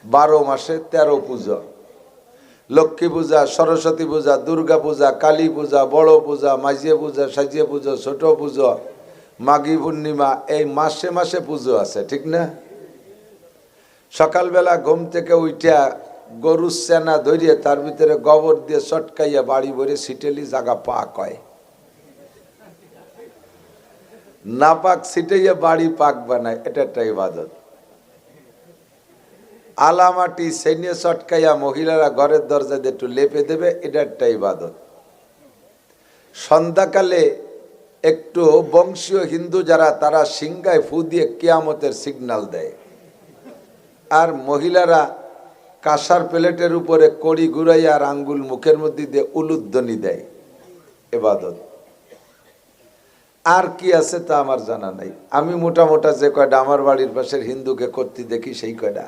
12 মাসে 13 পূজা, লক্ষ্মী পূজা, সরস্বতী পূজা, দুর্গা পূজা, কালী পূজা, বড় পূজা, মাঝিয়ে পূজা, সাজিয়ে পূজা, ছোট পূজা, মাঘী পূর্ণিমা, এই মাসে মাসে পুজো আছে, ঠিক না? সকালবেলা ঘুম থেকে উঠা গরুর সেনা ধরিয়ে তার ভিতরে গোবর দিয়ে চটকাইয়া বাড়ি ভরে সিটেলি জায়গা পাক হয়, না পাক ছিটাইয়া বাড়ি পাক বানায়, এটা একটা ইবাদত। আলামাটি সেনিয়ে চটকাইয়া মহিলারা ঘরের দরজা দিয়ে একটু লেপে দেবে, এটা একটা ইবাদত। সন্ধ্যাকালে একটু বংশীয় হিন্দু যারা, তারা সিংহায় ফু দিয়ে কিয়ামতের সিগন্যাল দেয়, আর মহিলারা কাঁসার প্লেটের উপরে কড়ি ঘুরাইয়া আর আঙ্গুল মুখের মধ্যে দিয়ে উলুধ্বনি দেয়, ইবাদত। আর কি আছে তা আমার জানা নাই। আমি মোটা মোটা যে কয়টা আমার বাড়ির পাশের হিন্দুকে করতে দেখি সেই কয়টা।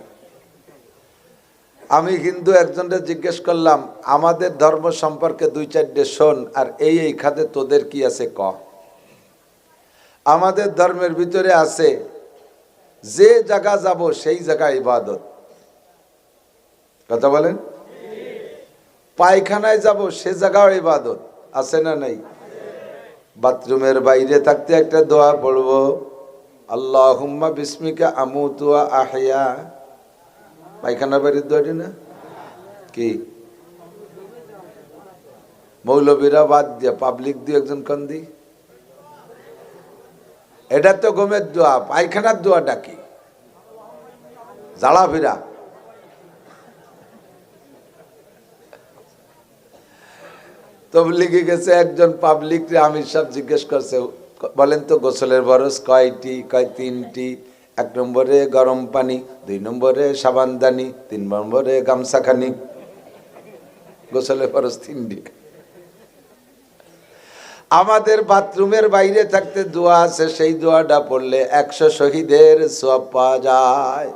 আমি হিন্দু একজনকে জিজ্ঞেস করলাম, আমাদের ধর্ম সম্পর্কে 2-4টে শোন, আর এই খাতে তোদের কি আছে ক। আমাদের ধর্মের ভিতরে আছে যে জায়গা যাব সেই জায়গায় ইবাদত। কথা বলেন? পায়খানায় যাব সে জায়গাও ইবাদত, আছে না নাই? বাথরুমের বাইরে থাকতে একটা দোয়া পড়বো, আল্লাহুম্মা বিসমিকা আমুতু ওয়া আহইয়া। পায়খানার বাইরের দোয়াটি না কি? মৌলবীরা বাদ দিয়ে পাবলিক দিয়ে একজন কান্দি, এটা তো ঘুমের দোয়া। পায়খানার দোয়াটা কি? জ্বালা ফিরা। তবলিগে গেছে একজন পাবলিক রে আমির সাহেব জিজ্ঞেস করছে, বলেন তো গোসলের বরস কয়টি? কয় 3টি। 1 নম্বরে গরম পানি, 2 নম্বরে সাবানদানি, 3 নম্বরে গামছাখানি। গোসলের বরস 3টি। আমাদের বাথরুমের বাইরে থাকতে দোয়া আছে, সেই দোয়াটা পড়লে 100 শহীদের সওয়াব পাওয়া যায়।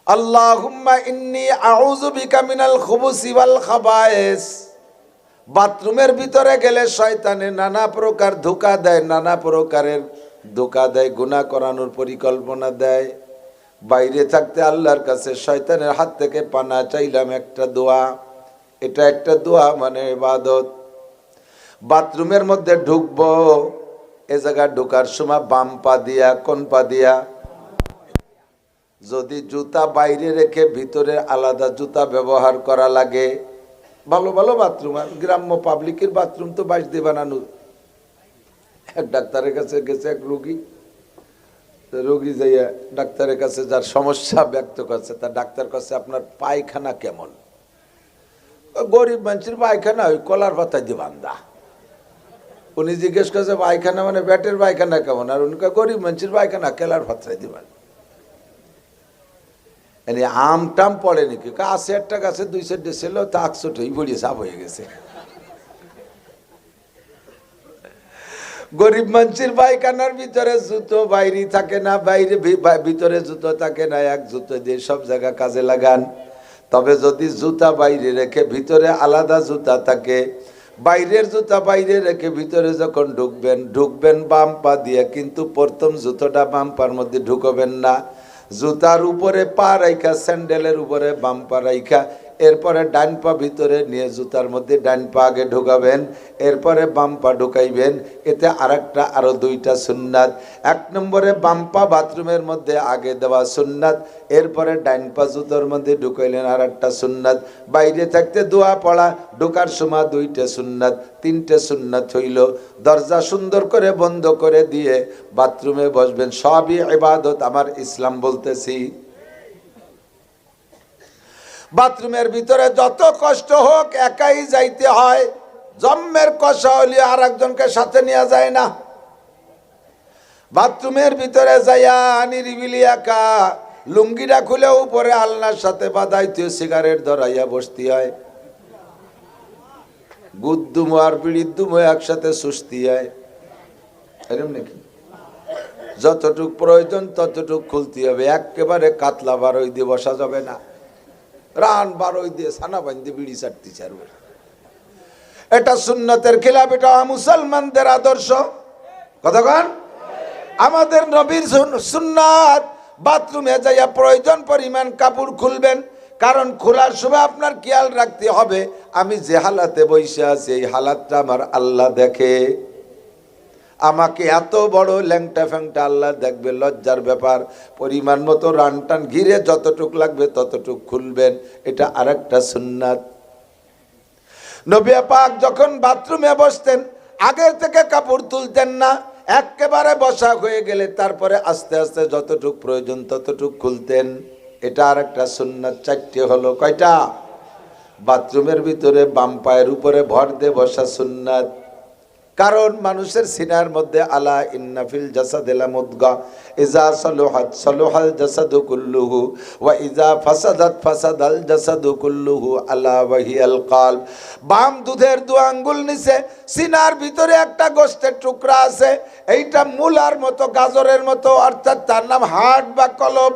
আল্লাহুম্মা ইন্নী আউযু বিকা মিনাল খুবুসি ওয়াল খাবায়েস। বাথরুমের ভিতরে গেলে শয়তানে নানা প্রকার ধোঁকা দেয়, নানা প্রকারের ধোঁকা দেয়, গুনাহ করানোর পরিকল্পনা দেয়। বাইরে থাকতে আল্লাহর কাছে শয়তানের হাত থেকে পানা চাইলাম, একটা দোয়া। এটা একটা দোয়া মানে ইবাদত। বাথরুমের মধ্যে ঢুকবো, এ জায়গা ঢোকার সময় বাম পা দিয়া, কোন পা দিয়া? যদি জুতা বাইরে রেখে ভিতরে আলাদা জুতা ব্যবহার করা লাগে, ভালো ভালো বাথরুম, আর গ্রাম্য পাবলিকের বাথরুম তো 22 দিয়ে বানানো। এক ডাক্তারের কাছে গেছে এক রোগী যাইয়া ডাক্তারের কাছে যার সমস্যা ব্যক্ত করছে, তার ডাক্তার কাছে আপনার পায়খানা কেমন? গরিব মানুষের পায়খানা ওই কলার পাতা দিয়ে বান্ধা। উনি জিজ্ঞেস করছে পায়খানা মানে পেটের পায়খানা কেমন? আর উনি গরিব মানুষের পায়খানা কেলার পাতায় দিবেন। আম টাম পড়ে নাকি? আছে একটা গাছে 2-4টে ছিল, তা 100টাই বড়িয়ে সাপ হয়ে গেছে। গরিব মানুষের পায়খানার ভিতরে জুতো বাইরে থাকে না, বাইরে ভিতরে জুতো থাকে না, এক জুতো দিয়ে সব জায়গা কাজে লাগান। তবে যদি জুতা বাইরে রেখে ভিতরে আলাদা জুতা থাকে, বাইরের জুতা বাইরে রেখে ভিতরে যখন ঢুকবেন বাম পা দিয়ে, কিন্তু প্রথম জুতোটা বাম পার মধ্যে ঢুকবেন না। জুতার উপরে পা রাইখা, স্যান্ডেলের উপরে বাম পা রাইখা, এরপরে ডান পা ভিতরে নিয়ে জুতার মধ্যে ডান পা আগে ঢুকাবেন, এরপরে বাম পা ঢুকাইবেন। এতে আরো 2টা সুন্নাত। 1 নম্বরে বাম পা বাথরুমের মধ্যে আগে দেওয়া সুন্নাত, এরপরে ডান পা জুতার মধ্যে ঢুকাইলেন, আর একটা সুন্নাত। বাইরে থাকতে দোয়া পড়া, ঢোকার সময় 2টে সুন্নাত, 3টে সুন্নাত হইল। দরজা সুন্দর করে বন্ধ করে দিয়ে বাথরুমে বসবেন, সবই ইবাদত আমার ইসলাম বলতেছি। বাথরুমের ভিতরে যত কষ্ট হোক একাই যাইতে হয়। জম্মের কষা হলে আর একজনকে সাথে নেওয়া যায় না। বাথরুমের ভিতরে যাইয়া নিরিবিলি একা, লুঙ্গিটা খুলে উপরে আলনার সাথে বাঁধাইতে সিগারেট ধরাইয়া বসতে হয়। গুদ্দুম আর বিড়িদ্দুম একসাথে সুস্তি হয়, এরকম নাকি? যতটুক প্রয়োজন ততটুক খুলতে হবে, একেবারে কাতলা বারোই দিয়ে বসা যাবে না। রান বারোই দিয়ে সানা বান্ধে বিড়ি চাটতে চারবে, এটা সুন্নতের খিলাফ, এটা মুসলমানদের আদর্শ। কতক্ষণ? আমাদের নবীর সুন্নাত বাথরুমে যাইয়া প্রয়োজন পরিমাণ কাপড় খুলবেন, কারণ খোলার সময় আপনার খেয়াল রাখতে হবে আমি যে হালাতে বসে আছি এই হালাতটা আমার আল্লাহ দেখে। আমাকে এত বড় ল্যাংটা ফ্যাংটা আল্লাহ দেখবে, লজ্জার ব্যাপার। পরিমাণ মতো রান টান ঘিরে যতটুক লাগবে ততটুক খুলবেন, এটা আরেকটা সুন্নাত। নবী পাক যখন বাথরুমে বসতেন আগের থেকে কাপড় তুলতেন না, একেবারে বসা হয়ে গেলে তারপরে আস্তে আস্তে যতটুক প্রয়োজন ততটুক খুলতেন, এটা আরেকটা সুন্নাত। চারটে হলো, কয়টা? বাথরুমের ভিতরে বাম পায়ের উপরে ভর দিয়ে বসা সুন্নাত, কারণ মানুষের সিনার মধ্যে আলা ইন্না ফিল জাসাদি লামুদগা ইজা সালুহাত সালুহাল জাসাদু কুল্লুহু ওয়া ইজা ফাসাদাত ফাসাদাল জাসাদু কুল্লুহু আলা ওয়াহিয়াল কলব। বাম দুধের দু আঙ্গুল নিচে সিনার ভিতরে একটা গোশতের টুকরা আছে, এইটা মূলার মতো, গাজরের মতো, অর্থাৎ তার নাম হার্ট বা কলব।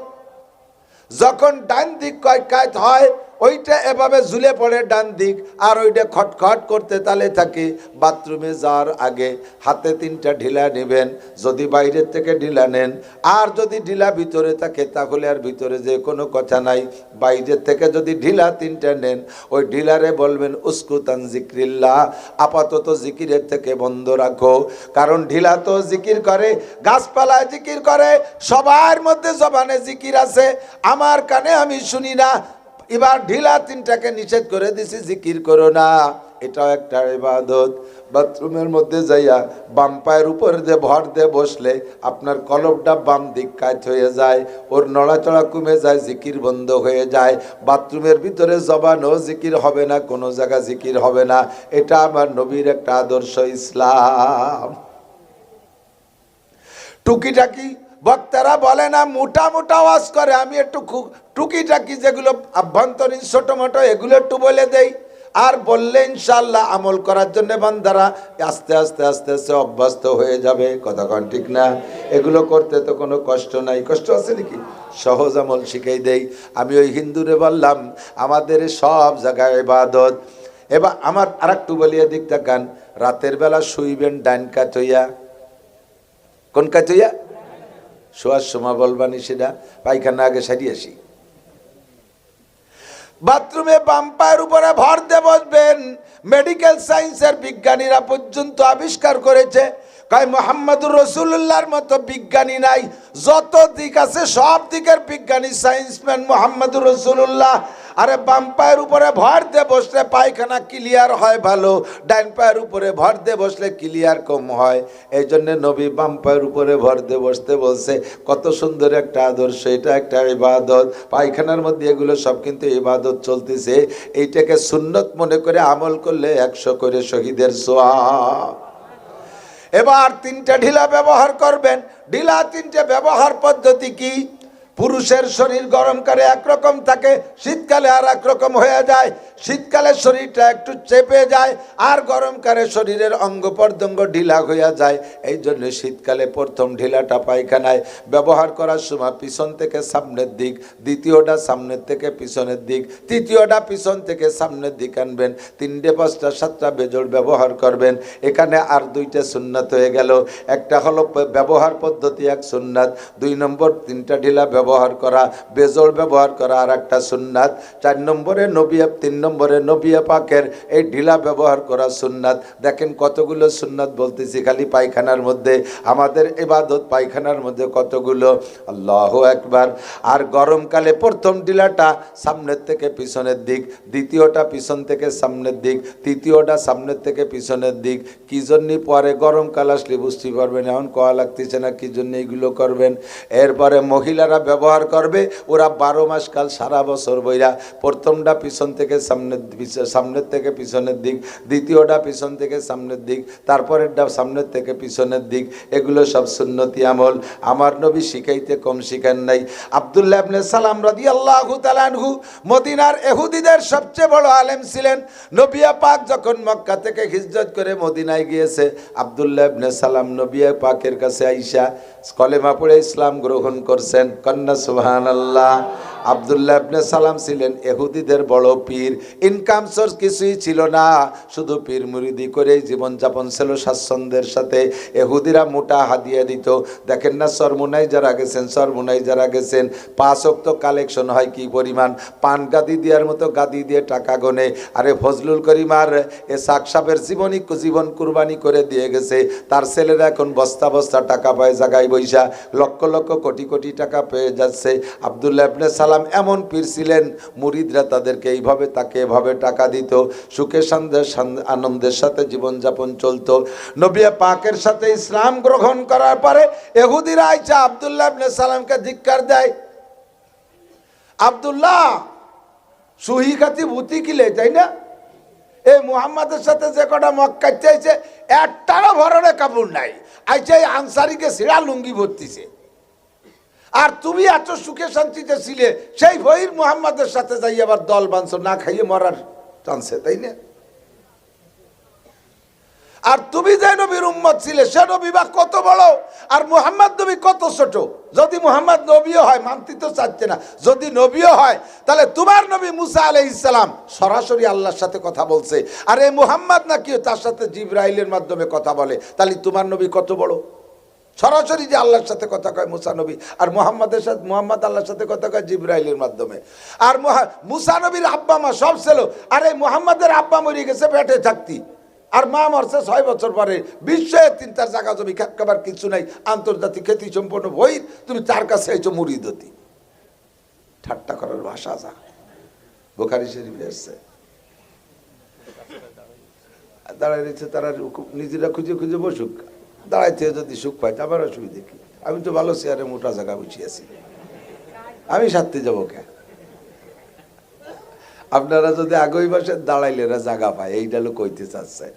যখন ডান দিক কয়কাত হয় ওইটা এভাবে ঝুলে পড়ে ডান দিক, আর ওইটা খটখট করতে তালে থাকে। বাথরুমে যাওয়ার আগে হাতে 3টা ঢিলা নেবেন, যদি বাইরের থেকে ঢিলা নেন, আর যদি ঢিলা ভিতরে থাকে তাহলে আর ভিতরে যে কোনো কথা নাই। বাইরের থেকে যদি ঢিলা 3টা নেন, ওই ঢিলারে বলবেন উস্কুতান জিক্রিল্লাহ, আপাতত জিকিরের থেকে বন্ধ রাখো। কারণ ঢিলা তো জিকির করে, গাছপালায় জিকির করে, সবার মধ্যে জবানে জিকির আছে, আমার কানে আমি শুনি না। এবার ঢিলা 3টাকে নিষেধ করে দিছি, জিকির করো না, এটাও একটা ইবাদত। বাথরুমের মধ্যে যাইয়া বাম পায়ের উপর দিয়ে ভর দিয়ে বসলে আপনার কলবটা বাম দিক কাত হয়ে যায়, ওর নড়াচড়া কমে যায়, জিকির বন্ধ হয়ে যায়। বাথরুমের ভিতরে জবানও জিকির হবে না, কোনো জায়গা জিকির হবে না। এটা আমার নবীর একটা আদর্শ ইসলাম। টুকিটাকি বক্তারা বলে না, মোটা মোটা ওয়াজ করে, আমি একটু টুকিটাকি যেগুলো আভ্যন্তরীণ ছোট মোটো এগুলো একটু বলে দেই, আর বললে ইনশাআল্লাহ আমল করার জন্য বান্দারা আস্তে আস্তে আস্তে আস্তে অভ্যস্ত হয়ে যাবে। কথা কন ঠিক না? এগুলো করতে তো কোনো কষ্ট নাই, কষ্ট আছে নাকি? সহজ আমল শিখাই দেই। আমি ওই হিন্দুরে বললাম আমাদের সব জায়গায় ইবাদত। এবার আমার আরেকটু বলিয়া দিক তাকান, রাতের বেলা শুইবেন ডান কাত হইয়া। কোন কাত হইয়া? শোয়ার সময় বলবানি, সেটা পায়খানা আগে সারি আসি। বাথরুমে বাম পায়ের উপরে ভর দিয়ে বসবেন। মেডিকেল সায়েন্সের বিজ্ঞানীরা পর্যন্ত আবিষ্কার করেছে, কয় মুহাম্মদুর রাসূলুল্লাহর মতো বিজ্ঞানী নাই, যত দিক আছে সব দিকের বিজ্ঞানী সায়েন্সম্যান মুহাম্মদুর রাসূলুল্লাহ। আরে বাম পায়ের উপরে ভর দিয়ে বসলে পায়খানা ক্লিয়ার হয় ভালো, ডান পায়ের উপরে ভর দিয়ে বসলে ক্লিয়ার কম হয়। এই জন্য নবী বাম পায়ের উপরে ভর দিয়ে বসতে বলছে। কত সুন্দর একটা আদর্শ, এটা একটা ইবাদত। পায়খানার মধ্যে এগুলো সব কিন্তু ইবাদত চলতেছে। এইটাকে সুন্নত মনে করে আমল করলে 100 করে শহীদের সওয়াব। এবার 3টা ঢিলা ব্যবহার করবেন। ঢিলা 3টে ব্যবহার পদ্ধতি কি? পুরুষের শরীর গরমকালে একরকম থাকে, শীতকালে আর একরকম হয়ে যায়। শীতকালে শরীরটা একটু চেপে যায়, আর গরমকালে শরীরের অঙ্গ প্রত্যঙ্গ ঢিলা হইয়া যায়। এই জন্য শীতকালে প্রথম ঢিলাটা পায়খানায় ব্যবহার করার সময় পিছন থেকে সামনের দিক, দ্বিতীয়টা সামনের থেকে পিছনের দিক, তৃতীয়টা পিছন থেকে সামনের দিক আনবেন। 3টে 5টা 7টা বেজোড় ব্যবহার করবেন। এখানে আর 2টা সুন্নাত হয়ে গেল। একটা হলো ব্যবহার পদ্ধতি, এক সুন্নাত। 2 নম্বর 3টা ঢিলা ব্যবহার করা, বেজোড় ব্যবহার করা আর একটা সুন্নাত। 4 নম্বরে নবিয়া, 3 নম্বরে নবিয়া পাকের এই ঢিলা ব্যবহার করা সুন্নাত। দেখেন কতগুলো সুন্নাত বলতেছি খালি পায়খানার মধ্যে। আমাদের ইবাদত পায়খানার মধ্যে কতগুলো, আল্লাহু আকবার। আর গরমকালে প্রথম ঢিলাটা সামনের থেকে পিছনের দিক, দ্বিতীয়টা পিছন থেকে সামনের দিক, তৃতীয়টা সামনের থেকে পিছনের দিক। কি জন্য পরে গরমকাল আসলে বুঝতে পারবেন, এখন কয়া লাগতেছে না কি জন্য এইগুলো করবেন। এরপরে মহিলারা ব্যবহার করবে, ওরা 12 মাস কাল সারা বছর বইরা প্রথমটা পিছন থেকে সামনের থেকে পিছনের দিক, দ্বিতীয়টা পিছন থেকে সামনের দিক, তারপরেরটা সামনের থেকে পিছনের দিক। এগুলো সব সুন্নতি আমল। আমার নবী শিখাইতে কম শিখান নাই। আব্দুল্লাহ ইবনে সালাম রাদিয়াল্লাহু তাআলা আনহু মদিনার ইহুদিদের সবচেয়ে বড় আলেম ছিলেন। নবী পাক যখন মক্কা থেকে হিজরত করে মদিনায় গিয়েছে, আব্দুল্লাহ ইবনে সালাম নবী পাকের কাছে আইসা কলেমা পড়ে ইসলাম গ্রহণ করছেন। কন্যা সুবহানাল্লাহ। আব্দুল্লাহ ইবনে সালাম ছিলেন ইহুদিদের বড় পীর। ইনকাম সোর্স কিছুই ছিল না, শুধু পীর মুরিদি করেই জীবনযাপন ছিল স্বাচ্ছন্দ্যের সাথে। ইহুদিরা মোটা হাদিয়া দিত। দেখেন না সরমুনাই যারা গেছেন, সরমুনাই যারা গেছেন, 5 ওয়াক্ত কালেকশন হয় কি পরিমাণ, পান গাদি দেওয়ার মতো গাদি দিয়ে টাকা গনে। আরে ফজলুল করিমার এ সাকসাবের জীবন কুরবানি করে দিয়ে গেছে, তার ছেলেরা এখন বস্তা বস্তা টাকা পায়, জায়গায় বৈশা লক্ষ লক্ষ কোটি কোটি টাকা পেয়ে যাচ্ছে। আব্দুল্লাহ ইবনে সালাম এমন পীর ছিলেন, মুরিদরা তাদেরকে এইভাবে তাকে এভাবে টাকা দিত, সুখে আনন্দের সাথে জীবনযাপন চলতো। নবী পাকের সাথে ইসলাম গ্রহণ করার পরে ইহুদিরা আইসা আব্দুল্লাহ ইবনে সালামকে ধিক্কার দেয়। আব্দুল্লাহ সুহিকাতি ভূতি কিলে, তাই না? এই মুহাম্মাদের সাথে যে কটা মক্কায় চাইছে একটারও ভরণে কাপড় নাই, আইছে এই আনসারিকে সিরা লুঙ্গি ভর্তিছে। আর তুমি এত সুখে শান্তিতে ছিলে, সেই ভৈর মুহাম্মাদের সাথে যাই আবার দল বাঁধছো, না খাইয়ে মরার চান্সে, তাই না? আর তুমি যে নবীর উম্মত ছিলে সে নবী বা কত বড়, আর মুহাম্মদ নবী কত ছোট। যদি মুহাম্মদ নবীও হয়, মানতে তো চাচ্ছে না, যদি নবীও হয় তাহলে তোমার নবী মুসা আলাইহিস সালাম সরাসরি আল্লাহর সাথে কথা বলছে, আর এই মুহাম্মদ নাকিও তার সাথে জিবরাইলের মাধ্যমে কথা বলে, তাহলে তোমার নবী কত বড়। সরাসরি যে আল্লাহর সাথে কথা কয় মুসা নবী, আর মুহাম্মাদের সাথে মুহাম্মদ আল্লাহর সাথে কথা কয় জিবরাইলের মাধ্যমে। আর মুসা নবীর আব্বা মা সব ছিল, আর এই মুহাম্মাদের আব্বা মরে গেছে পেটে থাকতি, আর মা মরছে 6 বছর পরে। বিশ্বে 3-4 জায়গা জমি খাবার কিছু নাই, আন্তর্জাতিক খ্যাতি সম্পন্ন বই, তুমি তার কাছে এইছো মুরিদ হতি। ঠাট্টা করার ভাষা যা বুখারী শরীফে এসেছে। দাঁড়ায় রয়েছে, তারা নিজেরা খুঁজে খুঁজে বসুক, দাঁড়াইতে যদি সুখ পাই আমার অসুবিধে কি? আমি তো ভালো চেয়ারে মোটা জায়গা বসিয়েছি, আমি সাথে যাবো কে? আপনারা যদি আগেই বসেন দাঁড়াইলে না জায়গা পায়, এইটা লোক কইতে চাচ্ছে।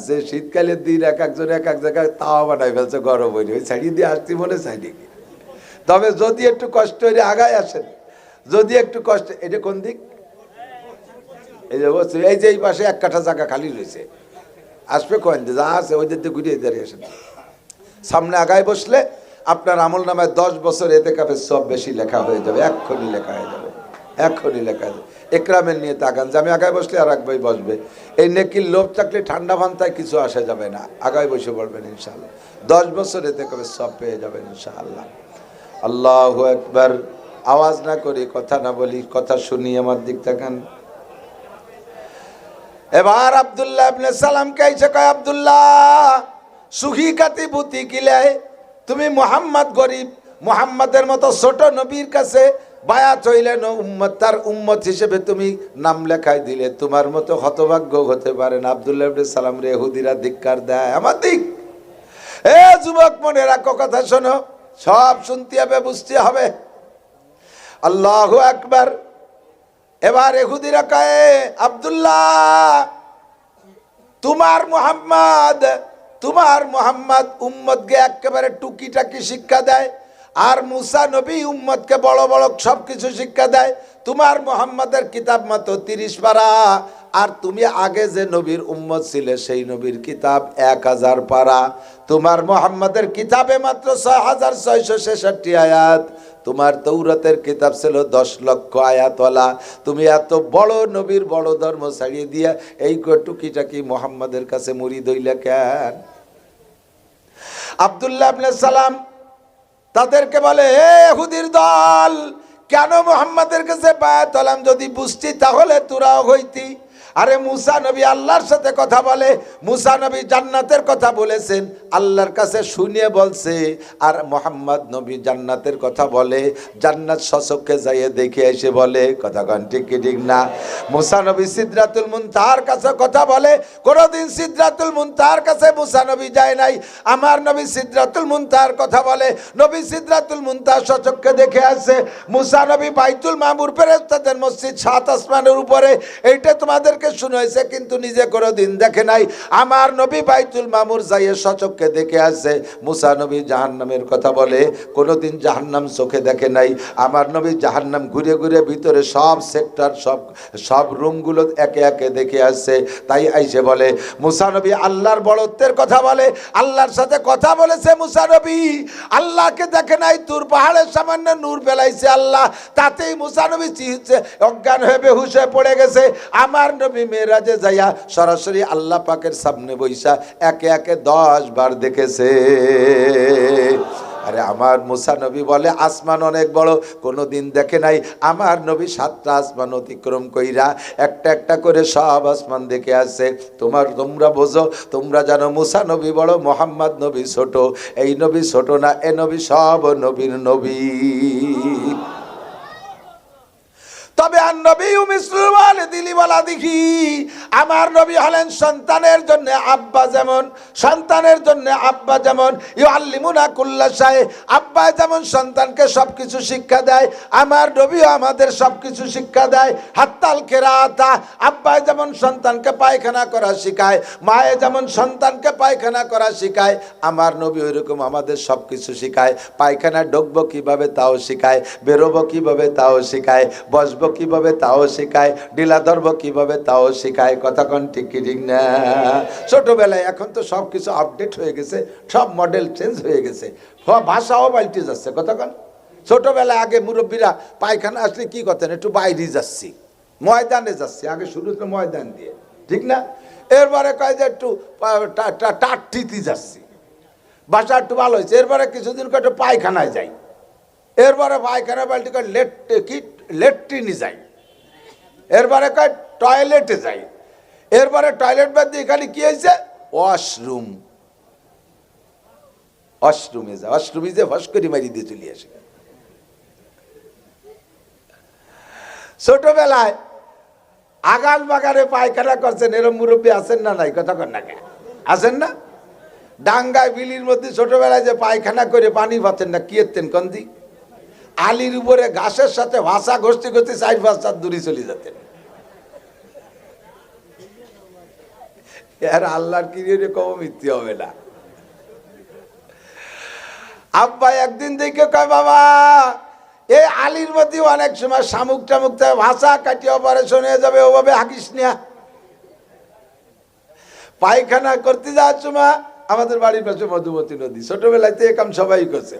যে শীতকালের দিন এক একজন এক এক জায়গায় তাওয়া বানাই ফেলছে গরম হইলে, ওই ছাড়িয়ে দিয়ে আসতে মনে চাই নাকি? তবে যদি একটু কষ্ট হইলে আগায় আসেন, যদি একটু কষ্ট। এটা কোন দিক? এই যে বলছি, এই যে এই পাশে 1 কাঠা জায়গা খালি রয়েছে, আসবে কয়েন যা আছে ওইদের দিয়ে ঘুরিয়ে দাঁড়িয়ে আসেন। সামনে আগায় বসলে আপনার আমল নামায় 10 বছর এতেকাফের সব বেশি লেখা হয়ে যাবে, এক্ষুনি লেখা হয়ে যাবে, এক্ষুনি লেখা হয়ে যাবে। একরামের নিয়ে তাকান যে আমি আগায় বসলে আর এক ভাই বসবে, এই নেকির লোভ থাকলে ঠান্ডা ভান্তায় কিছু আসা যাবে না, আগায় বসে পড়বেন ইনশাআল্লাহ, 10 বছর এতেকাফের সব পেয়ে যাবেন ইনশাআল্লাহ। আল্লাহু আকবার। আওয়াজ না করি, কথা না বলি, কথা শুনি, আমার দিক তাকান। এবার আব্দুল্লাহ ইবনে সালামকে এসে কয়, আব্দুল্লাহ সুখী কাতি বুতি কিলে, তুমি মুহাম্মদ গরিব, মুহাম্মাদের মতো ছোট নবীর কাছে বায়াত হইলেন, উম্মত তার উম্মত হিসেবে তুমি নাম লেখাই দিলে, তোমার মতো হতভাগ্য হতে পারে না। আব্দুল্লাহ ইবনে সালাম রে ইহুদিরা ধিক্কার দেয়। আমার দিক এ যুবক মনে রাখো, কথা শোনো, সব শুনতে হবে, বুঝতে হবে। আল্লাহু আকবার। এবার ইহুদিরা কয়, আব্দুল্লাহ তোমার মুহাম্মদ উম্মতকে একেবারে টুকিটাকি শিক্ষা দেয়, আর মুসা নবী উম্মতকে বড় বড় সব কিছু শিক্ষা দেয়। তোমার মুহাম্মাদের কিতাব মাত্র 30 পারা, আর তুমি আগে যে নবীর উম্মত ছিলে সেই নবীর কিতাব 1000 পারা। তোমার মুহাম্মাদের কিতাবে মাত্র 6666 আয়াত, তোমার তৌরাতের কিতাব ছিল 10 লক্ষ আয়াতওয়ালা। তুমি এত বড় নবীর বড় ধর্ম ছাড়িয়ে দিয়া এই টুকিটাকি মুহাম্মাদের কাছে মুরিদ হইলা কেন? আব্দুল্লাহ ইবনে সালাম তাদেরকে বলে, হে ইহুদির দল, কেন মুহাম্মাদের কাছে বায়াত হলাম? যদি বুঝতি তাহলে তোরাও হইতি। আরে মুসা নবী আল্লাহর সাথে কথা বলে, মুসা নবী জান্নাতের কথা বলেছেন, আল্লাহর কাছে শুনিয়ে বলছে, আর মুহাম্মদ নবী জান্নাতের কথা বলে, জান্নাত সচক্ষে যাইয়ে দেখে এসে বলে। কথা কন ঠিক কি ঠিক না? মুসা নবী সিদরাতুল মুনতাহার কাছে কথা বলে, কোনদিন সিদরাতুল মুনতাহার কাছে মুসা নবী যায় নাই, আমার নবী সিদরাতুল মুনতাহার কথা বলে, নবী সিদরাতুল মুনতাহা সচক্ষে দেখে আসে। মুসা নবী বাইতুল মামুর ফেরেশতাদের মসজিদ 7 আসমানের উপরে, এইটা তোমাদেরকে থেকে শুনেছে কিন্তু নিজে কোনোদিন দেখে নাই। আমার নবী বাইতুল মামুর যাইয়ে সচক্ষে দেখে আসছে। মুসা নবী জাহান্নামের কথা বলে, কোনোদিন জাহান্নাম চোখে দেখে নাই। আমার নবী জাহান্নাম ঘুরে ঘুরে ভিতরে সব সেক্টর সব রুমগুলো একে একে দেখে আসছে। তাই আইসে বলে মুসা নবী আল্লাহর বড়ত্বের কথা বলে, আল্লাহর সাথে কথা বলেছে মুসা নবী, আল্লাহকে দেখে নাই। তুর পাহাড়ের সামান্য নূর ফেলাইছে আল্লাহ, তাতেই মুসা নবী অজ্ঞান হয়ে বেহুশ হয়ে পড়ে গেছে। আমার নবী মেরাজে যাইয়া সরাসরি আল্লাহ পাকের সামনে বইসা একে একে 10 বার দেখেছে। আরে আমার মুসা নবী বলে আসমান অনেক বড়, কোনোদিন দেখে নাই। আমার নবী 7টা আসমান অতিক্রম কইরা একটা একটা করে সব আসমান দেখে আসছে। তোমরা বোঝো, তোমরা জানো মুসা নবী বড়, মোহাম্মদ নবী ছোট। এই নবী ছোট না, এ নবী সব নবীর নবী। তবে আর নবী মিসলুল ওয়ালিদি ওয়ালাদিহি, আমার নবী হলেন সন্তানের জন্য আব্বা যেমন, সন্তানের জন্য আব্বা যেমন ইউআল্লিমুনা কুল্লা শাই, আব্বা যেমন সন্তানকে সবকিছু শিক্ষা দেয়, আমার নবী আমাদের সবকিছু শিক্ষা দেয়। হাত্তাল কেরাতা, আব্বা যেমন সন্তানকে পায়খানা করা শিখায়, মায়ে যেমন সন্তানকে পায়খানা করা শিখায়, আমার নবী ওইরকম আমাদের সবকিছু শিখায়। পায়খানা ঢুকবো কিভাবে তাও শিখায়, বেরোবো কিভাবে তাও শিখায়, বসবো কিভাবে তাও শেখায়, ডিলা ধরবো কিভাবে তাও শেখায়। কথা কোন ঠিক কি ঠিক না? ছোটবেলায়, এখন তো সব কিছু আপডেট হয়ে গেছে, সব মডেল চেঞ্জ হয়ে গেছে, ভাষাও পাল্টে যাচ্ছে। কথা কোন ছোটবেলায় আগে মুরব্বীরা পায়খানা আসলে কি করতেন, একটু বাইরে যাচ্ছি, ময়দানে যাচ্ছি, আগে শুরু হতো ময়দান দিয়ে, ঠিক না? এরপরে কয় যে একটু টাট্টিতে যাচ্ছি, ভাষা একটু ভালো হয়েছে। এরপরে কিছুদিন কয় একটু পায়খানায় যাই, এরপরে পায়খানা পাল্টি কয় লেট্রিনে যাই, এরপরে কয় টয়লেটে যাই, এরপরে টয়লেট বাদ দিয়ে এখানে কি হয়েছে ওয়াশরুম, ওয়াশরুমে যা, ওয়াশরুমে যে ফস করে মারি দিয়ে চলে আসে। ছোটবেলায় আগাল বাগানে পায়খানা করছেন, এরম মুরব্বী আছেন না নাই? কথা কন না, আছেন না? ডাঙ্গায় বিলির মধ্যে ছোটবেলায় যে পায়খানা করে পানি পাচ্ছেন না, কি এতেন কন্দি আলির উপরে ঘাসের সাথে ভাষা ঘষতে ঘষতে 4-5 দূরে চলে যেতেন। আর আল্লাহর কি কম মিথ্যে হবে না। আব্বা একদিন দেখে কয় বাবা, এই আলির মধ্যে অনেক সময় শামুক টামুক ভাষা কাটিয়ে অপারেশন হয়ে যাবে, ওভাবে হাকিস না। পায়খানা করতে যাওয়ার সময় আমাদের বাড়ির পাশে মধুমতি নদী, ছোটবেলায় তো একাম সবাই করছে,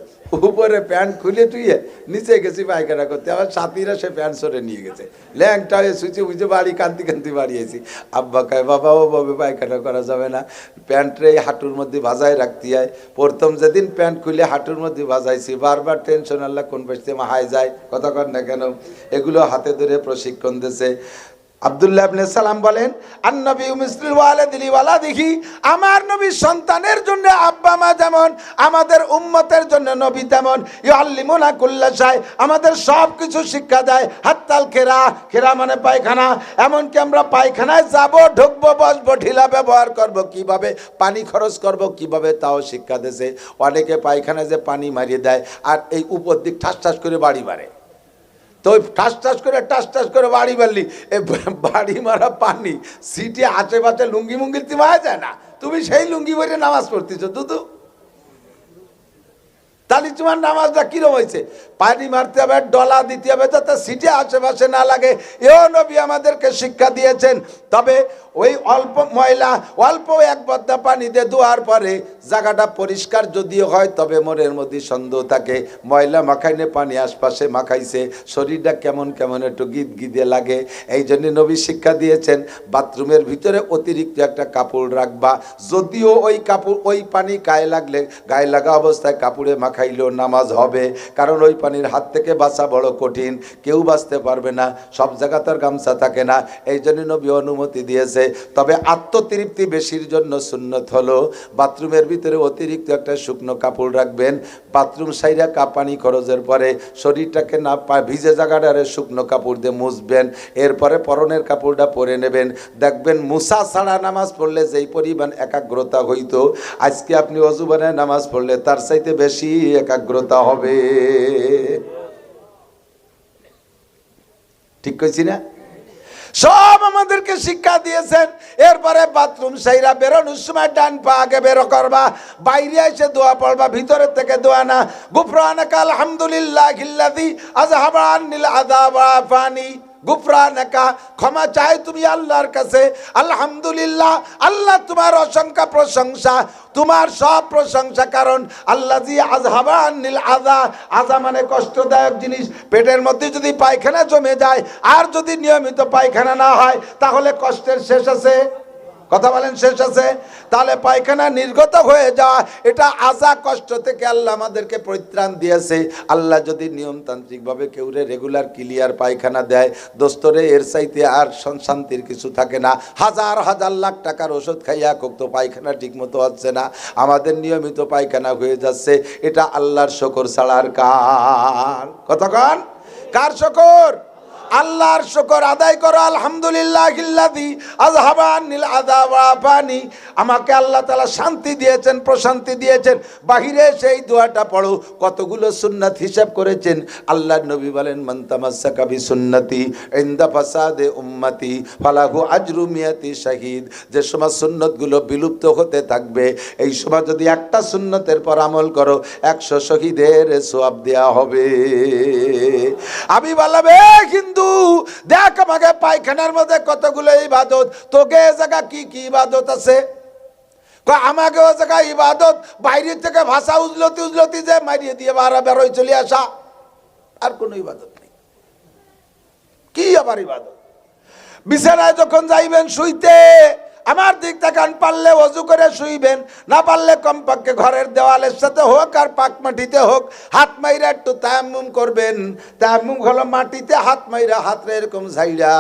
উপরে প্যান্ট খুলে টুইয়ে নিচে গেছি পায়খানা করতে, আবার সাথীরা সে প্যান্ট সরে নিয়ে গেছে, ল্যাংটা হয়ে সুচে বুঝে বাড়ি কান্তি কান্তি বাড়িয়েছি। আব্বা কয় বাবা ওভাবে পায়খানা করা যাবে না, প্যান্টরে হাঁটুর মধ্যে ভাজায় রাখতে হয়। প্রথম যেদিন প্যান্ট খুলে হাঁটুর মধ্যে ভাজাইছি, বারবার টেনশন, আল্লাহ কোন পাশে মাহায় যায়, কথা কর না কেন? এগুলো হাতে ধরে প্রশিক্ষণ দিয়েছে। আব্দুল্লাহ ইবনে সালাম বলেন, আন-নবী মিসলুল ওয়ালিদি ওয়ালাদিহি, আমার নবী সন্তানের জন্য আব্বা মা যেমন, আমাদের উম্মতের জন্য নবী তেমন। ইউআল্লিমুনা কুল্লা শাই, আমাদের সব কিছু শিক্ষা দেয়। হাত্তাল কেরা, কেরা মানে পায়খানা, এমনকি আমরা পায়খানায় যাব, ঢুকবো, বসবো, ঢিলা ব্যবহার করব কিভাবে, পানি খরচ করব কিভাবে, তাও শিক্ষা দিয়েছে। অনেকে পায়খানায় যে পানি মারিয়ে দেয় আর এই উপর দিক ঠাস ঠাস করে বাড়ি মারে, তো ওই ঠাস ঠাস করে বাড়ি মারলি, এই বাড়ি মারা পানি সিটে আশেপাশে লুঙ্গি মুঙ্গি মারা যায় না, তুমি সেই লুঙ্গি পরে নামাজ পড়তেছ দুদু, তাহলে তোমার নামাজটা কিরম হয়েছে? পানি মারতে হবে, ডলা দিতে হবে যাতে সিটে আশেপাশে না লাগে, এও নবী আমাদেরকে শিক্ষা দিয়েছেন। তবে ওই অল্প ময়লা, অল্প এক বদ্দা পানি দিয়ে ধোয়ার পরে জায়গাটা পরিষ্কার যদিও হয়, তবে মনের মধ্যে সন্দেহ থাকে, ময়লা মাখাইনে পানি আশপাশে মাখাইছে, শরীরটা কেমন কেমন একটু গিদ গিদে লাগে। এই জন্য নবী শিক্ষা দিয়েছেন বাথরুমের ভিতরে অতিরিক্ত একটা কাপড় রাখবা, যদিও ওই কাপড়, ওই পানি গায়ে লাগলে, গায়ে লাগা অবস্থায় কাপড়ে মাখাইলেও নামাজ হবে, কারণ ওই পানির হাত থেকে বাঁচা বড় কঠিন, কেউ বাঁচতে পারবে না, সব জায়গা তার গামছা থাকে না। এই জন্য নবী অনুমতি দিয়েছে। তবে আত্মতৃপ্তি বেশির জন্য সুন্নত হলো বাথরুমের ভিতরে অতিরিক্ত একটা শুকনো কাপড় রাখবেন, বাথরুম সাইরা পানি খরচের পরে শরীরটাকে না ভিজে জায়গাটারে শুকনো কাপড় দিয়ে মুছবেন, এরপরে পরনের কাপড়টা পরে নেবেন। দেখবেন মুসা ছাড়া নামাজ পড়লে যেই পরিমাণ একাগ্রতা হইতো, আজকে আপনি অজু বানায় নামাজ পড়লে তার চাইতে বেশি একাগ্রতা হবে। ঠিক কইছি না? সব আমাদেরকে শিক্ষা দিয়েছেন। এরপরে বাথরুম সাইরা বেরোনোর সময় ডান পা আগে বেরো করবা, বাইরে এসে দোয়া পড়বা, ভিতরের থেকে দোয়া না। গুফরানাকা আলহামদুলিল্লাহিল্লাযী আযহাবা আন্নিল আযাবা ওয়া আফানি। গুফরানাকা, ক্ষমা চাই তুমি আল্লাহর কাছে। আলহামদুলিল্লাহ, আল্লাহ তোমার অসংখ্য প্রশংসা, তোমার সব প্রশংসা, কারণ আল্লাযী আযহাবা আন্নিল আযা। আযা মানে কষ্টদায়ক জিনিস। পেটের মধ্যে যদি পায়খানা জমে যায় আর যদি নিয়মিত পায়খানা না হয় তাহলে কষ্টের শেষ আছে? কথা বলেন, শেষ আছে? তাহলে পায়খানা নির্গত হয়ে যাওয়া, এটা আযা, কষ্ট থেকে আল্লাহ আমাদেরকে পরিত্রাণ দিয়েছে। আল্লাহ যদি নিয়মতান্ত্রিকভাবে কেউরে রেগুলার ক্লিয়ার পায়খানা দেয়, দোস্তরে এর চাইতে আর শান্তির কিছু থাকে না। হাজার হাজার লাখ টাকার ওষুধ খাইয়া তো পায়খানা ঠিক মতো হচ্ছে না, আমাদের নিয়মিত পায়খানা হয়ে যাচ্ছে। এটা আল্লাহর শুকর ছাড়া আর কার? কতক্ষণ কার শুকর? আল্লাহর শুকর আদায় করো। আলহামদুলিল্লাহিল্লাযী আযহাবা আন্নিল আযা ওয়া আফানি। আমাকে আল্লাহ তাআলা শান্তি দিয়েছেন, প্রশান্তি দিয়েছেন। বাহিরে সেই দোয়াটা পড়ো। কতগুলো সুন্নাত হিসাব করেছেন আল্লাহর নবী বলেন, মান তামাসসাকা বিসুন্নতি ইনদা ফাসাদে উম্মতি ফালাহু আজরু মিয়াতি শাহীদ। যে সময় সুন্নতগুলো বিলুপ্ত হতে থাকবে, এই সময় যদি একটা সুন্নতের পর আমল করো, 100 শহীদের সওয়াব দেয়া হবে। আমি বলবে কিন্তু দেখ আমাকে পায়খানার মধ্যে কতগুলো ইবাদত, তোকে এ জায়গা কি কি ইবাদত আছে? আমাকে ও জায়গায় ইবাদত বাইরে থেকে ভাষা উজলতি উজলতি যে মারিয়ে দিয়ে বারা বেরোয় চলে আসা, আর কোনো ইবাদত নেই। কি আবার ইবাদত? বিছানায় যখন যাইবেন শুইতে, আমার দিক তাকান, পারলে ওযু করে শুইবেন, না পারলে কমপক্ষে ঘরের দেওয়ালের সাথে হোক আর পাক মাটিতে হোক হাত মাইরা একটু তায়াম্মুম করবেন। তায়াম্মুম হলো মাটিতে হাত মাইরা, হাতরে এরকম ঝাইরা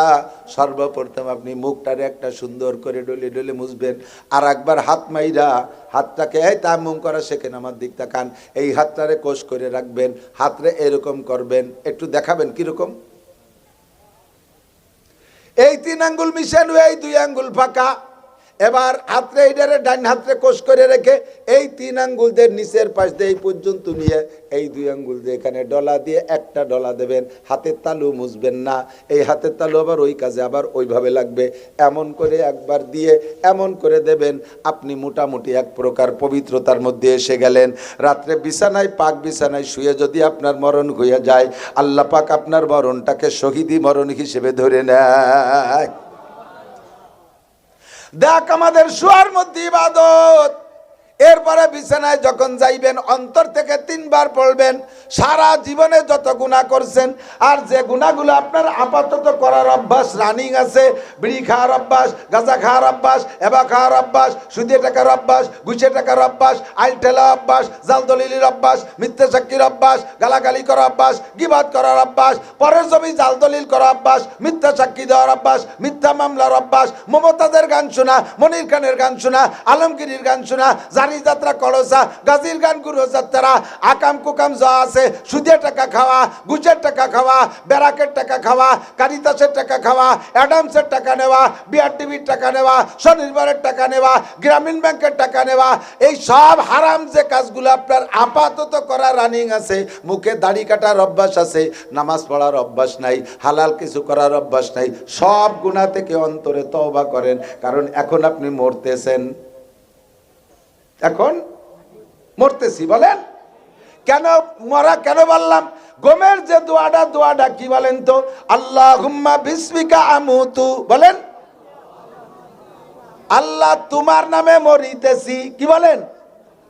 সর্বপ্রথম আপনি মুখটারে একটা সুন্দর করে ডলে ডলে মুছবেন, আর একবার হাত মাইরা হাতটাকে এই তায়াম্মুম করা শেখেন, আমার দিক তাকান, এই হাতটারে কোষ করে রাখবেন, হাতরে এরকম করবেন, একটু দেখাবেন কিরকম। এই 3 আঙ্গুল মিশানো, এই 2 আঙ্গুল ফাঁকা। এবার হাতরে এইটারে ডান হাতরে কোষ করে রেখে এই 3 আঙ্গুল দিয়ে নিচের পাশ দিয়ে এই পর্যন্ত নিয়ে এই 2 আঙ্গুল দিয়ে এখানে ডলা দিয়ে একটা ডলা দেবেন। হাতের তালু মুছবেন না, এই হাতের তালু আবার ওই কাজে আবার ওইভাবে লাগবে। এমন করে একবার দিয়ে এমন করে দেবেন, আপনি মোটামুটি এক প্রকার পবিত্রতার মধ্যে এসে গেলেন। রাত্রে বিছানায়, পাক বিছানায় শুয়ে যদি আপনার মরণ হয়ে যায়, আল্লাহ পাক আপনার মরণটাকে শহীদি মরণ হিসেবে ধরে নেয়। দেখ আমাদের শোয়ার মধ্যে ইবাদত। এরপরে বিছানায় যখন যাইবেন অন্তর থেকে 3 বার পড়বেন, সারা জীবনে যত গুনাহ করছেন আর যে গুনাহগুলো আপনার আপাতত করার অভ্যাস রানিং আছে, বিড়ি খাওয়ার অভ্যাস, গাঁজা খাওয়ার অভ্যাস, এবা খাওয়ার অভ্যাস, সুদে টাকার অভ্যাস, ঘুষে টাকার অভ্যাস, আইল ঠেলা অভ্যাস, জাল দলিলের অভ্যাস, মিথ্যা সাক্ষীর অভ্যাস, গালাগালি করার অভ্যাস, গীবাত করার অভ্যাস, পরের জমি জাল দলিল করার অভ্যাস, মিথ্যা সাক্ষী দেওয়ার অভ্যাস, মিথ্যা মামলার অভ্যাস, মমতাজের গান শোনা, মনির খানের গান শোনা, আলমগীরের গান শোনা, জারি যাত্রা কলসা, গাজীর গান গুরু যাত্রা, আকাম কুকাম যা আছে, সুদের টাকা খাওয়া, ঘুষের টাকা খাওয়া, ব্যারাকের টাকা খাওয়া, কারিতাসের টাকা খাওয়া, অ্যাডামসের টাকা নেওয়া, বিআরটিভির টাকা নেওয়া, স্বনির্ভরের টাকা নেওয়া, গ্রামীণ ব্যাংকের টাকা নেওয়া, এই সব হারাম যে কাজগুলো আপনার আপাতত করা রানিং আছে, মুখে দাড়ি কাটার অভ্যাস আছে, নামাজ পড়ার অভ্যাস নাই, হালাল কিছু করার অভ্যাস নাই, সব গুনাহ থেকে অন্তরে তওবা করেন। কারণ এখন আপনি মরতেছেন, এখন মরতেছি। বলেন কেন মরা কেন বললাম? গমের যে দোয়াটা কি বলেন তো? আল্লাহুম্মা বিসমিকা আমুতু। বলেন আল্লাহ তোমার নামে মরিতেছি। কি বলেন?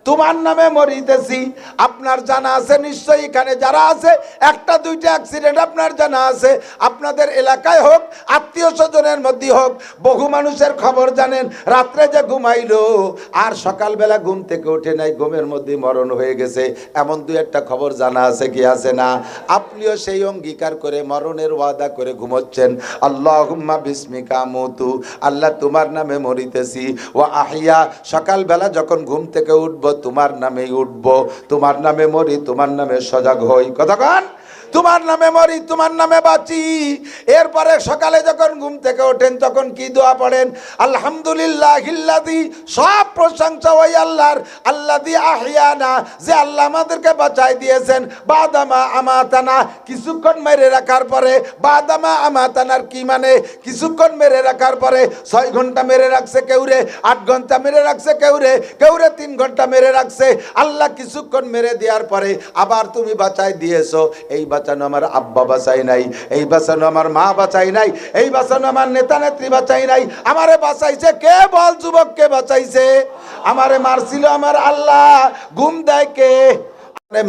তোমার নামে মরিতেছি। আপনার জানা আছে নিশ্চয়ই, এখানে যারা আছে 1-2টা অ্যাক্সিডেন্ট আপনার জানা আছে, আপনাদের এলাকায় হোক, আত্মীয় স্বজনের মধ্যে হোক, বহু মানুষের খবর জানেন। রাত্রে যে ঘুমাইলো আর সকালবেলা ঘুম থেকে ওঠে নাই, ঘুমের মধ্যে মরণ হয়ে গেছে, এমন 2-1টা খবর জানা আছে কি আছে না? আপনিও সেই অঙ্গীকার করে মরণের ওয়াদা করে ঘুমোচ্ছেন। আল্লাহুম্মা বিসমিকা আমুতু, আল্লাহ তোমার নামে মরিতেছি। ওয়া আহিয়া, সকালবেলা যখন ঘুম থেকে উঠব তোমার নামেই উঠব, তোমার নামে মরি, তোমার নামে সজাগ হই। কতক্ষণ? তোমার নামে মরি, তোমার নামে বাঁচি। এরপরে সকালে যখন ঘুম থেকে ওঠেন তখন কি দোয়া পড়েন? আলহামদুলিল্লাহিল্লাযী, সব প্রশংসা ওই আল্লাহর, আল্লাযী আহিয়ানা, যে আল্লাহ আমাদেরকে বাঁচাই দিয়েছেন, বাদামা আমাতানা, কিছুক্ষণ মেরে রাখার পরে। বাদামা আমাতানার কি মানে? কিছুক্ষণ মেরে রাখার পরে। 6 ঘন্টা মেরে রাখছে কেউরে, 8 ঘন্টা মেরে রাখছে কেউরে, কেউরে 3 ঘন্টা মেরে রাখছে। আল্লাহ কিছুক্ষণ মেরে দেওয়ার পরে আবার তুমি বাঁচাই দিয়েছো। এই বাঁচানো আমার আব্বা বাঁচাই নাই, এই বাঁচানো আমার মা বাঁচাই নাই, এই বাঁচানো আমার নেতা নেত্রী বাঁচাই নাই। আমারে বাঁচাইছে কে? বল যুবক, কে বাঁচাইছে? আমারে মারছিল আমার আল্লাহ। ঘুম দেয় কে?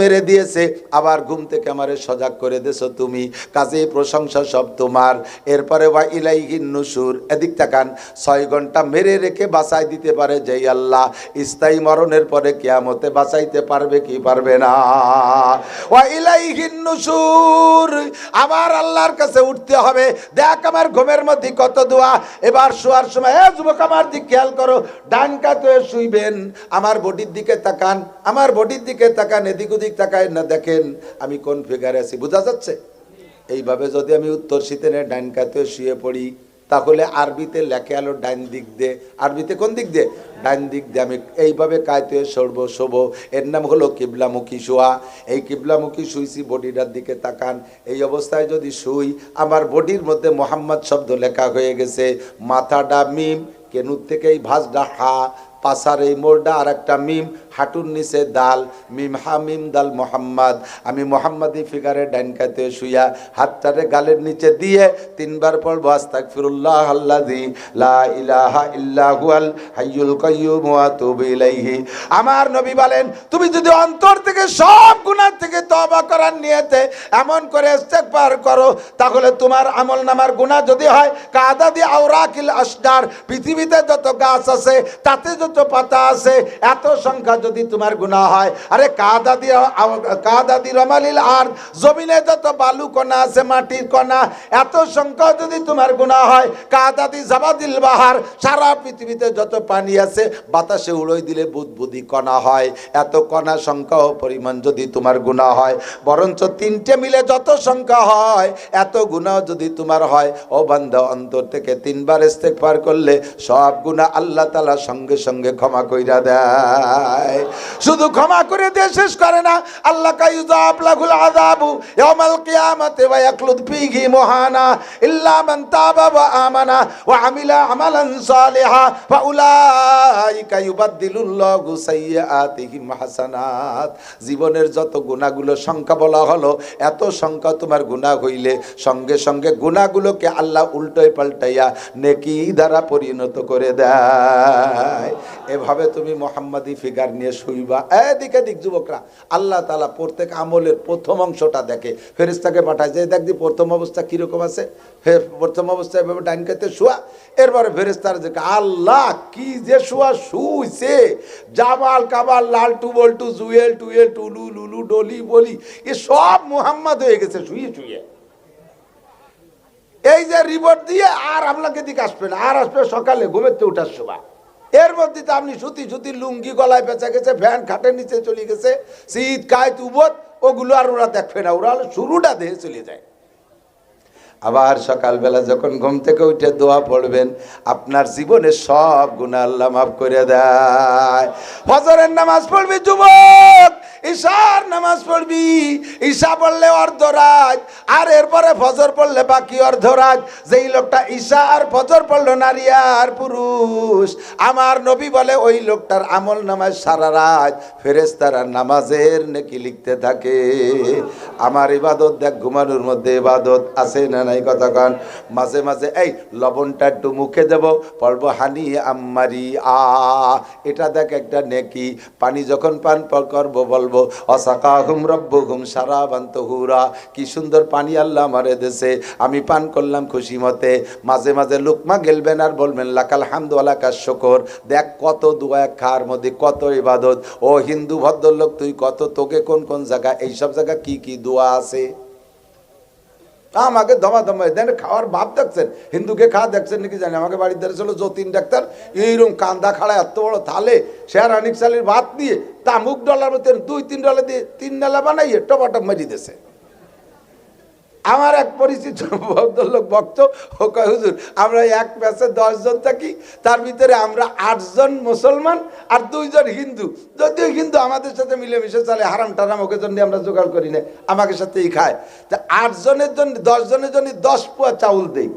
মেরে দিয়েছে, আবার ঘুম থেকে আমারে সজাগ করে দিয়েছো তুমি। কাজে প্রশংসা সব তোমার। এরপরে ওয়া ইলাইহিন নুশুর, এদিক তাকান। 6 ঘন্টা মেরে রেখে বাঁচাই দিতে পারে যেই আল্লাহ, স্থায়ী মরণের পরে কিয়ামতে বাঁচাইতে পারবে কি পারবে না? ওয়া ইলাইহিন নুশুর, আবার আল্লাহর কাছে উঠতে হবে। দেখ আমার ঘুমের মধ্যে কত দোয়া। এবার শোয়ার সময় যুবক আমার দিক খেয়াল করো, ডান কাতে শুইবেন, আমার বডির দিকে তাকান, আমার বডির দিকে তাকান, এদিক ওদিক তাকায় না, দেখেন আমি কোন ফিগারে আছি, বোঝা যাচ্ছে? এইভাবে যদি আমি উত্তর শীতের ডান কাতে শুয়ে পড়ি, তাহলে আরবিতে লেখে আলো ডাইন দিক দিয়ে। আরবিতে কোন দিক দিয়ে? ডাইন দিক দিয়ে আমি এইভাবে কায়তে শোবো। এর নাম হলো কিবলামুখী শোয়া। এই কিবলামুখী শুইছি, বডিটার দিকে তাকান। এই অবস্থায় যদি শুই, আমার বডির মধ্যে মোহাম্মদ শব্দ লেখা হয়ে গেছে। মাথাটা মিম, কেনুর থেকে এই ভাঁজটা হা, পাশার এই মোড়টা আর একটা মিম, হাঁটুর নিচে দাল, মিম হা মিম দাল মোহাম্মদ। আমি মোহাম্মদী ফিগারে ডাইন কাতে শুইয়া হাতটারে গালের নিচে দিয়ে 3 বার পড়ব আস্তাগফিরুল্লাহ আল্লাযী লা ইলাহা ইল্লা হুয়াল হাইয়ুল কাইয়্যুম ওয়া আতুবু ইলাইহি। আমার নবী বলেন, তুমি যদি অন্তর থেকে সব গুনাহ থেকে তওবা করার নিয়তে এমন করে ইস্তেগফার করো, তাহলে তোমার আমলনামার গুনাহ যদি হয় কাদাদি আওরাকিল আসদার, পৃথিবীতে যত গাছ আছে, তাতে যত পাতা আছে, এত সংখ্যা যদি তোমার গুনাহ হয়, আরে কাদাদি রমালিল আর, জমিনে যত বালু কণা আছে, মাটির কণা, এত সংখ্যা যদি তোমার গুনাহ হয়, কাদাদি জাবাদিল বাহার, সারা পৃথিবীতে যত পানি আছে বাতাসে উড়াই দিলে বুদবুদি কণা হয়, এত কণা সংখ্যা ও পরিমাণ যদি তোমার গুনাহ হয়, বরঞ্চ 3টে মিলে যত সংখ্যা হয় এত গুনাহ যদি তোমার হয়, ও বান্দা অন্তর থেকে 3 বার ইস্তেগফার করলে সব গুনাহ আল্লাহ তাআলা সঙ্গে সঙ্গে ক্ষমা কইরা দেয়। শুধু ক্ষমা করে দিয়ে শেষ করে না, আল্লাহ কায়ুযাব লাহুল আযাবু ইয়াউমাল কিয়ামাতি ওয়া ইয়াখলুদ ফীহি মুহানা ইল্লা মান তাবা ওয়া আমানা ওয়া আমিলা আমালান সালিহা ফা উলাইকা ইউবাদদিলুল্লাহু সাইয়্যাতিহিম হাসানাত। জীবনের যত গুনাহগুলো সংখ্যা বলা হলো, এত সংখ্যা তোমার গুনাহ হইলে সঙ্গে সঙ্গে গুনাহগুলোকে আল্লাহ উল্টোয় পাল্টাইয়া নেকি দ্বারা পরিণত করে দেয়। এভাবে তুমি মোহাম্মদী ফিগার নিয়ে শুইবা। এদিকে দিক যুবকরা, আল্লাহ তাআলা প্রত্যেক আমলের প্রথম অংশটা দেখে, ফেরেশতাকে পাঠায় যে দেখ দি প্রথম অবস্থা কিরকম আছে। প্রথম অবস্থায় এভাবে ডাইন কাতে শোয়া। এরপরে ফেরেশতারা দেখে আল্লাহ কি যে শোয়া শুইছে, জামাল কামাল লাল টু বল্টু জুয়েল টুয়েল টুলু লুলু ডলি বলি, এ সব মুহাম্মদ হয়ে গেছে শুয়ে শুয়ে। এই যে রিপোর্ট দিয়ে আর আপনাকে দিকে আসবে না, আর আসবে সকালে ঘুমেতে উঠার সময়। এর মধ্যে তো আপনি সুতি লুঙ্গি গলায় পেঁচা গেছে, ফ্যান খাটের নিচে চলে গেছে, শীত কায় তুবত, ওগুলো আর ওরা দেখবে না, ওরা শুরুটা দিয়ে চলে যায়। আবার সকালবেলা যখন ঘুম থেকে উঠে দোয়া পড়বেন, আপনার জীবনে সব গুনাহ আল্লাহ মাফ করে দেয়। ফজরের নামাজ পড়বি যুবক, ঈশার নামাজ পড়বি, ঈশা পড়লে অর্ধরাত, আর এরপরে ফজর পড়লে বাকি অর্ধরাত। যেই লোকটা ঈশা আর ফজর পড়লো, নারী আর পুরুষ, আমার নবী বলে ওই লোকটার আমল নামায় সারা রাত ফেরেশতারা নামাজের নেকি লিখতে থাকে। আমার ইবাদত দেখ, ঘুমানোর মধ্যে ইবাদত আছে না নাই কথা কন। মাঝে মাঝে এই লবণটা একটু মুখে দেব, পড়বো হানি আম্মারি আ, এটা দেখ একটা নেকি। পানি যখন পান করবো বলবো অসাকাহুম রব্বুহুম শারাবান তাহুরা, কি সুন্দর পানি আল্লাহ আমারে দেশে, আমি পান করলাম খুশি মতে। মাঝে মাঝে লুকমা গেলবেন আর বলবেন লাকাল হামদু ওয়া লাকাশ শুকর। দেখ কত দোয়া খাওয়ার মধ্যে কত ইবাদত। ও হিন্দু ভদ্রলোক, তুই কত, তোকে কোন কোন জায়গা, এইসব জায়গা কি কি দোয়া আছে আমাকে দমা দেন। খাওয়ার ভাব দেখছেন, হিন্দুকে খাওয়া দেখছেন নাকি জানি। আমাকে বাড়ির ধারে ছিল যতীন ডাক্তার, এইরকম কান্দা খাড়া এত বড় থালে শেয়ার আনিক চালির ভাত দিয়ে তা মুখ ডলার মধ্যে $2-3 দিয়ে 3 ডালা বানাইয়ে টপাটপ মারি দিয়েছে। আমার এক পরিচিত ভদ্রলোক ভক্ত ও কয় হুজুর আমরা এক ব্যাচে 10 জন থাকি, তার ভিতরে আমরা 8 জন মুসলমান আর 2 জন হিন্দু। যদিও হিন্দু আমাদের সাথে মিলেমিশে চলে, হারাম টারাম ওকে জন্য আমরা জোগাড় করি না, আমাকে সাথেই খায়। তা 8 জনের জন্য 10 জনের জন্য 10 পোয়া চাউল দেই।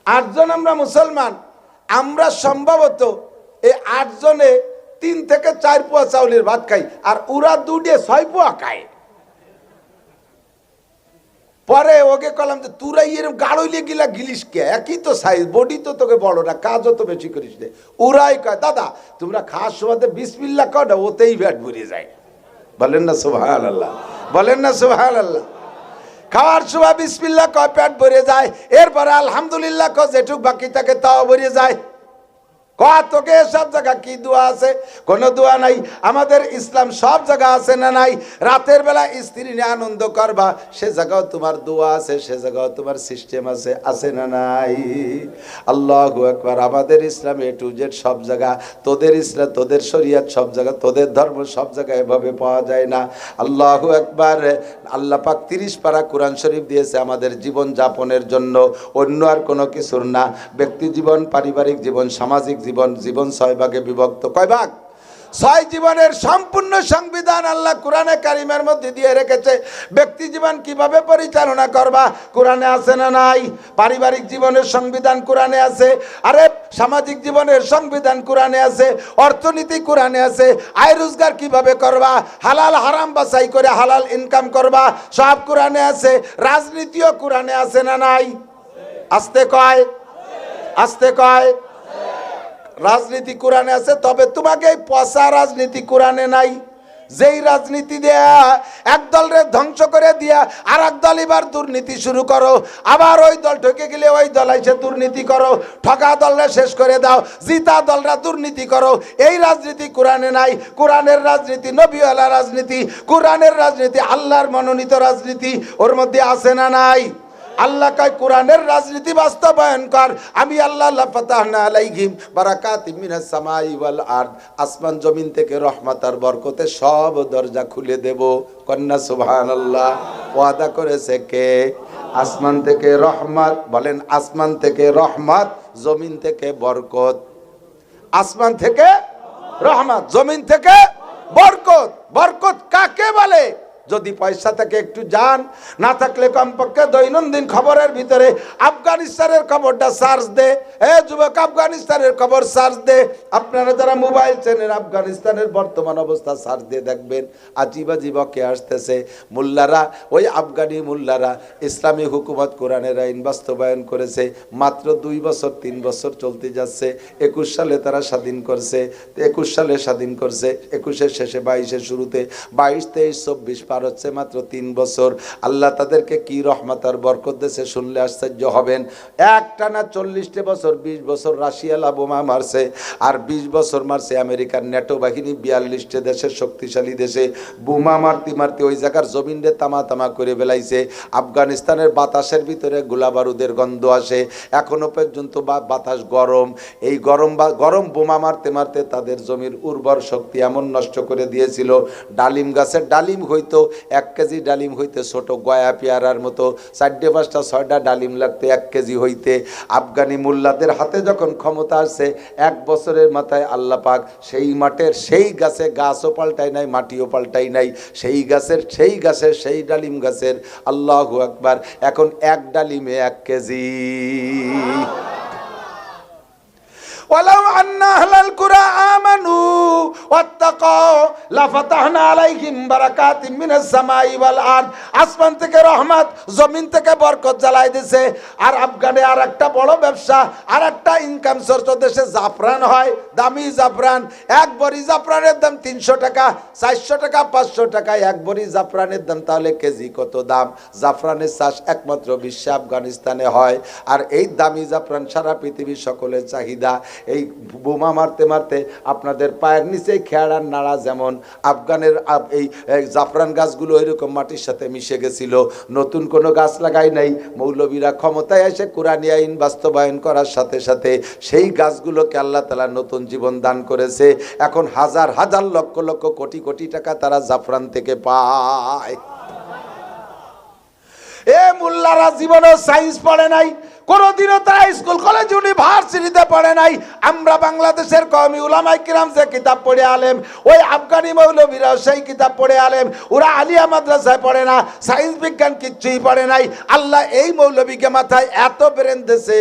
8 জন আমরা মুসলমান, আমরা সম্ভবত এই 8 জনে 3 থেকে 4 পোয়া চাউলের ভাত খাই, আর ওরা 2 দিয়ে 6 পোয়া খায়। পরে ওকে কলাম যে তুরা এরকম গাড়ইলে গিলা গিলিস কে, একই তো সাইজ, বডি তো তোকে বড় না, কাজও তো বেশি করিস রে। ওরাই কয় দাদা তোমরা খাওয়ার সময় বিসমিল্লাহ কও না, ওতেই পেট ভরে যায়। বলেন না সুবহানাল্লাহ, বলেন না সুবহানাল্লাহ। খাওয়ার সময় বিসমিল্লাহ কয়, পেট ভরে যায়। এরপরে আলহামদুলিল্লাহ কয়, যেটুক বাকি থাকে তাও ভরে যায়। তোকে সব জায়গা কি দোয়া আছে? কোনো দোয়া নাই। আমাদের ইসলাম সব জায়গা আছে না নাই? রাতের বেলা স্ত্রী নিয়ে আনন্দ করবা, সে জায়গাও তোমার দোয়া আছে, সে জায়গাও তোমার সিস্টেম আছে, আছে না নাই? আল্লাহু আকবার। আমাদের ইসলাম এ টু জেড সব জায়গা, তোদের ইসলাম, তোদের শরিয়ত সব জায়গা, তোদের ধর্ম সব জায়গায় এভাবে পাওয়া যায় না। আল্লাহু আকবার। আল্লাহ পাক 30 পারা কোরআন শরীফ দিয়েছে আমাদের জীবন যাপনের জন্য, অন্য আর কোনো কিছুর না। ব্যক্তি জীবন, পারিবারিক জীবন, সামাজিক জীবন, জীবন 6 ভাগে বিভক্ত। কয় ভাগ? 6 জীবনের সম্পূর্ণ সংবিধান আল্লাহ কোরআনে কারিমের মধ্যে দিয়ে রেখেছে। ব্যক্তি জীবন কিভাবে পরিচালনা করবা কোরআনে আছে না নাই? পারিবারিক জীবনের সংবিধান কোরআনে আছে, আরে সামাজিক জীবনের সংবিধান কোরআনে আছে, অর্থনীতি কোরআনে আছে, আয় রোজগার কিভাবে করবা, হালাল হারাম বাছাই করে হালাল ইনকাম করবা, সব কোরআনে আছে। রাজনীতিও কোরআনে আছে না নাই? আস্তে কয়, আস্তে কয়। রাজনীতি কোরআনে আছে, তবে তোমাকে পচা রাজনীতি কোরআনে নাই। যেই রাজনীতি দেয়া এক দলের ধ্বংস করে দিয়া আর এক দল এবার দুর্নীতি শুরু করো, আবার ওই দল ঠকে গেলে ওই দল এসে দুর্নীতি করো, ঠকা দলরা শেষ করে দাও, জিতা দলরা দুর্নীতি করো। এই রাজনীতি কোরআনে নাই। কোরআনের রাজনীতি নবীওয়ালা রাজনীতি, কোরআনের রাজনীতি আল্লাহর মনোনীত রাজনীতি, ওর মধ্যে আছে না নাই? আল্লাহ কয় কোরআনের রাজনীতি বাস্তবায়ন কর, আমি আল্লাহ লাফাতাহনা আলাইহিম বারাকাতিম মিনাস সামাই ওয়াল আরদ, আসমান জমিন থেকে রহমত আর বরকতে সব দরজা খুলে দেব। কন্যা সুবহানাল্লাহ। ওয়াদা করেছে কে? আসমান থেকে রহমত। বলেন আসমান থেকে রহমত, জমিন থেকে বরকত। আসমান থেকে রহমত, জমিন থেকে বরকত। বরকত কাকে বলে? যদি পয়সা থাকে একটু যান, না থাকলে কমপক্ষে দৈনন্দিন খবরের ভিতরে আফগানিস্তানের খবরটা সার্চ দে। যুবক, আফগানিস্তানের খবর সার্চ দে। আপনারা যারা মোবাইল চেনেন, আফগানিস্তানের বর্তমান অবস্থা সার্চ দিয়ে দেখবেন আজিব আজিব কে আসতেছে। মোল্লারা, ওই আফগানি মোল্লারা ইসলামী হুকুমত কোরআনের আইন বাস্তবায়ন করেছে। মাত্র 2 বছর 3 বছর চলতে যাচ্ছে। 21 সালে তারা স্বাধীন করছে, 21 সালে স্বাধীন করছে, 21-এর শেষে 22-এর শুরুতে, 22, 23, 24 পার হচ্ছে মাত্র 3 বছর। আল্লাহ তাদেরকে কি রহমত আর বরকত দিয়েছে শুনলে আশ্চর্য হবেন। একটানা 40 বছর, 20 বছর রাশিয়া বোমা মারছে, আর 20 বছর মারছে আমেরিকার ন্যাটো বাহিনী। 42টা দেশের শক্তিশালী দেশে বোমা মারতে মারতে ওই জায়গার জমিনরে তামা তামা করে বেলাইছে। আফগানিস্তানের বাতাসের ভিতরে গোলা বারুদের গন্ধ আসে, এখনো পর্যন্ত বাতাস গরম। এই গরম বোমা মারতে মারতে তাদের জমির উর্বর শক্তি এমন নষ্ট করে দিয়েছিল। ডালিম গাছের ডালিম হইতো, 1 কেজি ডালিম হইতে ছোট গয়া পেয়ারার মতো, 4, 5, 6টা ডালিম লাগতো 1 কেজি হইতে। আফগানি মোল্লাদের হাতে যখন ক্ষমতা আসছে, 1 বছরের মাথায় আল্লাহ পাক সেই মাঠের সেই গাছে, গাছও পাল্টাই নাই, মাটিও পাল্টাই নাই, সেই গাছের সেই ডালিম গাছের, আল্লাহু আকবার, এখন 1 ডালিমে 1 কেজি। ওয়ালাউ আন্না আহলাল কুরা আমানু ওয়াত্তাকাউ লাফাতাহনা আলাইহিম বারাকাতিম মিনাস সামাই ওয়াল আরদ। আসমান থেকে রহমত, জমিন থেকে বরকত জ্বালাই দিয়েছে। আর আফগানে আর একটা বড় ব্যবসা, আর একটা ইনকাম সোর্স, দেশে জাফরান হয়, দামি জাফরান। 1 বড়ি জাফরানের দাম 300 টাকা, 400 টাকা, 500 টাকা 1 বড়ি জাফরানের দাম। তাহলে কেজি কত দাম? জাফরানের চাষ একমাত্র বিশ্বে আফগানিস্তানে হয়। আর এই দামি জাফরান সারা পৃথিবীর সকলের চাহিদা। এই বোমা মারতে মারতে আপনাদের পায়ের নিচে খেয়াড়ার নাড়া যেমন, আফগানের এই জাফরান গাছগুলো এরকম মাটির সাথে মিশে গেছিল। নতুন কোনো গাছ লাগাই নাই। মৌলবীরা ক্ষমতায় এসে কোরআনী আইন বাস্তবায়ন করার সাথে সাথে সেই গাছগুলোকে আল্লাহ তাআলা নতুন জীবন দান করেছে। এখন হাজার হাজার লক্ষ লক্ষ কোটি কোটি টাকা তারা জাফরান থেকে পায়। এ মোল্লারা জীবনেও সায়েন্স পড়ে নাই, কোনদিনও তারা স্কুল কলেজ ইউনিভার্সিটিতে পড়ে নাই। আমরা বাংলাদেশের কওমি উলামায়ে কিরাম যে কিতাব পড়ে আলেম, ওই আফগানি মৌলবীরাও সেই কিতাব পড়ে আলেম। ওরা আলিয়া মাদ্রাসায় পড়ে না, সায়েন্স বিজ্ঞান কিচ্ছুই পড়ে নাই। আল্লাহ এই মৌলবীকে মাথায় এত ব্রেন দিয়েছে,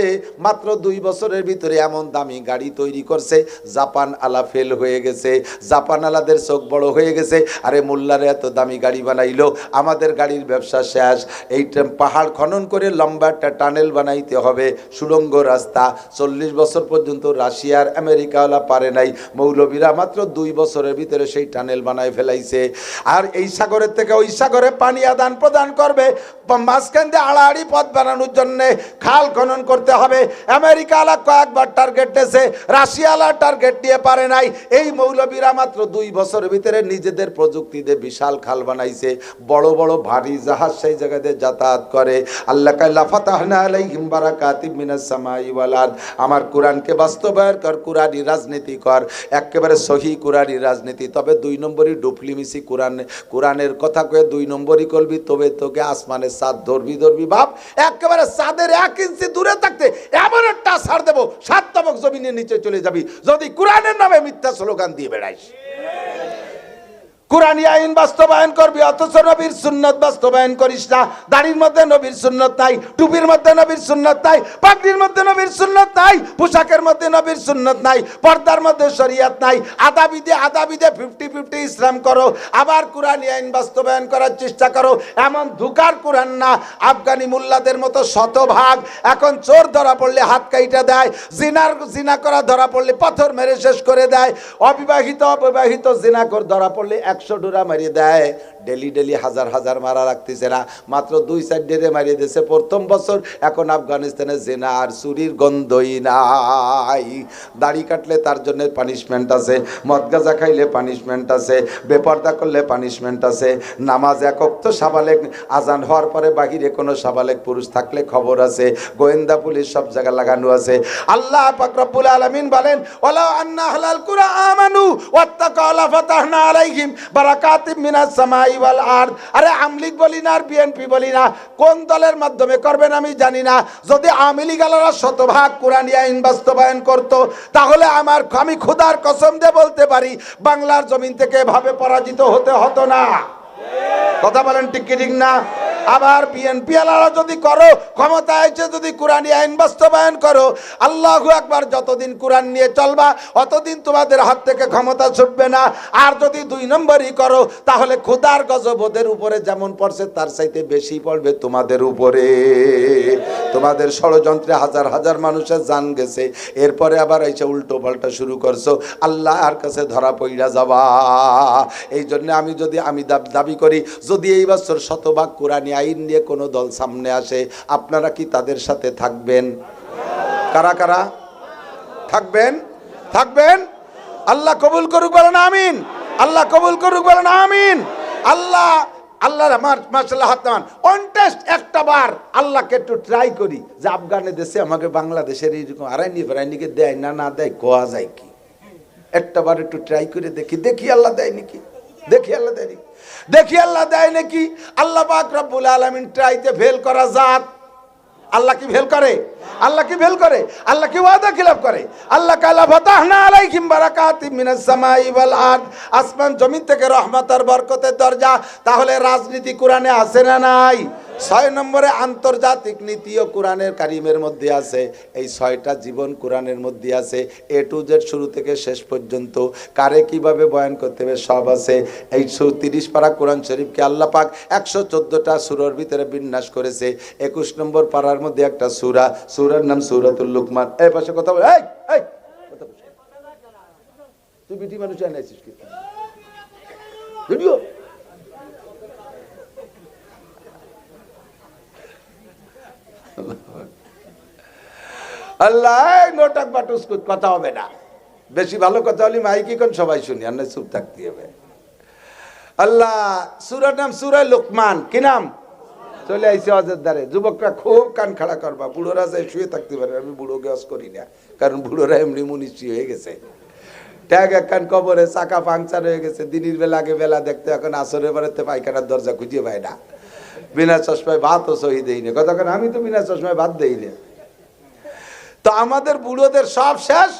মাত্র 2 বছরের ভিতরে এমন দামি গাড়ি তৈরি করছে, জাপান আলা ফেল হয়ে গেছে, জাপান আলাদের চোখ বড় হয়ে গেছে। আরে মোল্লারে এত দামি গাড়ি বানাইলো, আমাদের গাড়ির ব্যবসা শেষ। এই পাহাড় খনন করে লম্বা একটা টানেল বানাইতে হবে, সুড়ঙ্গ রাস্তা। 40 বছর পর্যন্ত রাশিয়ার আমেরিকাওয়ালা পারে নাই, মৌলবীরা মাত্র 2 বছরের ভিতরে সেই টানেল বানায় ফেলাইছে। আর এই সাগরের থেকে ওই সাগরে পানি আদান প্রদান করবে, মাঝখান দিয়ে আড়াআড়ি পথ বানানোর জন্য খাল খনন করতে হবে। আমেরিকাওয়ালা কয়েকবার টার্গেট দিয়েছে, রাশিয়াওয়ালা টার্গেট দিয়ে পারে নাই। এই মৌলবীরা মাত্র 2 বছরের ভিতরে নিজেদের প্রযুক্তি দিয়ে বিশাল খাল বানাইছে, বড় বড় ভারী জাহাজ সেই জায়গাতে যাতায়াত করে। আল্লাহ কাল্লা ফাতাহনা আলাইহিম বারাকাতিম মিনাস সামাই ওয়াল আরদ। আমার কোরআনকে বাস্তবায়ন কর, কোরআনী রাজনীতি কর, একেবারে সহি কোরআনী রাজনীতি। তবে 2 নম্বরই ডুপ্লিমিসি, কোরআনের কথা কয়ে 2 নম্বরই করবি, তবে তোকে আসমানের চাঁদ ধরবি ভাব। একেবারে চাঁদের 1 ইঞ্চি দূরে থাকতে এমন একটা ছাড় দেবো, 7 তবক জমিনের নিচে চলে যাবি যদি কোরআনের নামে মিথ্যা স্লোগান দিয়ে বেড়াইস। কোরআনী আইন বাস্তবায়ন করবি, অথচ নবীর সুন্নত বাস্তবায়ন করিস না। দাড়ির মধ্যে নবীর সুন্নত নাই, টুপির মধ্যে নবীর সুন্নত নাই, পাগড়ির মধ্যে নবীর সুন্নত নাই, পোশাকের মধ্যে নবীর সুন্নত নাই, পর্দার মধ্যে শরিয়ত নাই। আদাবিদে 50-50 ইসলাম করো, আবার কোরআনী আইন বাস্তবায়ন করার চেষ্টা করো। এমন ধোঁকার কোরআন না। আফগানি মোল্লাদের মতো শতভাগ এখন চোর ধরা পড়লে হাত কাইটা দেয়, জিনা করা ধরা পড়লে পাথর মেরে শেষ করে দেয়, অবিবাহিত জিনাকর ধরা পড়লে 100 ডোরা মারিয়ে দেয়। ডেলি হাজার হাজার মারা রাখতেছে না, মাত্র 2-4 ডেরে মারিয়ে দিয়েছে প্রথম বছর। এখন আফগানিস্তানে জেনা আর চুরির গন্ধই নাই। দাড়ি কাটলে তার জন্য পানিশমেন্ট আছে, মদ গাঁজা খাইলে পানিশমেন্ট আছে, বেপর্দা করলে পানিশমেন্ট আছে। নামাজ এক ওয়াক্ত সাবালেক, আজান হওয়ার পরে বাহিরে কোনো সাবালেক পুরুষ থাকলে খবর আছে, গোয়েন্দা পুলিশ সব জায়গা লাগানো আছে। আল্লাহ পাক রব্বুল আলামিন বলেন, ওয়ালাউ আন্না আহলাল কুরআ আমানু ওয়াত্তাকাউ লাফাতাহনা আলাইহিম বারাকাতিম মিনাস সামাই ওয়াল আরদ। আরে আমলিগ বলি না আর বিএনপি বলি না, কোন দলের মাধ্যমে করবেন আমি জানি না। যদি আওয়ামী লীগালারা শতভাগ কোরআনী আইন বাস্তবায়ন করত, তাহলে আমি খোদার কসম দিয়ে বলতে পারি, বাংলার জমিন থেকে এভাবে পরাজিত হতে হতো না। কথা বলেন ঠিক কি ঠিক না? আবার বিএনপি আলারা যদি করো, ক্ষমতায় এসে যদি কোরআনী আইন বাস্তবায়ন করো, আল্লাহু আকবার, যতদিন কোরআন নিয়ে চলবা অতদিন তোমাদের হাত থেকে ক্ষমতা ছুটবে না। আর যদি 2 নম্বরই করো, তাহলে খোদার গজব ওদের উপরে যেমন পড়ছে তার চাইতে বেশি পড়বে তোমাদের উপরে। তোমাদের ষড়যন্ত্রে হাজার হাজার মানুষের জান গেছে, এরপরে আবার এসে উল্টো পাল্টা শুরু করছো, আল্লাহর কাছে ধরা পড়া যাবা। এই জন্য আমি দাবি করি, যদি এই বছর শতভাগ কোরআনী আইন নিয়ে কোনো দল সামনে আসে, আপনারা কি তাদের সাথে থাকবেন? কারা কারা থাকবেন? আল্লাহ কবুল করুক, বলেন আমিন। আল্লাহ কবুল করুক, বলেন আমিন। আল্লাহর মাশাআল্লাহ হাত নামান। অন টেস্ট একটা বার আল্লাহকে একটু ট্রাই করি যে আফগানের দেশে আমাকে বাংলাদেশের এইরকম আড়াইনিকে দেয় না দেয়, কোয়া যায় কি? একটা বার একটু ট্রাই করে দেখি আল্লাহ দেয় নাকি, দেখি আল্লাহ দেয় নাকি। আল্লাহ পাক রব্বুল আলামিন ট্রাইতে ফেল করা জাত। আল্লাহ কি ফেল করে? আল্লাহ কি ওয়াদা খিলাফ করে? আল্লাহ কালা ফাতাহনা আলাইহিম বারাকাতিম মিনাস সামাই ওয়াল আরদ। আসমান জমিন থেকে রহমত আর বরকতের দরজা। তাহলে রাজনীতি কোরআনে আছে না নাই? 6 নম্বরে আন্তর্জাতিক নীতিও কোরআনের কারিমের মধ্যে আছে। এই 6টা জীবন কোরআনের মধ্যে আছে, A to Z শুরু থেকে শেষ পর্যন্ত। কারে কিভাবে বয়ান করতে হবে সব আছে। এই 30 পারা কোরআন শরীফকে আল্লাহ পাক 114টা সূরার ভিতরে বিন্যাস করেছে। 21 নম্বর পারার মধ্যে একটা সূরার নাম সূরাতুল লুকমান। এই পাশে কথা বল, এই কথা বল, তুই বিটি মানুষ আনাইছিস কি ভিডিও? আল্লাহ নোটাক বাটুস কথা হবে না, বেশি ভালো কথা হলে মাইকি কোন সবাই শুনি, আর না চুপ থাকতে হবে। আল্লাহ সূরার নাম সূরা লুকমান। কি নাম? চলে আইছে অযোধ্যারে। যুবকরা খুব কান খাড়া করবা, বুড়োরা যায় শুয়ে থাকতে পারে। আমি বুড়ো গেস করি না, কারণ বুড়োরা এমনি মুনিশি হয়ে গেছে। ট্যাগ একখান কবরে, চাকা পাংচার হয়ে গেছে। দিনের বেলা আগে বেলা দেখতে, এখন আসরের বেলাতে পায়খানার দরজা খুঁজে পায় না। বিনা চশমায় ভাতও সহি দেই না। কতক্ষণ আমি তো বিনা চশমায় ভাত দেই না। তো আমাদের বুড়োদের সব শেষ,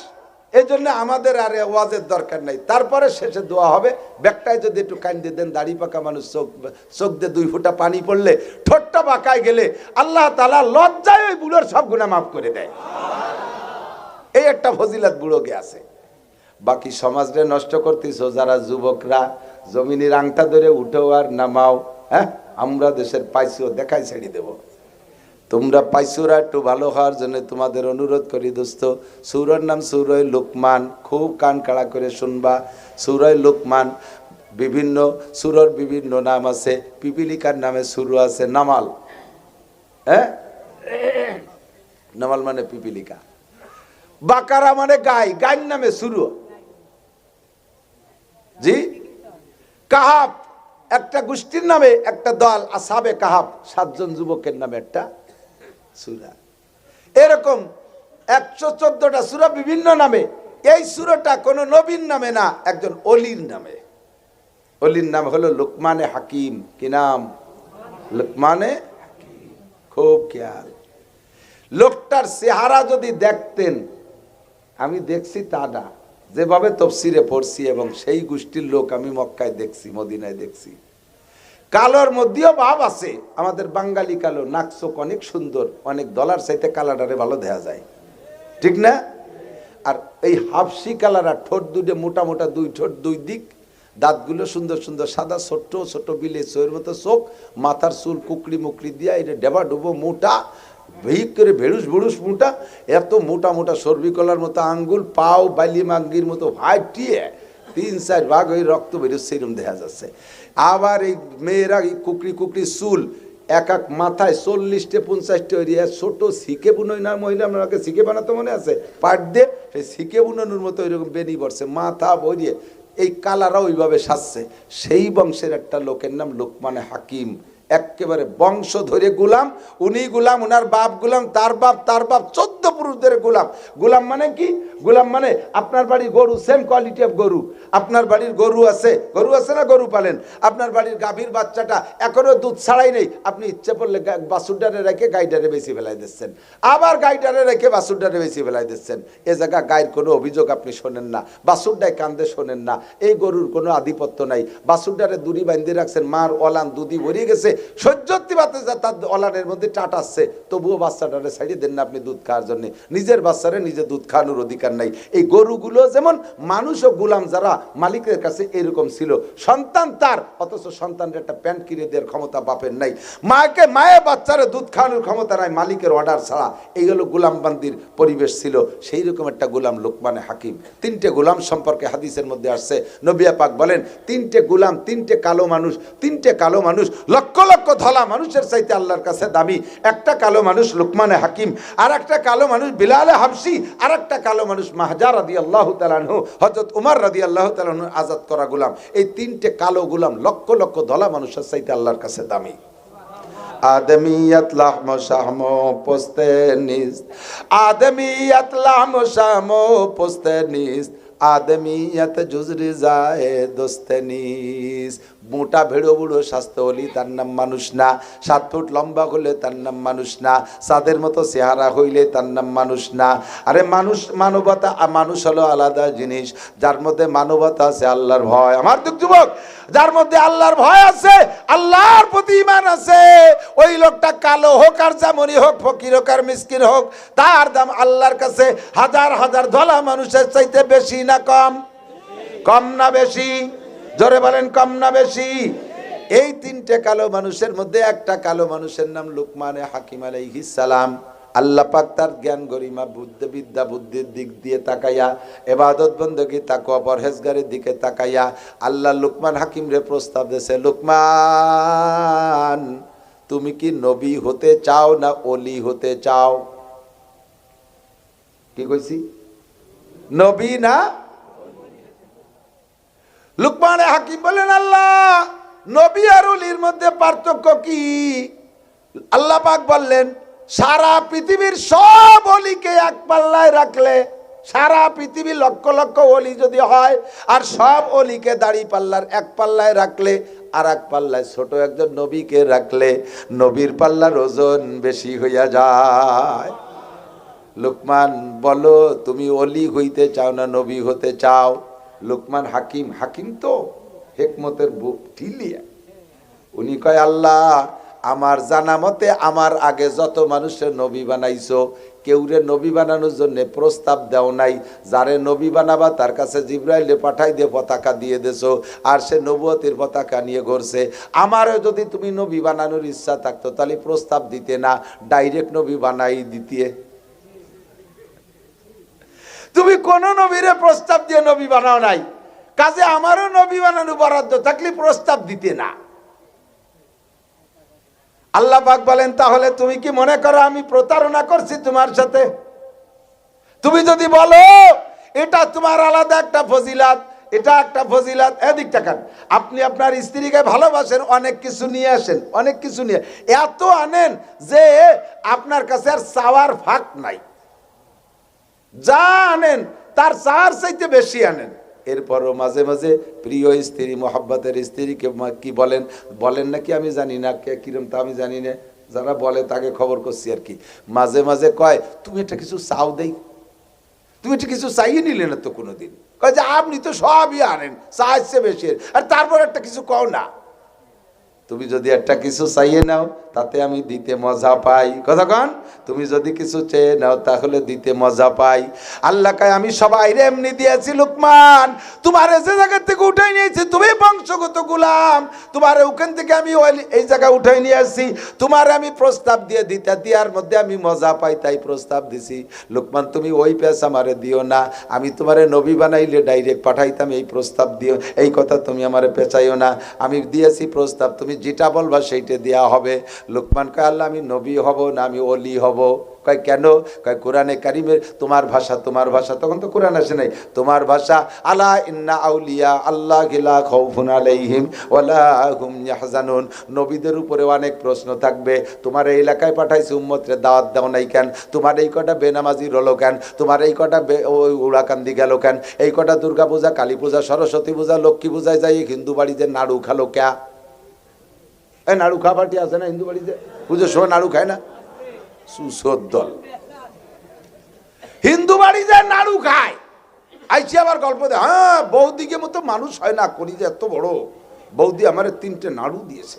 এই জন্য আমাদের আর ওয়াজের দরকার নাই। তারপরে শেষে দোয়া হবে, ব্যাগটায় যদি একটু কান্দে দেন, দাড়ি পাকা মানুষ চোখ দিয়ে 2 ফোঁটা পানি পড়লে, ঠোঁটটা বাঁকায় গেলে আল্লাহ তাআলা লজ্জায় ওই বুড়োর সব গুনাহ মাফ করে দেয়। এই একটা ফজিলত বুড়োকে আছে। বাকি সমাজরে নষ্ট করতেছো যারা যুবকরা, জমিনের আংটা ধরে উঠো আর নামাও। হ্যাঁ, আমরা দেশের পাইছো দেখাই ছেড়ে দেব। তোমরা পাইছোরা একটু ভালো হওয়ার জন্য তোমাদের অনুরোধ করি দোস্ত, সূরার নাম সূরা লুকমান, খুব কান কাড়া করে শুনবা। সূরা লুকমান, বিভিন্ন সূরার বিভিন্ন নাম আছে। পিপিলিকার নামে সূরা আছে নামাল। হ্যাঁ, নামাল মানে পিপিলিকা। বাকারা মানে গাই, গাইর নামে সূরা। জি, কাহাব একটা গোষ্ঠীর নামে একটা দল, আসহাবে কাহাব 7 জন যুবকের নামে একটা সূরা। এরকম 114টা সূরা বিভিন্ন নামে। এই সূরাটা কোন নবীর নামে না, একজন ওলির নামে। ওলির নাম হলো লুকমানে হাকিম। কি নাম? লুকমানে হাকিম। খুব খেয়াল। লোকটার চেহারা যদি দেখতেন, আমি দেখছি তা না, যেভাবে তফসিরে পড়ছি এবং সেই গোষ্ঠীর লোক আমি মক্কায় দেখছি, মদিনায় দেখছি। কালোর মধ্যেও ভাব আছে। আমাদের বাঙালি কালো, নাকচোখ অনেক সুন্দর, অনেক ডলার চাইতে কালাটারে ভালো দেখা যায়, ঠিক না? আর এই হাফসি কালারা ঠোঁট দুটো মোটা মোটা, 2 ঠোঁট 2 দিক, দাঁতগুলো সুন্দর সুন্দর সাদা, ছোট্ট ছোট বিলে চোখের মতো চোখ, মাথার চুল কুকড়ি মুকড়ি দিয়া, এটা ডেবা ডুবো মোটা, ভিক করে ভেড়ুস ভুড়ুস মোটা, এত মোটা মোটা সর্বি কলার মতো আঙ্গুল, পাও বাইলি মাঙ্গির মতো ফাটিয়ে 3-4 ভাগ ওই রক্ত বেরোচ্ছে, সেরকম দেখা যাচ্ছে। আবার এই মেয়েরা এই কুকড়ি কুকড়ি চুল, এক এক মাথায় 40-50টা এরিয়া ছোট শিখে বুনোই না মহিলা, আমাকে শিখে বানাতে মনে আছে, পাট দিয়ে সেই শিখে বুনানোর মতো ওইরকম বেনি পড়ছে, মাথা ভরিয়ে। এই কালারা ওইভাবে সাজছে। সেই বংশের একটা লোকের নাম লুকমানে হাকিম। একেবারে বংশ ধরে গুলাম, উনি গুলাম, উনার বাপ গুলাম, তার বাপ 14 পুরুষ ধরে গুলাম। গুলাম মানে কি? গুলাম মানে আপনার বাড়ির গরু, সেম কোয়ালিটি অফ গরু। আপনার বাড়ির গরু আছে না, গরু পালেন, আপনার বাড়ির গাভীর বাচ্চাটা এখনো দুধ ছাড়াই নেই, আপনি ইচ্ছে করলে বাছুরডারে রেখে গাইডারে বেশি ফেলাই দিচ্ছেন, আবার গাইডারে রেখে বাছুরডারে বেশি ফেলাই দিচ্ছেন। এ জায়গা গায়ের কোনো অভিযোগ আপনি শোনেন না, বাছুরডায় কান্দে শোনেন না। এই গরুর কোনো আধিপত্য নাই। বাছুরডারে দড়ি বাঁধিয়ে রাখছেন, মার অলান দুধি ভরিয়ে গেছে, সহ্যতি বাতে তার অলানের মধ্যে টাটাচ্ছে, তবুও বাচ্চাটারে ছাড়িয়ে দেন না আপনি দুধ খাওয়ার জন্য। নিজের বাচ্চারে নিজে দুধ খাওয়ানোর অধিকার নাই। এই গরুগুলো যেমন মানুষ ও গুলাম যারা মালিকের কাছে এরকম ছিল, সন্তান তার, অথচ সন্তানের একটা প্যান্ট কিনে দেওয়ার ক্ষমতা বাপের নাই, মায়ে বাচ্চারে দুধ খাওয়ানোর ক্ষমতা নাই মালিকের অর্ডার ছাড়া। এই হলো গুলামবান্দির পরিবেশ ছিল। সেই রকম একটা গুলাম লুকমানে হাকিম। 3টে গুলাম সম্পর্কে হাদিসের মধ্যে আসছে, নবী পাক বলেন 3টে গুলাম, 3টে কালো মানুষ, 3টে কালো মানুষ লক্ষ লক্ষ ধলা মানুষের চাইতে আল্লাহর কাছে দামি। একটা কালো মানুষ লুকমানে হাকিম, আর একটা কালো মানুষ বিলালে হাবশি, আর একটা কালো মানুষ মাহজা রাদিয়াল্লাহু তাআলা আনহু, হযরত উমর রাদিয়াল্লাহু তাআলা আনহু আজাদ করা গোলাম। এই 3টে কালো গোলাম লক্ষ লক্ষ ধলা মানুষের চাইতে আল্লাহর কাছে দামি। আদমিয়াত লাহম শাহমো পোস্তে নিস, আদমিয়াত লাহম শাহমো পোস্তে নিস, আদমিয়াত জুজরি যায় দোস্তে নিস। মোটা ভেড়ো বুড়ো স্বাস্থ্য হলি তার নাম মানুষ না, 7 ফুট লম্বা হলে তার নাম মানুষ না, চাঁদের মতো চেহারা হইলে তার নাম মানুষ না। আরে মানুষ, মানবতা, মানুষ হলো আলাদা জিনিস। যার মধ্যে মানবতা আছে, আল্লাহর ভয়, আমার যুবক, যার মধ্যে আল্লাহর ভয় আছে, আল্লাহর প্রতি ঈমান আছে, ওই লোকটা কালো হোক আর যেমনই হোক, ফকির হোক আর মিসকিন হোক, তার দাম আল্লাহর কাছে হাজার হাজার ধলা মানুষের চাইতে বেশি না কম? কম না বেশি? জোরে বলেন, কম না বেশি? এই 3টে কালো মানুষের মধ্যে একটা কালো মানুষের নাম লুকমানে হাকিম আলাইহিস সালাম। আল্লাহ পাক তার জ্ঞান গরিমা বিদ্যা বুদ্ধির দিক দিয়ে তাকাইয়া, ইবাদত বندگی তাকওয়া পরহেজগারের দিকে তাকাইয়া আল্লাহ লুকমান হাকিম রে প্রস্তাব দিয়েছে, লুকমান তুমি কি নবী হতে চাও না ওলি হতে চাও? কি কইছি? নবী না? লুকমানে হাকিম বলেন, আল্লাহ নবী আর ওলির মধ্যে পার্থক্য কি? আল্লাহ পাক বললেন, সারা পৃথিবীর সব ওলিকে এক পাল্লায় রাখলে, সারা পৃথিবী লক্ষ লক্ষ ওলি যদি হয় আর সব ওলিকে দাড়ি পাল্লার এক পাল্লায় রাখলে, আর এক পাল্লায় ছোট একজন নবীকে রাখলে নবীর পাল্লার ওজন বেশি হইয়া যায়। লোকমান বলো, তুমি অলি হইতে চাও না নবী হতে চাও? লোকমান হাকিম, হাকিম তো হেকমতের ঢিলিয়া, উনি কয় আল্লাহ, আমার জানা মতে আমার আগে যত মানুষের নবী বানাইছো, কেউরে নবী বানানোর জন্য প্রস্তাব দেও নাই। যারে নবী বানাবা তার কাছে জিব্রাইলে পাঠাই দিয়ে পতাকা দিয়ে দেছো, আর সে নবুয়তের পতাকা নিয়ে ঘুরছে। আমারও যদি তুমি নবী বানানোর ইচ্ছা থাকতো তাহলে প্রস্তাব দিতে না, ডাইরেক্ট নবী বানাই দিতে। তুমি কোন নবীরে প্রস্তাব দিয়ে নবী বানাও নাই, কাজে আমারও নবী বানানো বরাদ্দ থাকলে প্রস্তাব দিতে না। আল্লাহ পাক বলেন, তাহলে তুমি কি মনে করো আমি প্রতারণা করছি তোমার সাথে? তুমি যদি বলো এটা তোমার আলাদা একটা ফজিলাত, এটা একটা ফজিলাত, এদিক তাকান, আপনি আপনার স্ত্রীকে ভালোবাসেন, অনেক কিছু নিয়ে আসেন, অনেক কিছু নিয়ে এত আনেন যে আপনার কাছে আর চাওয়ার ফাঁক নাই, যা আনেন তার চার চাইতে বেশি আনেন। এরপরও মাঝে মাঝে প্রিয় স্ত্রী, মোহাব্বতের স্ত্রীকে কি বলেন, বলেন নাকি আমি জানি না, কিরম তা আমি জানি না, যারা বলে তাকে খবর করছি আর কি। মাঝে মাঝে কয় তুমি একটা কিছু চাও দেই, তুমি একটা কিছু চাইয়ে নিলে না তো কোনোদিন। কয় যে আপনি তো সবই আনেন, চাইছে বেশি, আর তারপর একটা কিছু কও না। তুমি যদি একটা কিছু চাইয়ে নাও তাতে আমি দিতে মজা পাই। কতক্ষণ তুমি যদি কিছু চেয়ে নাও তাহলে দিতে মজা পাই। আল্লাহ কয় আমি সবাই এমনি দিয়েছি লোকমান, তোমার যে জায়গা থেকে উঠাই নিয়েছি তুমি বংশগত গোলাম, তোমার ওখান থেকে আমি এই জায়গায় উঠাই নিয়ে আসছি, তোমার আমি প্রস্তাব দিয়ে দিতে দিয়ার মধ্যে আমি মজা পাই, তাই প্রস্তাব দিছি। লোকমান তুমি ওই পেঁচা আমারে দিও না, আমি তোমারে নবী বানাইলে ডাইরেক্ট পাঠাইতাম, এই প্রস্তাব দিও, এই কথা তুমি আমারে পেঁচাইও না, আমি দিয়েছি প্রস্তাব, তুমি যেটা বলবা সেইটা দেওয়া হবে। লোকমান কয় আল্লাহ আমি নবী হব না আমি ওলি হব? কয় কেন? কয় কোরআনে কারিমের তোমার ভাষা, তোমার ভাষা, তখন তো কোরআন আসে নাই, তোমার ভাষা আলা ইন্না আউলিয়া আল্লাহ লা খাউফুন আলাইহিম ওয়ালা হুম ইয়াহজানুন। নবীদের উপরে অনেক প্রশ্ন থাকবে, তোমার এই এলাকায় পাঠাইছে উম্মতরে দাওয়াত দাও নাই কেন, তোমার এই কটা বেনামাজি রলো কেন, তোমার এই কটা ওই উড়াকান্দি গেল কেন, এই কটা দুর্গা পূজা, কালী পূজা, সরস্বতী পূজা, লক্ষ্মী পূজায় যাই হিন্দু বাড়িতে নাড়ু খালো ক্যা? এই নাড়ু খাওয়া পার্টি আছে না হিন্দু বাড়িতে, পুজোর সময় নাড়ু খায় না? সুসদ দল হিন্দু বাড়ি যায় নাড়ু খায়, আইসি আবার গল্প দেয়, হ্যাঁ বৌদিকে মতো মানুষ হয় না, করি যে এত বড় বৌদি আমার 3টে নাড়ু দিয়েছে।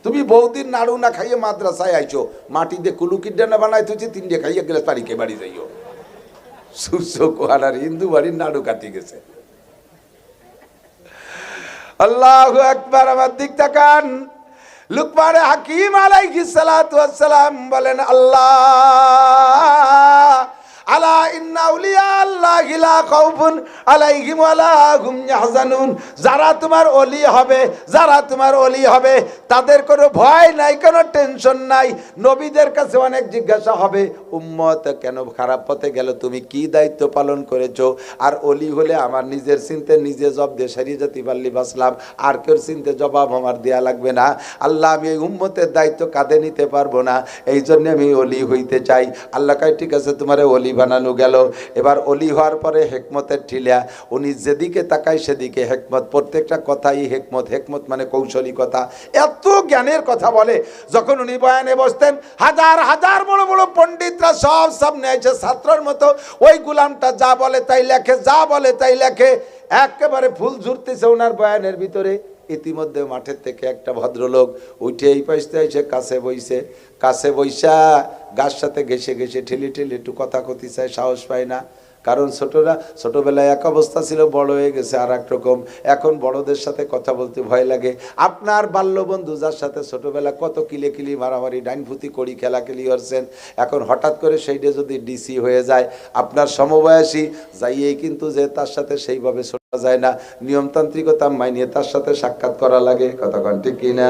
তুমি বৌদির নাড়ু না খাইয়ে মাদ্রাসায় আইছো, মাটি দিয়ে কুলুকির ডানা বানাই তুই 3টে খাইয়ে গেলে তারিখে বাড়ি যাইও। সুস কোহানার হিন্দু বাড়ির নাড়ু কাটি গেছে। আল্লাহু আকবার। আমার দিক তাকান, লুকমান হাকিম আলাইহিস সালাতু ওয়াস সালাম বলেন আল্লাহ আলা ইন্না আউলিয়া আল্লাহি লা খাউফুন আলাইহিম ওয়ালা হুম ইয়াহজানুন। যারা তোমার ওলি হবে, যারা তোমার ওলি হবে তাদের কোনো ভয় নাই, কোনো টেনশন নাই। নবীদের কাছে অনেক জিজ্ঞাসা হবে, উম্মত কেন খারাপ পথে গেল, তুমি কি দায়িত্ব পালন করেছো? আর ওলি হলে আমার নিজের চিনতে নিজে জব দিয়ে সারিয়ে যেতে পারলি বাসলাম, আর কেউ চিনতে জবাব আমার দেয়া লাগবে না। আল্লাহ আমি এই উম্মতের দায়িত্ব কাঁধে নিতে পারবো না, এই জন্য আমি ওলি হইতে চাই। আল্লাহ কয় ঠিক আছে, তোমার ওলি বানানো গেল। এবার ওলি হওয়ার পরে হেকমতের ঠিলা, উনি যেদিকে তাকায় সেদিকে হেকমত, প্রত্যেকটা কথাই হেকমত। হেকমত মানে কৌশলী কথা, এত জ্ঞানের কথা বলে। যখন উনি বয়ানে বসতেন, হাজার হাজার বড় বড় পণ্ডিতরা সব সামনে এসে ছাত্রের মতো ওই গুলামটা যা বলে তাই লেখে, যা বলে তাই লেখে, একেবারে ফুল ঝুরতেছে ওনার বয়ানের ভিতরে। ইতিমধ্যে মাঠের থেকে একটা ভদ্রলোক উঠে এই পাশে এসে কাছে বইছে, কাছে বইসা গাছ সাথে ঘেসে ঘেসে ঠেলে ঠেলে একটু কথা কতি চায়, সাহস পায় না। কারণ ছোটবেলায় এক অবস্থা ছিল, বড় হয়ে গেছে আর এক রকম। এখন বড়দের সাথে কথা বলতে ভয় লাগে। আপনার বাল্যবন্ধু যার সাথে ছোটবেলা কত কিলে কিলি মারামারি ডাইনফুতি করি খেলাখেলি করছেন, এখন হঠাৎ করে সেইটা যদি ডিসি হয়ে যায়, আপনার সমবয়সী যাইয়েই কিন্তু যে তার সাথে সেইভাবে যায় না, নিয়মতান্ত্রিকতা মাইনিয়ে তার সাথে সাক্ষাৎ করা লাগে। কথা কন ঠিক কিনা?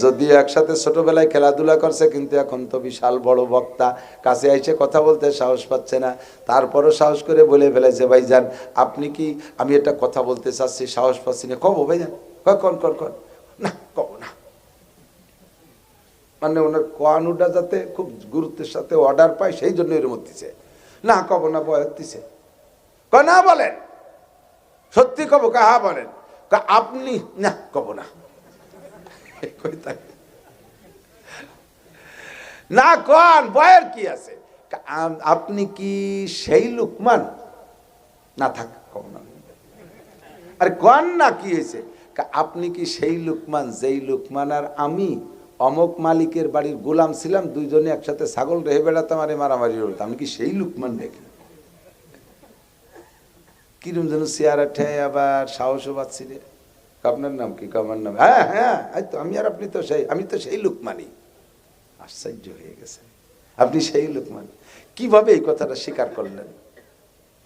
যদিও একসাথে ছোটবেলায় খেলাধুলা করছে, কিন্তু এখন তো বিশাল বড় বক্তা, কাছে আইসে কথা বলতে সাহস পাচ্ছে না। তারপরও সাহস করে বলে ফেলেছে, ভাইজান আপনি কি, আমি একটা কথা বলতে চাচ্ছি, সাহস পাচ্ছি না। কব ভাইজান? কন কন কন না, কব না। মানে ওনার কোয়ানুটা যাতে খুব গুরুত্বের সাথে অর্ডার পায়, সেই জন্য এরম দিছে। না কব না, বয় দিছে। না বলেন সত্যি কব, কাহা বলেন? আপনি না, কব না। কই থাকে না, কোন বয়ের কি আছে? আপনি কি সেই লুকমান? না থাক কম না। আরে কোন না কি হয়েছে? আপনি কি সেই লুকমান যেই লুকমান আর আমি অমক মালিকের বাড়ির গোলাম ছিলাম, দুইজনে একসাথে ছাগল রেহে বেড়াতাম আরে মারামারি হতাম, আমি কি সেই লুকমান নাকি? কিরম যেন চেয়ারা ঠেয়ে আবার সাহসও পাচ্ছি রে। আপনার নাম কি? আমার নাম, হ্যাঁ হ্যাঁ তো আমি আর আপনি তো সেই, আমি তো সেই লুকমানই। আশ্চর্য হয়ে গেছে, আপনি সেই লুকমান কিভাবে এই কথাটা স্বীকার করলেন?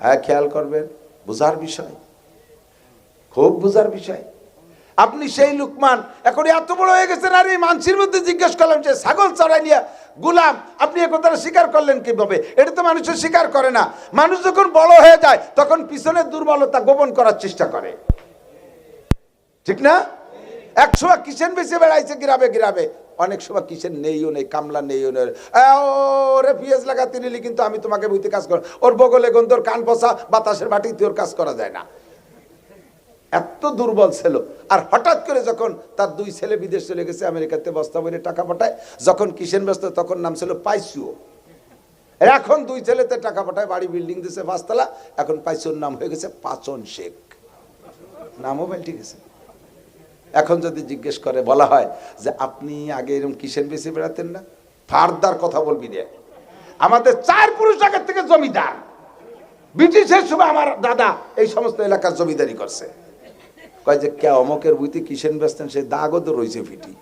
হ্যাঁ খেয়াল করবেন, বোঝার বিষয়, খুব বোঝার বিষয়। আপনি সেই লুকমান, এখন এত বড় হয়ে গেছেন আর এই মানুষের মধ্যে জিজ্ঞেস করলাম যে ছাগল চড়াই নিয়ে গুলাম, আপনি এই কথাটা স্বীকার করলেন কিভাবে? এটা তো মানুষের স্বীকার করে না। মানুষ যখন বড় হয়ে যায় তখন পিছনের দুর্বলতা গোপন করার চেষ্টা করে, ঠিক না? একসময় কিসেন বেঁচে বেড়াইছে গ্রামে গ্রামে, অনেক সময় কিসেন নেইও নেই, কামলা নেইও নেই, ওরে পিএস লাগাতে নিলি কিন্তু আমি তোমাকে বইতে কাজ কর, ওর বগলে গন্ধর কান পচা বাতাসের বাটিতে ওর কাজ করা যায় না, এত দুর্বল ছিল। আর হঠাৎ করে যখন তার দুই ছেলে বিদেশ চলে গেছে, আমেরিকাতে বস্তা বইরে টাকা পাঠায়, যখন কিসেন ব্যস্ত তখন নাম ছিল পাইসুও। এখন দুই ছেলেতে টাকা পাঠায়, বাড়ি বিল্ডিং দিছে 5 তলা, এখন পাইসুর নাম হয়ে গেছে পাচন শেখ, নামও পাল্টে গেছে। এখন যদি জিজ্ঞেস করে বলা হয় যে আপনি আগে এরকম কিসেন বেশি বেড়াতেন না, ফারদার কথা বলবি রে, আমাদের 4 পুরুষ আগের থেকে জমিদার, ব্রিটিশের সময় আমার দাদা এই সমস্ত এলাকার জমিদারি করছে। কয় যে কে অমকের বুইতে কিসেন বেচতেন, সে দাগও তো রয়েছে ফিটি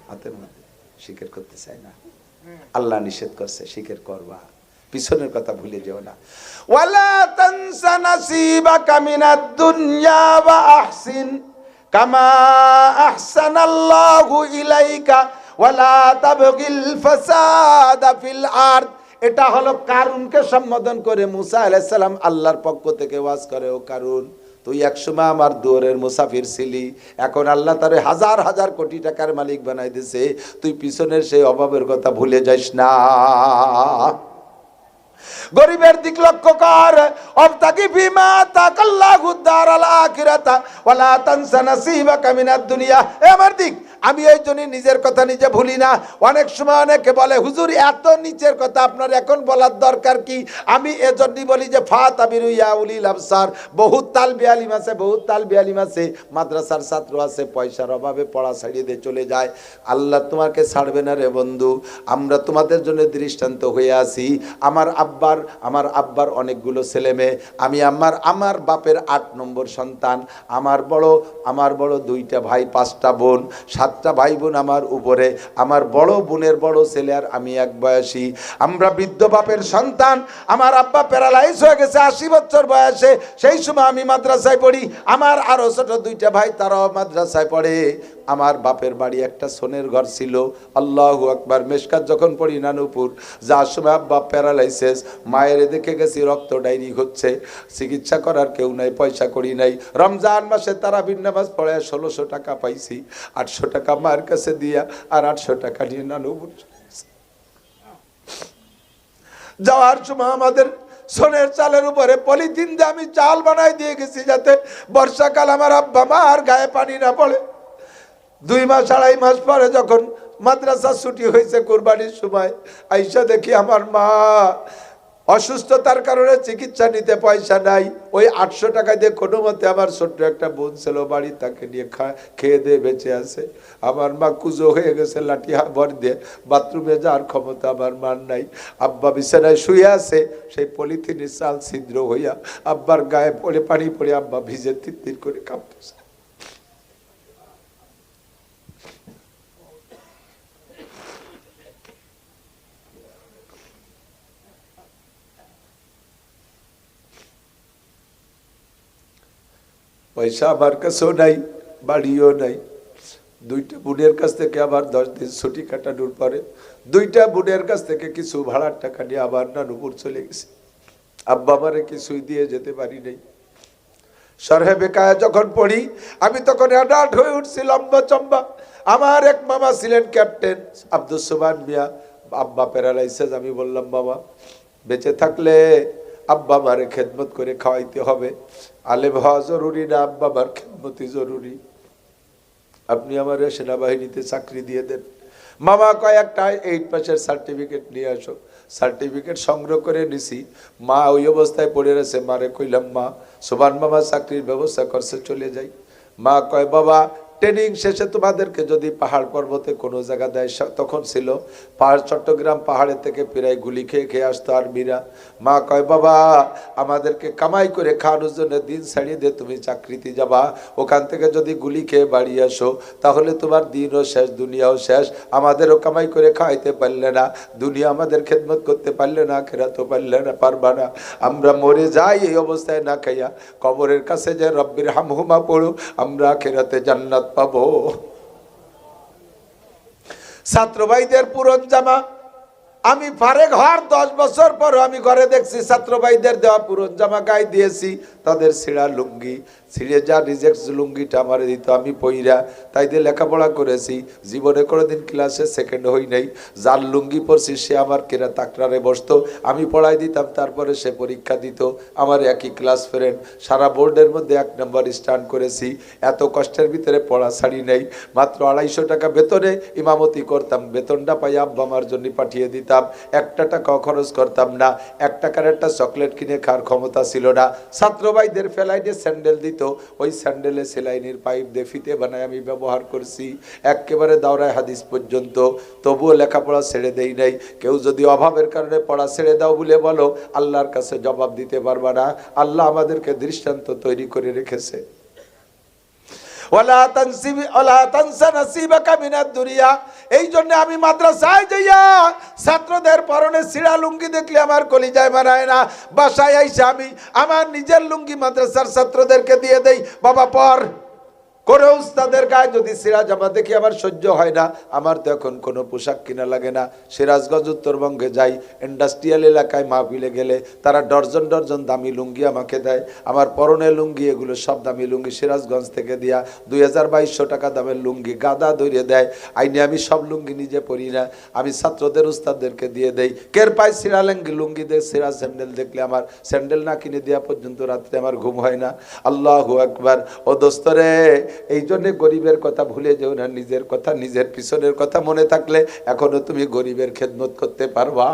হাতের মধ্যে, স্বীকার করতে চায় না। আল্লাহ নিষেধ করছে স্বীকার করবা, পিছনের কথা ভুলে যেও না। ওয়ালা তানসা নাসিবাকা মিনাদ দুনিয়া ওয়া আহসিন কামা আহসানাল্লাহু ইলাইকা ওয়ালা তাবগিল ফাসাদা ফিল আরদ। এটা হলো কারুনকে সম্বোধন করে মুসা আলাইহিস সালাম আল্লাহর পক্ষ থেকে ওয়াজ করে, ও কারুন তুই একসময় আমার দুয়ারের মুসাফির ছিলি, এখন আল্লাহ তারে হাজার হাজার কোটি টাকার মালিক বানাই দিয়েছে, তুই পিছনের সেই অভাবের কথা ভুলে যাস না। গরিবের দিক লক্ষ্য কর, অবতাগি ফিমা তাকাল্লাহু দারাল আখিরাতা ওয়ালা তানসা নাসিবাকা মিনাদ দুনিয়া। আমার দিক, আমি এই জন্য নিজের কথা নিজে ভুলি না। অনেক সময় অনেকে বলে হুজুর এত নিচের কথা আপনার এখন বলার দরকার কি? আমি এজন্যই বলি যে ফাতাবিরু ইয়া উলিল আবসার, বহুত তালবি আলিম আছে, বহুত তালবি আলিম আছে, মাদ্রাসার ছাত্র আছে, পয়সার অভাবে পড়া ছাড়িয়ে দিয়ে চলে যায়। আল্লাহ তোমাকে ছাড়বে না রে বন্ধু, আমরা তোমাদের জন্য দৃষ্টান্ত হয়ে আছি। আমার আব্বার অনেকগুলো ছেলে মেয়ে, আমি আমার বাপের 8 নম্বর সন্তান, আমার বড় 2টা ভাই 5টা বোন, 7টা ভাই বোন আমার উপরে, আমার বড় বোনের বড় ছেলে আর আমি এক বয়সী, আমরা বৃদ্ধ বাপের সন্তান। আমার আব্বা প্যারালাইজ হয়ে গেছে 80 বছর বয়সে, সেই সময় আমি মাদ্রাসায় পড়ি, আমার আরো ছোট 2টা ভাই তারাও মাদ্রাসায় পড়ে। আমার বাপের বাড়ি একটা সোনের ঘর ছিল, আল্লাহু আকবার। মেশকাত যখন পড়ি নানুপুর, যার সময় আব্বা প্যারালাইসিস, মায়ের দেখে গেছি রক্ত ডায়রি হচ্ছে, চিকিৎসা করার কেউ নাই, পয়সা করি নাই। রমজান মাসে তারাবির নামাজ পড়ে 1600 টাকা পাইছি, 800 টাকা মায়ের কাছে দিয়া আর 800 টাকা নিয়ে নানুপুর যাওয়ার সময় আমাদের সোনের চালের উপরে পলিথিন দিয়ে আমি চাল বানাই দিয়ে গেছি, যাতে বর্ষাকাল আমার আব্বা মার গায়ে পানি না পড়ে। 2 মাস 2.5 মাস পরে যখন মাদ্রাসা ছুটি হয়েছে কুরবানির সময়, আইসা দেখি আমার মা অসুস্থতার কারণে চিকিৎসা নিতে পয়সা নাই। ওই 800 টাকা দিয়ে কোনো মতে আমার ছোট্ট একটা বোন ছিল বাড়ি, তাকে নিয়ে খেয়ে দিয়ে বেঁচে আছে। আমার মা কুজো হয়ে গেছে, লাঠি ভর দিয়ে, বাথরুমে যাওয়ার ক্ষমতা আমার মার নাই। আব্বা বিছানায় শুয়ে আছে, সেই পলিথিনের চাল ছিদ্র হইয়া আব্বার গায়ে পড়ে পানি পড়ে আব্বা ভিজে তির করে কাঁপতেছে। পয়সা আমার কাছেও নাই, বাড়িও নাই। 2টা বোনের কাছ থেকে আবার 10 দিন ছুটি কাটানোর পরে 2টা বোনের কাছ থেকে কিছু ভাড়ার টাকা নিয়ে আবার নানুপুর চলে গেছে। আব্বা আমারে কিছুই দিয়ে যেতে পারি নাই। শরহে বেকায়া যখন পড়ি আমি তখন অ্যাডাল্ট হয়ে উঠছি, লম্বা চম্বা। আমার এক মামা ছিলেন ক্যাপ্টেন আব্দুল সুবহান মিয়া, আব্বা প্যারালাইসিস। আমি বললাম বাবা বেঁচে থাকলে আব্বা আমারে খেদমত করে খাওয়াইতে হবে, আলেম হওয়া জরুরি না, আব্বা আমার খেদমতি জরুরি। আপনি আমার সেনাবাহিনীতে চাকরি দিয়ে দেন। মামা কয় একটা 8 পাসের সার্টিফিকেট নিয়ে আসো। সার্টিফিকেট সংগ্রহ করে নিছি। মা ওই অবস্থায় পড়ে রয়েছে। মারে কইলাম, মা সুবান মামা চাকরির ব্যবস্থা করছে, চলে যাই। মা কয়, বাবা ট্রেনিং শেষে তোমাদেরকে যদি পাহাড় পর্বতে কোনো জায়গা দেয়, তখন ছিল পাহাড়, চট্টগ্রাম পাহাড়ের থেকে প্রায় গুলি খেয়ে খেয়ে আসতো আর্মিরা। মা কয়, বাবা আমাদেরকে কামাই করে খাওয়ানোর জন্য দিন ছাড়িয়ে দিয়ে তুমি চাকরিতে যাবা, ওখান থেকে যদি গুলি খেয়ে বাড়ি আসো তাহলে তোমার দিনও শেষ, দুনিয়াও শেষ। আমাদেরও কামাই করে খাওয়াইতে পারলে না, দুনিয়া আমাদের খেদমত করতে পারলে না, আখিরাতও পারলে না, পারবা না। আমরা মরে যাই এই অবস্থায় না খাইয়া, কবরের কাছে যে রব্বির হামহুমা পড়ো, আমরা আখিরাতে জান্নাত পাবো। ছাত্র ভাইদের পুরন জামা আমি ফারেক হওয়ার 10 বছর পর আমি ঘরে দেখছি ছাত্র ভাইদের দেওয়া পুরন জামা গায়ে দিয়েছি, তাদের ছিঁড়া লুঙ্গি, ছিঁড়ে যা রিজেক্ট লুঙ্গিটা আমার দিত, আমি পইরা তাই দিয়ে লেখাপড়া করেছি। জীবনে কোনোদিন ক্লাসে সেকেন্ড হই নাই। যার লুঙ্গি পরছি সে আমার কেরা তাকরারে বসতো, আমি পড়াই দিতাম, তারপরে সে পরীক্ষা দিত। আমার একই ক্লাস ফ্রেন্ড, সারা বোর্ডের মধ্যে 1 নম্বর স্ট্যান্ড করেছি। এত কষ্টের ভিতরে পড়া ছাড়ি নেই। মাত্র 250 টাকা বেতনে ইমামতি করতাম, বেতনটা পাই আব্বা আমার জন্য পাঠিয়ে দিতাম। 1 টাকাও খরচ করতাম না। 1 টাকার একটা চকলেট কিনে খাওয়ার ক্ষমতা ছিল না। ছাত্র ভাইদের ফেলাইনে স্যান্ডেল দিত, ওই স্যান্ডেলে সেলাইনের পাইপ দিয়ে ফিতে বানায় আমি ব্যবহার করছি একেবারে দাওরায় হাদিস পর্যন্ত। তবুও লেখাপড়া ছেড়ে দেই নাই। কেউ যদি অভাবের কারণে পড়া ছেড়ে দাও বলে বলো, আল্লাহর কাছে জবাব দিতে পারবা না। আল্লাহ আমাদেরকে দৃষ্টান্ত তৈরি করে রেখেছে। এই জন্য আমি মাদ্রাসায় যাইয়া ছাত্রদের পরনে ছিঁড়া লুঙ্গি দেখলে আমার কলিজায় মানায় না। বাসায় আইসা আমি আমার নিজের লুঙ্গি মাদ্রাসার ছাত্রদেরকে দিয়ে দেই, বাবা পর করে। উস্তাদের গায়ে যদি ছিঁড়া জামা দেখি আমার সহ্য হয় না। আমার তো এখন কোনো পোশাক কিনা লাগে না। সিরাজগঞ্জ উত্তরবঙ্গে যাই, ইন্ডাস্ট্রিয়াল এলাকায় মাহফিলে গেলে তারা ডর্জন ডর্জন দামি লুঙ্গি আমাকে দেয়। আমার পরনে লুঙ্গি এগুলো সব দামি লুঙ্গি, সিরাজগঞ্জ থেকে দিয়া 2200 টাকা দামের লুঙ্গি গাদা ধরে দেয়। আইনে আমি সব লুঙ্গি নিজে পরি না, আমি ছাত্রদের উস্তাদদেরকে দিয়ে দেই। কের পাই ছিঁড়া লুঙ্গি দেয়, ছিঁড়া স্যান্ডেল দেখলে আমার স্যান্ডেল না কিনে দেওয়া পর্যন্ত রাত্রে আমার ঘুম হয় না। আল্লাহু আকবার। ও দোস্তরে, এই জন্য গরিবের কথা ভুলে যেও না, নিজের কথা, নিজের পিছনের কথা মনে থাকলে এখনো তুমি গরিবের খেদমত করতে পারবা।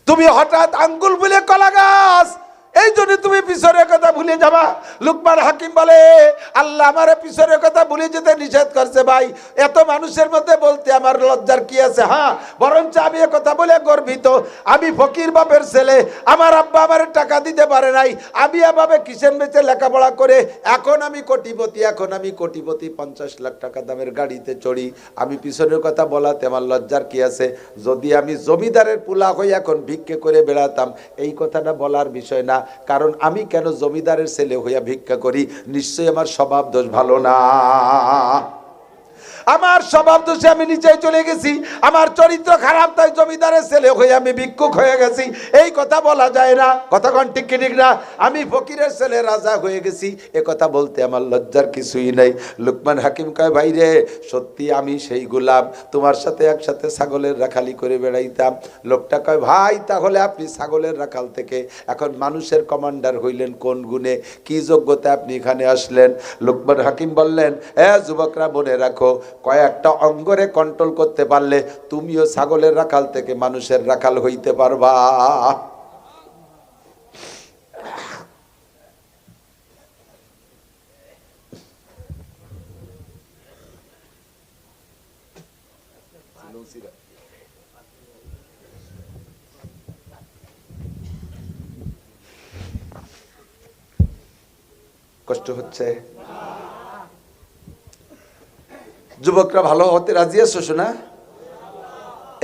তুমি হঠাৎ আঙ্গুল বলে কলা গাছ, এই জন্য তুমি পিছনের কথা ভুলে যাবা। লুকমান হাকিম বলে, আল্লাহ আমার পিছনের কথা ভুলে যেতে নিষেধ করছে। ভাই এত মানুষের মধ্যে বলতে আমার লজ্জার কি আছে? হ্যাঁ, বরঞ্চ আমি কথা বলে গর্বিত। আমি ফকির বাপের ছেলে, আমার আব্বা আমার টাকা দিতে পারে নাই, আমি এভাবে কিসেন বেচে লেখাপড়া করে এখন আমি কোটিপতি। এখন আমি কোটিপতি, 50 লাখ টাকা দামের গাড়িতে চড়ি। আমি পিছনের কথা বলাতে আমার লজ্জার কি আছে? যদি আমি জমিদারের পোলা হয়ে এখন ভিক্ষে করে বেড়াতাম, এই কথাটা বলার বিষয় না। কারণ আমি কেন জমিদারের ছেলে হইয়া ভিক্ষা করি? নিশ্চয়ই আমার স্বভাব দোষ ভালো না। আমার স্বভাব দোষে আমি নিচে চলে গেছি, আমার চরিত্র খারাপ, তাই জমিদারের ছেলে হয়ে আমি ভিক্ষুক হয়ে গেছি, এই কথা বলা যায় না। কথা কোন ঠিক ঠিক না? আমি ফকিরের ছেলে রাজা হয়ে গেছি, এ কথা বলতে আমার লজ্জার কিছুই নাই। লুকমান হাকিম কয়, ভাই রে, সত্যি আমি সেই গোলাম, তোমার সাথে একসাথে ছাগলের রাখালি করে বেড়াইতাম। লোকটা কয়, ভাই তাহলে আপনি ছাগলের রাখাল থেকে এখন মানুষের কমান্ডার হইলেন কোন গুণে? কি যোগ্যতা আপনি এখানে আসলেন? লুকমান হাকিম বললেন, যুবকরা মনে রাখো, কয়েকটা অঙ্গরে কন্ট্রোল করতে পারলে তুমিও ছাগলের রাখাল থেকে মানুষের রাখাল হইতে পারবা। কষ্ট হচ্ছে? যুবকরা ভালো হতে রাজি আছো শোনা?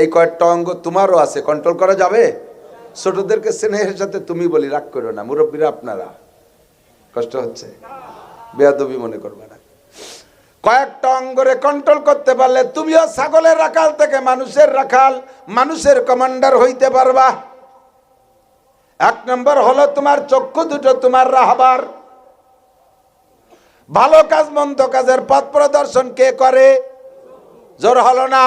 এই কয়েকটা অঙ্গ তোমারও আছে, কন্ট্রোল করা যাবে? ছোটদেরকে স্নেহের সাথে তুমি বলি, রাগ করো না। মুরব্বীরা আপনারা, কষ্ট হচ্ছে? বেয়াদবি মনে করবে না। কয়েকটা অঙ্গরে কন্ট্রোল করতে পারলে তুমিও ছাগলের রাখাল থেকে মানুষের রাখাল, মানুষের কমান্ডার হইতে পারবা। 1 নম্বর হলো তোমার চক্ষু দুটো তোমার রাহবার। ভালো কাজ মন্দ কাজের পথ প্রদর্শন কে করে? জোর হলো না?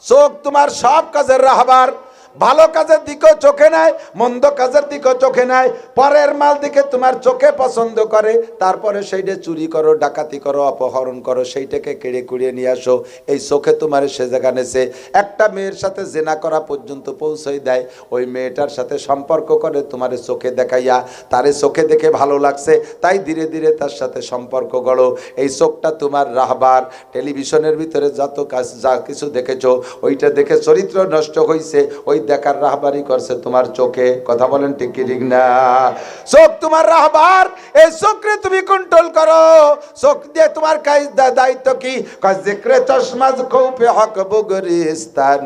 চোখ তোমার সব কাজের রাহবার। ভালো কাজের দিকেও চোখে নাই, মন্দ কাজের দিকেও চোখে নাই। পরের মাল দিকে তোমার চোখে পছন্দ করে, তারপরে সেইটা চুরি করো, ডাকাতি করো, অপহরণ করো, সেইটাকে কেড়ে কুড়িয়ে নিয়ে আসো। এই চোখে তোমার সে জায়গা নেছে। একটা মেয়ের সাথে জেনা করা পর্যন্ত পৌঁছাই দেয়, ওই মেয়েটার সাথে সম্পর্ক করে তোমার চোখে দেখাইয়া, তারে চোখে দেখে ভালো লাগছে, তাই ধীরে ধীরে তার সাথে সম্পর্ক গড়ো। এই চোখটা তোমার রাহবার। টেলিভিশনের ভিতরে যত কাজ যা কিছু দেখেছো, ওইটা দেখে চরিত্র নষ্ট হয়েছে, ওই দেখার রাহবারি করছে তোমার চোখে। কথা বলেন ঠিক কি ঠিক না? চোখ তোমার রাহবার, এই চোখে তুমি কন্ট্রোল করো। চোখ দিয়ে তোমার কাজ দায়িত্ব কি? জিক্রে চশমা খৌফে হক বুগরিস্তান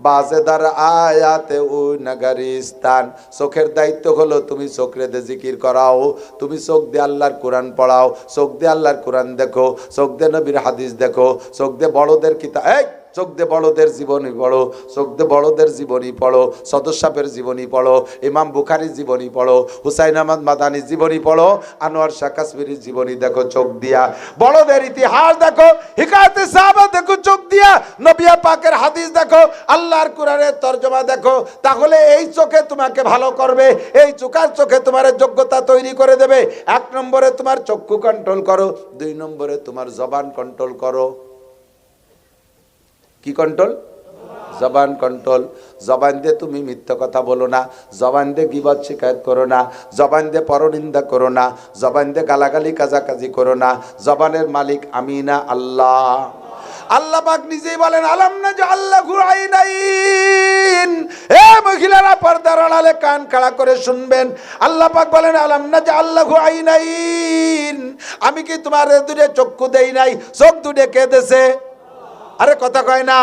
বাজেদার আয়াতে ও নগরিস্তান। চোখের দায়িত্ব হলো তুমি চোখে দিয়ে জিকির করাও, তুমি চোখ দিয়ে আল্লাহর কোরআন পড়াও, চোখ দিয়ে আল্লাহর কোরআন দেখো, চোখ দিয়ে নবীর হাদিস দেখো, চোখ দিয়ে বড়দের কিতাব, চোখ দিয়ে বড়দের জীবনী পড়ো, চোখ দিয়ে বড়দের জীবনী পড়ো, সদস্যের জীবনী পড়ো, ইমাম বুখারীর জীবনী পড়ো, হুসাইন আহমদ মাদানির জীবনী পড়ো, আনোয়ার শাহ কাশ্মীরির জীবনী দেখো চোখ দিয়া, বড়দের ইতিহাস দেখো, হিকায়াতে সাহাবা দেখো চোখ দিয়া, নবী পাকের হাদিস দেখো, আল্লাহর কোরআনের তরজমা দেখো। তাহলে এই চোখে তোমাকে ভালো করবে, এই চোখে তোমার যোগ্যতা তৈরি করে দেবে। 1 নম্বরে তোমার চক্ষু কন্ট্রোল করো, 2 নম্বরে তোমার জবান কন্ট্রোল করো। কি কন্ট্রোল? জবান কন্ট্রোল। জবান দিয়ে তুমি মিথ্যা কথা বলো না, জবান দিয়ে গীবত শিকায়ত করো না, জবান দিয়ে পরনিন্দা করো না, জবান দিয়ে গালাগালি কাজাকাজি করো না। জবানের মালিক আমি না, আল্লাহ। আল্লাহ পাক নিজেই বলেন, আলাম নাজআল লাহু আইনাইন। এ মহিলারা পর্দার আড়ালে কান খাড়া করে শুনবেন। আল্লাহ পাক বলেন, আলাম নাজআল লাহু আইনাইন। আমি কি তোমার দুটো চক্ষু দেই নাই? চোখ দুটো কে দেছে? আরে কথা কয় না।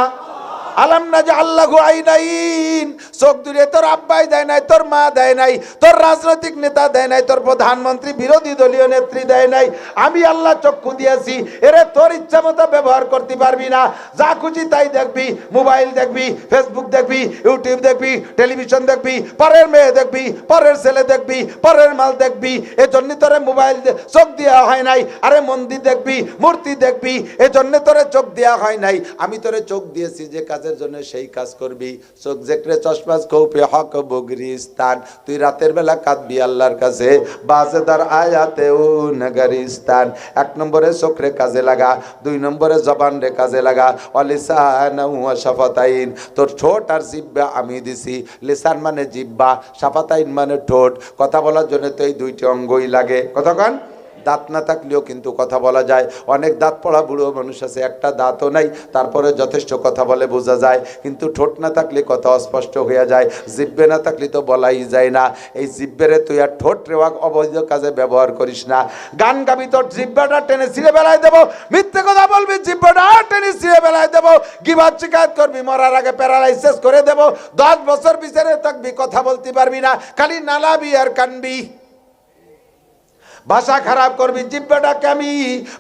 আলাম নাজআল লাহু আইনাইন। চোখ দুটো তোর আব্বাই দেয় নাই, তোর মা দেয় নাই, তোর রাজনৈতিক নেতা দেয় নাই, তোর প্রধানমন্ত্রী বিরোধী দলীয় নেত্রী দেয় নাই। আমি আল্লাহ চক্ষু দিয়েছি, এরে তোর ইচ্ছা মতো ব্যবহার করতে পারবি না। যা খুশি তাই দেখবি, মোবাইল দেখবি, ফেসবুক দেখবি, ইউটিউব দেখবি, টেলিভিশন দেখবি, পরের মেয়ে দেখবি, পরের ছেলে দেখবি, পরের মাল দেখবি। এজন্য তোরে মোবাইল চোখ দেওয়া হয় নাই। আরে মন্দির দেখবি, মূর্তি দেখবি, এজন্য তোরে চোখ দেওয়া হয় নাই। আমি তোরে চোখ দিয়েছি যে কাজের জন্য সেই কাজ করবি। চোখ জেকরে চশমাস খৌফে হক বুগরিস্তান। তুই রাতের বেলা কাঁদবি আল্লাহর কাছে, বাজেদার আয়াতে ও নগরিস্তান। 1 নম্বরে চোখরে কাজে লাগা, 2 নম্বরে জবান রে কাজে লাগা। ওয়ালিসান ওয়া শাফাতাইন। তোর ঠোঁট আর জিহ্বা আমি দিছি। লিসান মানে জিহ্বা, শাফাতাইন মানে ঠোঁট। কথা বলার জন্য তো এই 2টি অঙ্গই লাগে। কথা কন? দাঁত না থাকলেও কিন্তু কথা বলা যায়। অনেক দাঁত পড়া বুড়ো মানুষ আছে, একটা দাঁতও নাই, তারপরে যথেষ্ট কথা বলে বোঝা যায়। কিন্তু ঠোঁট না থাকলে কথা অস্পষ্ট হয়ে যায়, জিহ্বে না থাকলে তো বলাই যায় না। এই জিহ্বেরে তুই আর ঠোঁট রেওয়াক অবৈধ কাজে ব্যবহার করিস না। গান গাবি, তোর জিহ্বাটা টেনে ছিঁড়ে বেলায় দেবো। মিথ্যে কথা বলবি, জিহ্বাটা টেনে ছিঁড়ে বেলায় দেবো। গীবত শিকায়ত করবি, মরার আগে প্যারালাইসিস করে দেবো। 10 বছর বিচারে থাকবি, কথা বলতে পারবি না, খালি নালাবি আর কানবি। ভাষা খারাপ করবি, জিহ্বাটাকে আমি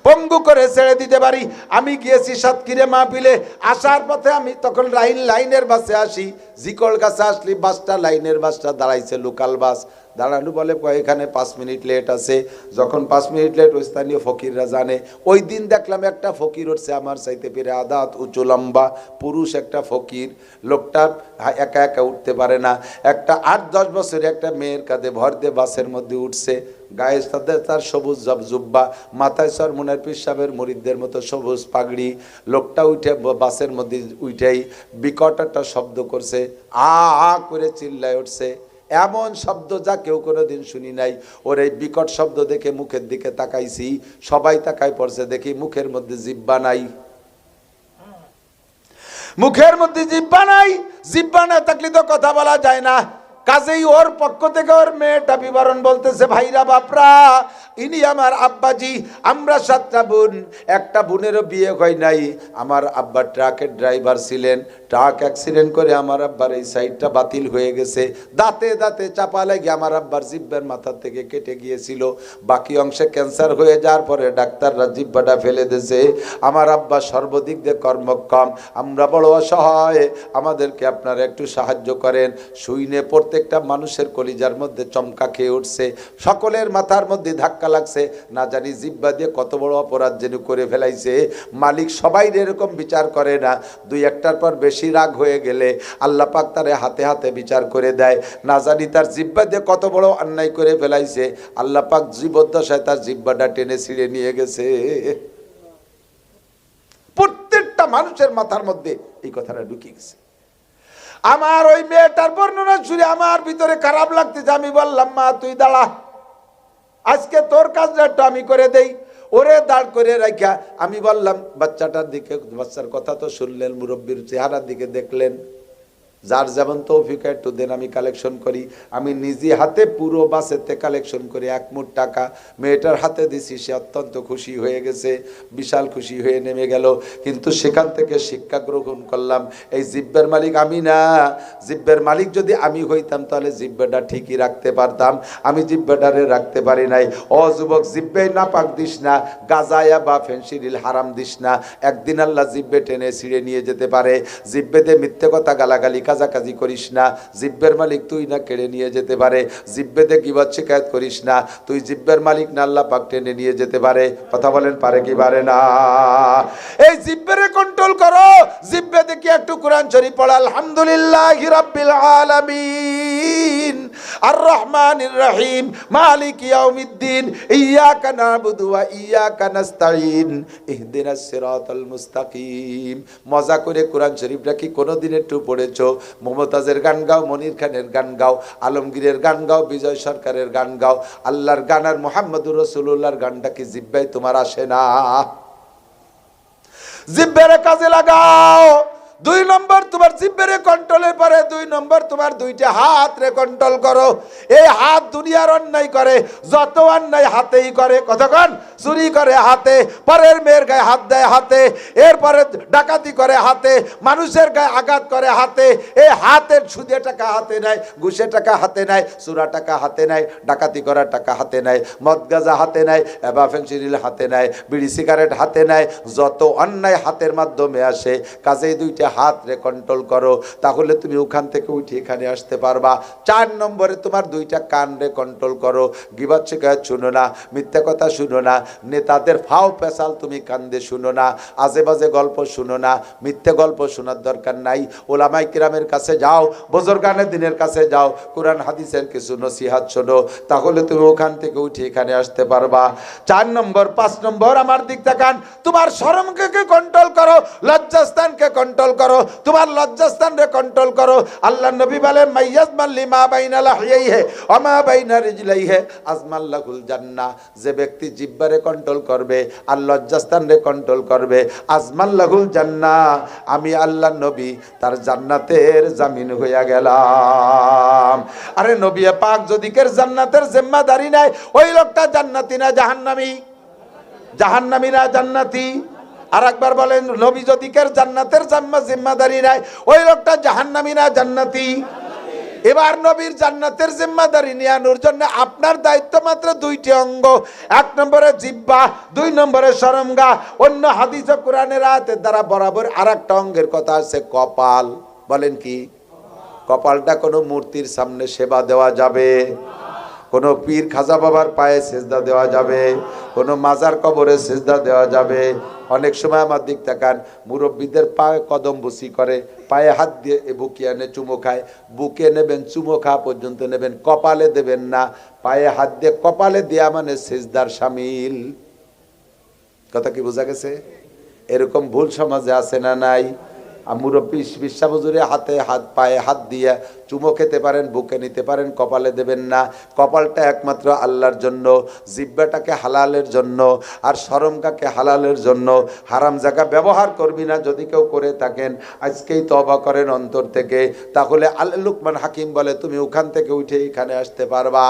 পঙ্গু করে ছেড়ে দিতে পারি। আমি গিয়েছি সাতক্ষীরে মাহফিলে, আসার পথে আমি তখন লাইনের বাসে আসি, জিকল কাছে আসলি বাসটা, লাইনের বাসটা দাঁড়াইছে, লোকাল বাস দাঁড়ানো। বলে এখানে 5 মিনিট লেট আছে। যখন 5 মিনিট লেট, ওই স্থানীয় ফকিররা জানে। ওই দিন দেখলাম একটা ফকির উঠছে আমার চাইতে পেরে আদাত উঁচু লম্বা পুরুষ একটা ফকির। লোকটা একা একা উঠতে পারে না। একটা 8-10 বছরের একটা মেয়ের কাঁধে ভর দিয়ে বাসের মধ্যে উঠছে। গায়ে সাথে তার সবুজ জুব্বা, মাথায় সরমুনার পীর সাহেবের মুরিদদের মতো সবুজ পাগড়ি। লোকটা উঠে বাসের মধ্যে উঠেই বিকট একটা শব্দ করছে, আ করে চিল্লায় উঠছে। এমন শব্দ যা কেউ কোনোদিন শুনি নাই। ওর এই বিকট শব্দ দেখে মুখের দিকে তাকাইছি, সবাই তাকাই পড়ছে, দেখি মুখের মধ্যে জিহ্বা নাই। মুখের মধ্যে জিহ্বা নাই। জিহ্বা না থাকলে তো কথা বলা যায় না। কাজেই ওর পক্ষ থেকে ওর মেয়েটা বিবরণ বলতেছে, ভাইরা বাপরা, ইনি আমার আব্বাজি। আমরা 7টা বোন, একটা বোনেরও বিয়ে হয় নাই। আমার আব্বা ট্রাকের ড্রাইভার ছিলেন। ট্রাক অ্যাক্সিডেন্ট করে আমার আব্বার এই সাইডটা বাতিল হয়ে গেছে। দাঁতে দাঁতে চাপা লেগে আমার আব্বার জিহ্বার মাথার থেকে কেটে গিয়েছিল। বাকি অংশে ক্যান্সার হয়ে যাওয়ার পরে ডাক্তাররা জিহ্বাটা ফেলে দিয়েছে। আমার আব্বা সর্বদিক দিয়ে কর্মক্ষম। আমরা বড় অসহায়, আমাদেরকে আপনারা একটু সাহায্য করেন। শুইনে প্রত্যেকটা মানুষের কলিজার মধ্যে চমকা খেয়ে উঠছে। সকলের মাথার মধ্যে ধাক্কা টাকা লাগছে, না জানি জিব্বা দিয়ে কত বড় অপরাধ যেন করে ফেলাইছে। মালিক সবাই এরকম বিচার করে না, দুই একটার পর বেশি রাগ হয়ে গেলে আল্লাহ পাক তারে হাতে হাতে বিচার করে দেয়। না জানি তার জিব্বা দিয়ে কত বড় অন্যায় করে ফেলাইছে, আল্লাহ পাক জীবদ্দশায় তার জিব্বাটা টেনে ছিঁড়ে নিয়ে গেছে। প্রত্যেকটা মানুষের মাথার মধ্যে এই কথাটা ঢুকে গেছে। আমার ওই মেয়েটার বর্ণনা শুনে আমার ভিতরে খারাপ লাগতেছে। আমি বললাম, মা তুই দাঁড়া, আজকে তোর কাজটা একটু আমি করে দেই। ওরে দাঁড় করে রাখা আমি বললাম, বাচ্চাটার দিকে, বাচ্চার কথা তো শুনলেন, মুরব্বীর চেহারার দিকে দেখলেন, যার যেমন তৌফিক একটু দেন, আমি কালেকশন করি। আমি নিজে হাতে পুরো বাসেতে কালেকশন করি 1 মুঠ টাকা মেয়েটার হাতে দিছি। সে অত্যন্ত খুশি হয়ে গেছে, বিশাল খুশি হয়ে নেমে গেল। কিন্তু সেখান থেকে শিক্ষা গ্রহণ করলাম, এই জিব্বের মালিক আমি না। জিব্বের মালিক যদি আমি হইতাম তাহলে জিব্বাটা ঠিকই রাখতে পারতাম, আমি জিব্বাটারে রাখতে পারি নাই। ও যুবক, জিব্বে নাপাক দিস না, গাজায়া বা ফেন্সিডিল হারাম দিস না, একদিন আল্লাহ জিব্বে টেনে ছিঁড়ে নিয়ে যেতে পারে। জিব্বেতে মিথ্যে কথা গালাগালি কাজাকাজি করিস না, জিব্বের মালিক তুই না, কেড়ে নিয়ে যেতে পারে। জিব্বেতে গীবত শিকায়ত করিস না, তুই জিব্বের মালিক না, আল্লাহ পাক টেনে নিয়ে যেতে পারে। কথা বলেন, পারে কি পারে না? এই জিব্বেরে কন্ট্রোল করো। জিব্বে দেখি একটু কোরআন শরীফ পড়া, আলহামদুলিল্লাহি রাব্বিল আলামিন আর রহমানির রহিম মালিক ইয়াউমিদ্দিন ইয়্যাকা না'বুদু ওয়া ইয়্যাকা নাস্তাঈন ইহদিনাস সিরাতাল মুস্তাকিম। মজা করে কোরআন শরীফটা কি কোনোদিন একটু পড়েছো? মমতাজের গান গাও, মনির খানের গান গাও, আলমগীরের গান গাও, বিজয় সরকারের গান গাও, আল্লাহর গান আর মুহাম্মদুর রাসূলুল্লাহর গানটা কি জিব্বায় তোমার আসে না? জিব্বারে কাজে লাগাও। 2 নম্বর তোমার জিব্বারে কন্ট্রোলের পরে 2 নম্বর তোমার 2টা হাত রে কন্ট্রোল করো। এই হাত দুনিয়ার অন্যায় করে, যত অন্যায় হাতেই করে। কতক্ষণ চুরি করে হাতে, পরের মেয়ের গায়ে হাত দেয় হাতে, এরপরে ডাকাতি করে হাতে, মানুষের গায়ে আঘাত করে হাতে। এই হাতের সুদে টাকা হাতে নেয়, ঘুষে টাকা হাতে নেয়, চুরা টাকা হাতে নেয়, ডাকাতি করা টাকা হাতে নেয়, মদ গাঁজা হাতে নেয়, এবা ফেন্সিডিল হাতে নেয়, বিড়ি সিগারেট হাতে নেয়, যত অন্যায় হাতের মাধ্যমে আসে। কাজেই 2টা হাত রে কন্ট্রোল করো, তাহলে তুমি ওখান থেকে উঠে এখানে আসতে পারবা। 4 নম্বরে তোমার 2টা কান রে কন্ট্রোল করো। গীবত শিকায়ত শুনো না, মিথ্যা কথা শুনো না, নেতাদের ফাও পেশাল তুমি কান দিয়ে শুনো না, আজে বাজে গল্প শুনো না, মিথ্যে গল্প শোনার দরকার নাই। ওলামাই কিরামের কাছে যাও, বুজুর্গানে দিনের কাছে যাও, কোরআন হাদিসের কিছু নসিহত শোনো, তাহলে তুমি ওখান থেকে উঠে এখানে আসতে পারবা। 4 নম্বর 5 নম্বর আমার দিক তাকান, তোমার শরমকে কন্ট্রোল করো, লজ্জাস্থানকে কন্ট্রোল করো, তোমার লজ্জাস্থান রে কন্ট্রোল করো। আল্লাহ নবী বলেন, মাইয়াজমাল লিমা বাইনা লাহিয়াইহি ওয়া মা বাইনা রিজলাইহি আজমাল্লাহুল জান্নাহ। যে ব্যক্তি জিহ্বারে কন্ট্রোল করবে আর লজ্জাস্থান রে কন্ট্রোল করবে, আজমাল্লাহুল জান্নাহ, আমি আল্লাহ নবী তার জান্নাতের জামিন হইয়া গেলাম। আরে নবী পাক যদি কের জান্নাতের জিম্মাদারি নাই, ওই লোকটা জান্নাতি না জাহান্নামী? জাহান্নামী না জান্নাতি? আর একবার বলেন, নবী যদি কের জান্নাতের জিম্মাদারি নাই, ওই লোকটা জাহান্নামী না জান্নাতি? এবার নবীর জান্নাতের জিম্মাদারি নেওয়ার জন্য আপনার দায়িত্ব মাত্র 2টি অঙ্গ। 1 নম্বরে জিহ্বা, 2 নম্বরে শরমগা। অন্য হাদিস ও কোরআনের আয়াতের দ্বারা বরাবর আরেকটা অঙ্গের কথা আছে, কপাল। বলেন কি? কপালটা কোনো মূর্তির সামনে সেবা দেওয়া যাবে, কোনো পীর খাজা বাবার পায়ে সেজদা দেওয়া যাবে, কোনো মাজার কবরে সেজদা দেওয়া যাবে। অনেক সময় আমার দিক তাকান, মুরব্বীদের পায়ে কদম বসি করে, পায়ে হাত দিয়ে বুকে এনে চুমো খায়। বুকে নেবেন, চুমো খাওয়া পর্যন্ত নেবেন, কপালে দেবেন না। পায়ে হাত দিয়ে কপালে দেয়া মানে সেজদার শামিল। কথা কি বোঝা গেছে? এরকম ভুল সমাজে আছে না নাই? মুরব্বী বিশ্বাস হুজুরে হাতে হাত, পায়ে হাত দিয়ে চুমো খেতে পারেন, বুকে নিতে পারেন, কপালে দেবেন না। কপালটা একমাত্র আল্লাহর জন্য, জিহ্বাটাকে হালালের জন্য, আর শরমটাকে হালালের জন্য। হারাম জায়গা ব্যবহার করবি না, যদি কেউ করে থাকেন আজকেই তওবা করেন অন্তর থেকে, তাহলে লুকমান হাকিম বলে তুমি ওখান থেকে উঠে এখানে আসতে পারবা।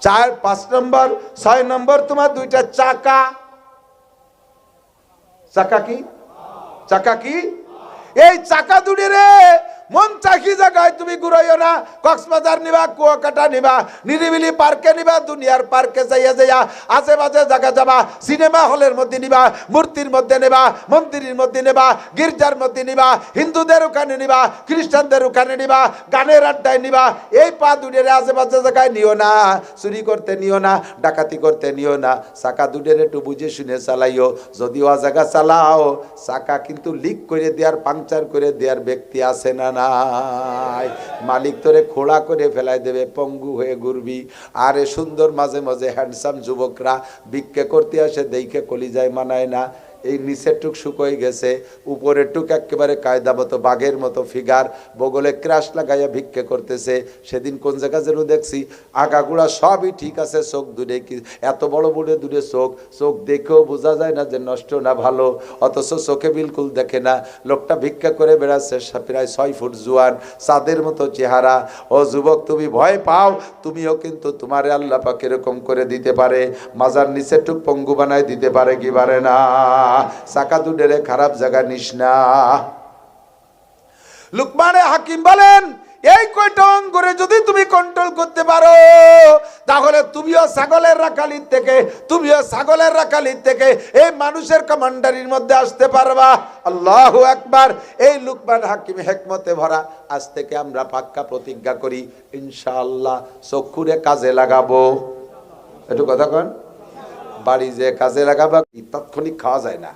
4, 5 নম্বর, 6 নম্বর তোমার 2টা চাকা। চাকা কি? চাকা কি? এই চাকা দুটি রে মন চাকি জায়গায় তুমি ঘুরাইও না। কক্সবাজার নিবা, কুয়াকাটা নিবা, নিরিবিলি পার্কে নিবা, দুনিয়ার পার্কে যাইয়া যাইয়া আশেপাশে জায়গা যাবা, সিনেমা হলের মধ্যে নিবা, মূর্তির মধ্যে নেবা, মন্দিরের মধ্যে নেবা, গির্জার মধ্যে নিবা, হিন্দুদের ওখানে নিবা, খ্রিস্টানদের ওখানে নিবা, গানের আড্ডায় নিবা। এই পা দুটের আশেপাশে জায়গায় নিও না। চুরি করতে নিও না, ডাকাতি করতে নিও না। চাকা দুটের একটু বুঝে শুনে চালাইও। যদি ও জায়গা চালাও, চাকা কিন্তু লিক করে দেওয়ার, পাংচার করে দেওয়ার ব্যক্তি আছে না নাই? মালিক তোরে খোড়া করে ফেলাই দেবে, পঙ্গু হয়ে ঘুরবি। আর এ সুন্দর মাঝে মাঝে হ্যান্ডসাম যুবকরা ভিক্ষে করতে আসে, দেখে কলিজায় মানায় না। এই নিচের টুক শুকোয় গেছে, উপরের টুক একেবারে কায়দা মতো বাঘের মতো ফিগার, বগলে ক্রাশ লাগাইয়া ভিক্ষে করতেছে। সেদিন কোন জায়গা যেন দেখছি, আগাগুড়া সবই ঠিক আছে, চোখ দূরে কি এত বড় বড় দূরে চোখ, চোখ দেখেও বোঝা যায় না যে নষ্ট না ভালো, অথচ চোখে বিলকুল দেখে না। লোকটা ভিক্ষা করে বেড়াচ্ছে, প্রায় 6 ফুট জোয়ান, চাঁদের মতো চেহারা। ও যুবক, তুমি ভয় পাও, তুমিও কিন্তু তোমারে আল্লাহ পাক এরকম করে দিতে পারে, মাজার নিচের টুক পঙ্গু বানায় দিতে পারে কি পারে না? চাকা দুটেরে খারাপ জায়গা নিস না। লুকমানে হাকিম বলেন, এই কয়টা অঙ্গরে যদি তুমি কন্ট্রোল করতে পারো, তাহলে তুমিও ছাগলের রাখালির থেকে, তুমিও ছাগলের রাখালির থেকে এই মানুষের কমান্ডারির মধ্যে আসতে পারবা। আল্লাহু আকবার। এই লুকমান হাকিম হিকমতে ভরা। আজ থেকে আমরা পাক্কা প্রতিজ্ঞা করি, ইনশাআল্লাহ চক্ষুরে কাজে লাগাবো। একটু কথা কন, বাড়ি যে কাজে লাগাবা, তাৎক্ষণিক খাওয়া যায় না,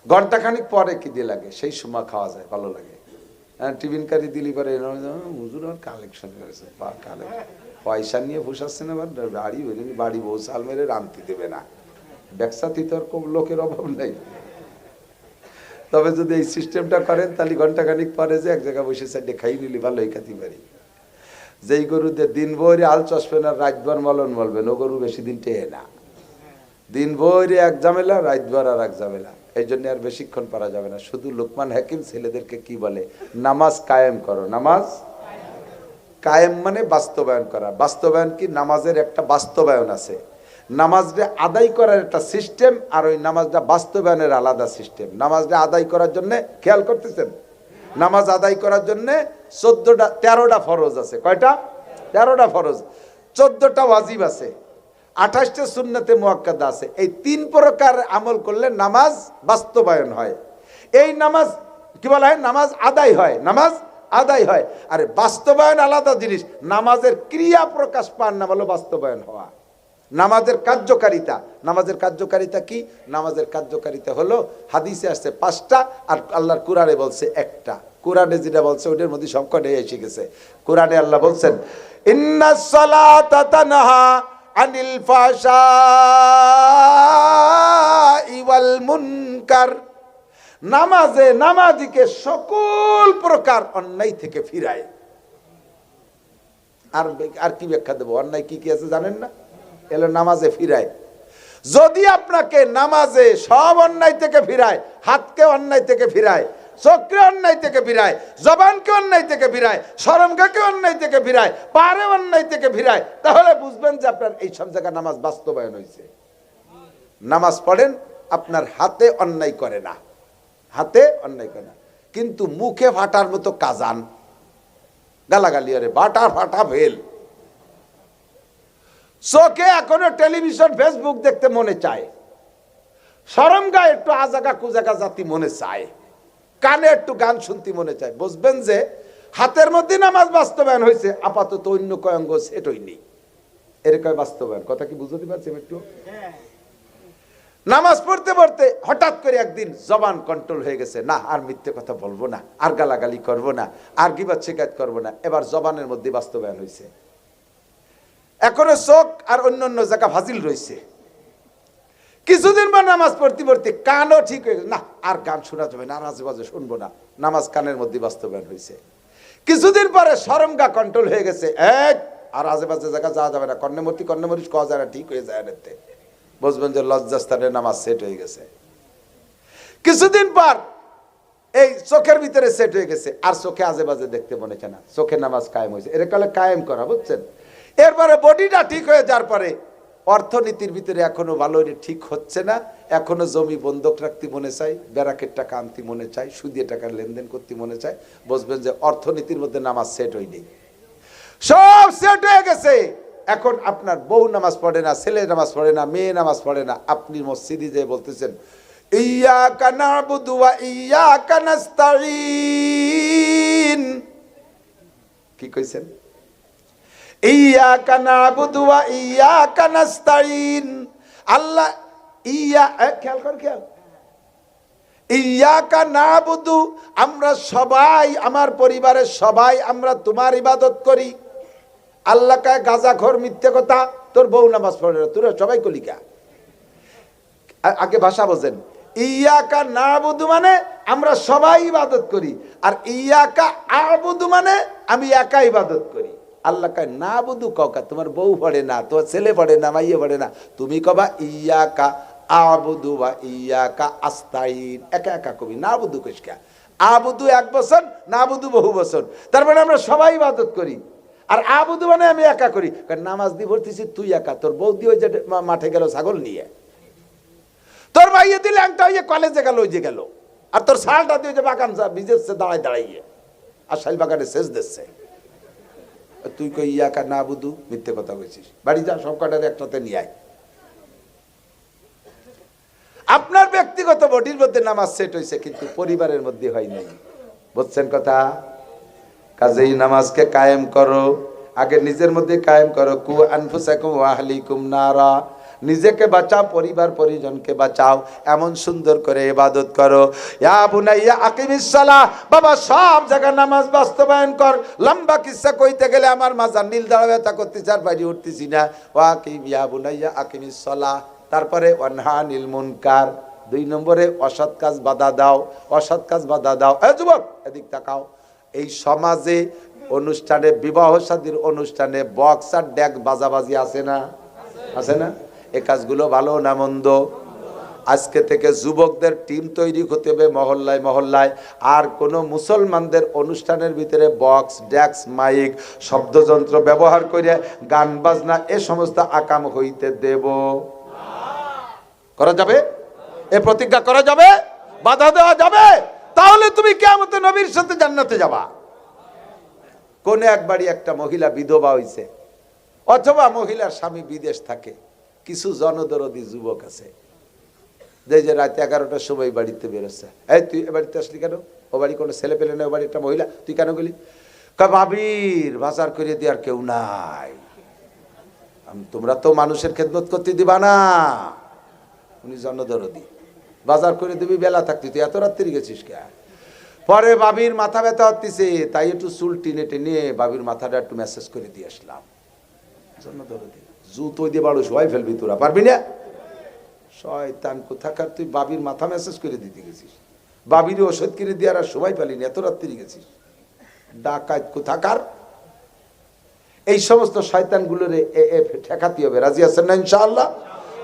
ঘন্টাখানিক পরে কি দিয়ে লাগে, সেই সময় খাওয়া যায়, ভালো লাগে। টিফিন কারি দিলি পরে হুজুর আর কালেকশন করেছে, পয়সা নিয়ে ফুসাচ্ছে না, বাড়ি বাড়ি বউ সাল মেরে রামতি দেবে না, ব্যবসাতে তো আর লোকের অভাব নেই। তবে যদি এই সিস্টেমটা করেন, তাহলে ঘন্টাখানিক পরে যে এক জায়গায় বসে সাইডে খাই নিলি ভালো এই খাতি পারি। যেই গরুদের দিন ভরে আল চসবেন আর রাতভর মলন বলবেন, ও গরু বেশি দিন টেয়ে না। দিন ভরে এক ঝামেলা, রাতভর আর এক ঝামেলা। এই জন্য আর বেশিক্ষণ পারা যাবে না। শুধু লুকমান হাকিম ছেলেদেরকে কি বলে, নামাজ কায়েম করো। নামাজ কায়েম মানে বাস্তবায়ন করা। বাস্তবায়ন কি? নামাজের একটা বাস্তবায়ন আছে, নামাজটা আদায় করার একটা সিস্টেম, আর ওই নামাজটা বাস্তবায়নের আলাদা সিস্টেম। নামাজটা আদায় করার জন্য খেয়াল করতেছেন, নামাজ আদায় করার জন্য 13টা ফরজ আছে। কয়টা? 13টা ফরজ, 14টা ওয়াজিব আছে, 28টা সুন্নতে মুআক্কাদা আছে। এই 3 প্রকার আমল করলে নামাজ বাস্তবায়ন হয়। এই নামাজ কি বলা হয়? নামাজ আদায় হয়। নামাজ আদায় হয়। আরে বাস্তবায়ন আলাদা জিনিস। নামাজের ক্রিয়া প্রকাশ পান না বলো বাস্তবায়ন হওয়া। নামাজের কার্যকারিতা, নামাজের কার্যকারিতা কি? নামাজের কার্যকারিতা হলো হাদিসে আসছে 5টা, আর আল্লাহর কোরআনে বলছে 1টা। কোরআনে যেটা বলছে ওটার মধ্যে সবকটাই এসে গেছে। কোরআনে আল্লাহ বলছেন, ইন্নাস সালাতা তানহা আনিল ফাহশাই ওয়াল মুনকার। নামাজে নামাজিকে সকল প্রকার অন্যায় থেকে ফিরায়। আর কি ব্যাখ্যা দেবো? অন্যায় কি কি আছে জানেন না? এলো নামাজে ফিরায়। যদি আপনাকে নামাজে সব অন্যায় থেকে ফিরায়, হাতকে অন্যায় থেকে ফিরায়, চোখকে অন্যায় থেকে ফিরায়, জবানকে অন্যায় থেকে ফিরায়, শরমকে অন্যায় থেকে ফিরায়, পারে অন্যায় থেকে ফিরায়, তাহলে বুঝবেন যে আপনার এই সব জায়গায় নামাজ বাস্তবায়ন হয়েছে। নামাজ পড়েন, আপনার হাতে অন্যায় করে না, হাতে অন্যায় করে না, কিন্তু মুখে ফাটার মতো কাজান, গালাগালি, আরে বাটা ফাটা ভেল। চোখে এখনো টেলিভিশন ফেসবুক দেখতে মনে চায়, শরম গায়ে একটু আজাগা কুজাগা জাতি মনে চায়, কানে একটু গান শুনতে মনে চায়। বুঝবেন যে হাতের মধ্যে নামাজ বাস্তবায়ন হয়েছে, আপাতত অন্য কয় অঙ্গ সেট হয়নি, এরকম বাস্তবায়ন। কথা কি বুঝতে পারছি একটু? নামাজ পড়তে পড়তে হঠাৎ করে একদিন জবান কন্ট্রোল হয়ে গেছে, না আর মিথ্যে কথা বলবো না, আর গালাগালি করবো না, আর গিবত শিকায়ত করবো না। এবার জবানের মধ্যে বাস্তবায়ন হয়েছে। এখনো চোখ আর অন্যান্য জায়গা ফাজিল রয়েছে। কিছুদিন পর নামাজ পড়তে পড়তে কানও ঠিক হয়ে গেছে, না আর গান শোনা যাবে না, আর আজে বাজে শুনবো না, নামাজ কানের মধ্যে বাস্তবায়ন হয়েছে। কিছুদিন পরে শরমগা কন্ট্রোল হয়ে গেছে, এক আর আজে বাজে জায়গা যাওয়া যাবে না, কর্ণমরিচ খাওয়া যায় না, ঠিক হয়ে যায় না। বুঝবেন যে লজ্জাস্থানে নামাজ সেট হয়ে গেছে। কিছুদিন পর এই চোখের ভিতরে সেট হয়ে গেছে, আর চোখে আজে বাজে দেখতে মনে চায় না, চোখে নামাজ কায়েম হয়েছে। এর কালে কায়েম করা, বুঝছেন? এরপরে বডিটা ঠিক হয়ে যাওয়ার পরে অর্থনীতির ভিতরে এখনো ভালো ঠিক হচ্ছে না, এখনো জমি বন্ধক রাখতে মনে চাই, ব্যারাকের টাকা আনতে মনে চাই, সুদে টাকার লেনদেন করতে মনে চাই, বুঝবেন যে অর্থনীতির মধ্যে নামাজ সেট হয়নি, সব সেট হয়ে গেছে। এখন আপনার বউ নামাজ পড়ে না, ছেলে নামাজ পড়ে না, মেয়ে নামাজ পড়ে না, আপনি মসজিদে যেয়ে বলতেছেন ইয়্যাকা না'বুদু ওয়া ইয়্যাকা নাস্তাঈন, কি কইছেন? ইয়্যাকা না'বুদু ওয়া ইয়্যাকা নাস্তাঈন, আল্লাহ খেয়াল কর, খেয়াল, ইয়্যাকা না'বুদু, আমরা সবাই, আমার পরিবারের সবাই আমরা তোমার ইবাদত করি। আল্লাহ কায় গাঁজাখোর, মিথ্যে কথা, তোর বউ নামাজ পড়ে না, তোরা সবাই কলিকা। আগে ভাষা বোঝেন, ইয়্যাকা না'বুদু মানে আমরা সবাই ইবাদত করি, আর ইয়্যাকা আ'বুদু মানে আমি একা ইবাদত করি। আল্লাহ কায় না'বুদু কওকা, তোমার বউ পড়ে না, তোমার ছেলে পড়ে না, মাইয়ে পড়ে না, তুমি কবা ইয়্যাকা আ'বুদু ওয়া ইয়্যাকা আস্তাঈন, একা একা কবি, না'বুদু কইসকা, আ'বুদু এক বছর, না'বুদু বহু বছর, তার মানে আমরা সবাই ইবাদত করি। আর আ'বুদু মানে আমি একা করি, কারণ নামাজ দিয়ে ভরতেছি তুই একা, তোর বউ দিয়ে ওই যে মাঠে গেল ছাগল নিয়ে, তোর মাইয়ে দিলে একটা হইয়ে কলেজে গেল, ওই যে গেল, আর তোর শালটা দিয়ে যে বাগান ভিজেছে দাঁড়ায় দাঁড়াইয়ে, আর শাল বাগানে সেচ দিচ্ছে, তুই কই ইয়্যাকা না'বুদু, মিথ্যে কথা কইছিস, বাড়ি যা, সব কটার একটাতে নিয়ে আয়। আপনার ব্যক্তিগত বডির মধ্যে নামাজ সেট হয়েছে, কিন্তু পরিবারের মধ্যে হয় নাই, বুঝছেন কথা? কাজেই নামাজকে কায়েম করো, আগে নিজের মধ্যে কায়েম করো। কু আনফুসাকুম ওয়া আহলিকুম নারা, নিজেকে বাঁচাও, পরিবার পরিজনকে বাঁচাও, এমন সুন্দর করে ইবাদত করো। ইয়া বুনাইয়া আকিমিস সালাহ, বাবা সব জায়গায় নামাজ বাস্তবায়ন কর। লম্বা কিসসা কইতে গেলে আমার মাজার নীল দাঁড়া ব্যথা করতেছি, আর বাইরে উঠতেছি না। ওয়া আকিম, ইয়া বুনাইয়া আকিমিস সালাহ, তারপরে ওয়ানহা আনিল মুনকার, 2 নম্বরে অসৎ কাজ বাধা দাও, অসৎ কাজ বাধা দাও। এ যুবক এদিক তাকাও, এই সমাজে অনুষ্ঠানে, বিবাহ শাদীর অনুষ্ঠানে বক্স আর ডেক বাজাবাজি আছে না? আছে না? এই কাজগুলো ভালো না মন্দ? আজকে থেকে যুবকদের টিম তৈরি হতে হবে মহল্লায় মহল্লায়, আর কোনো মুসলমানদের অনুষ্ঠানের ভিতরে বক্স ডেক্স মাইক শব্দযন্ত্র ব্যবহার করে গান বাজনা এ সমস্ত আকাম হইতে দেব করা যাবে? এ প্রতিজ্ঞা করা যাবে? বাধা দেওয়া যাবে? তাহলে তুমি কিয়ামতে নবীর সাথে জান্নাতে যাবা। কোন একবারই একটা মহিলা বিধবা হইছে, অথবা মহিলার স্বামী বিদেশ থাকে, কিছু জনদরদি যুবক আছে যে রাত 11টার সময় বাড়িতে বেরোচ্ছে, এই তুই এ বাড়িতে আসলি কেন? ও বাড়ি কোনো ছেলে পেলে না, ও বাড়ি একটা মহিলা, তুই কেন গেলি? ভাবির বাজার করে দেওয়ার কেউ নাই, তোমরা তো মানুষের খেদমত করতে দিবা না। উনি জনদরদি, বাজার করে দিবি, বেলা থাকতি, তুই এত রাত্রি গেছিস কে? পরে বাবির মাথা ব্যথা হচ্ছে, তাই একটু চুল টেনে টেনে বাবির মাথাটা একটু ম্যাসেজ করে দিয়ে আসলাম। জনদরদি, জুতো দিয়ে বাড়ো সবাই ফেলবি, তোরা পারবি না? শয়তান কোথাকার, তুই বাবির মাথা ম্যাসেজ করে দিতে গেছিস, বাবির ওষুধ কিনে দিয়ে আর সময় পালিনি, এত রাত্রি গেছিস, ডাকাত কোথাকার। এই সমস্ত শয়তানগুলোর ঠেকাতে হবে। রাজি আছেন না ইনশাআল্লাহ?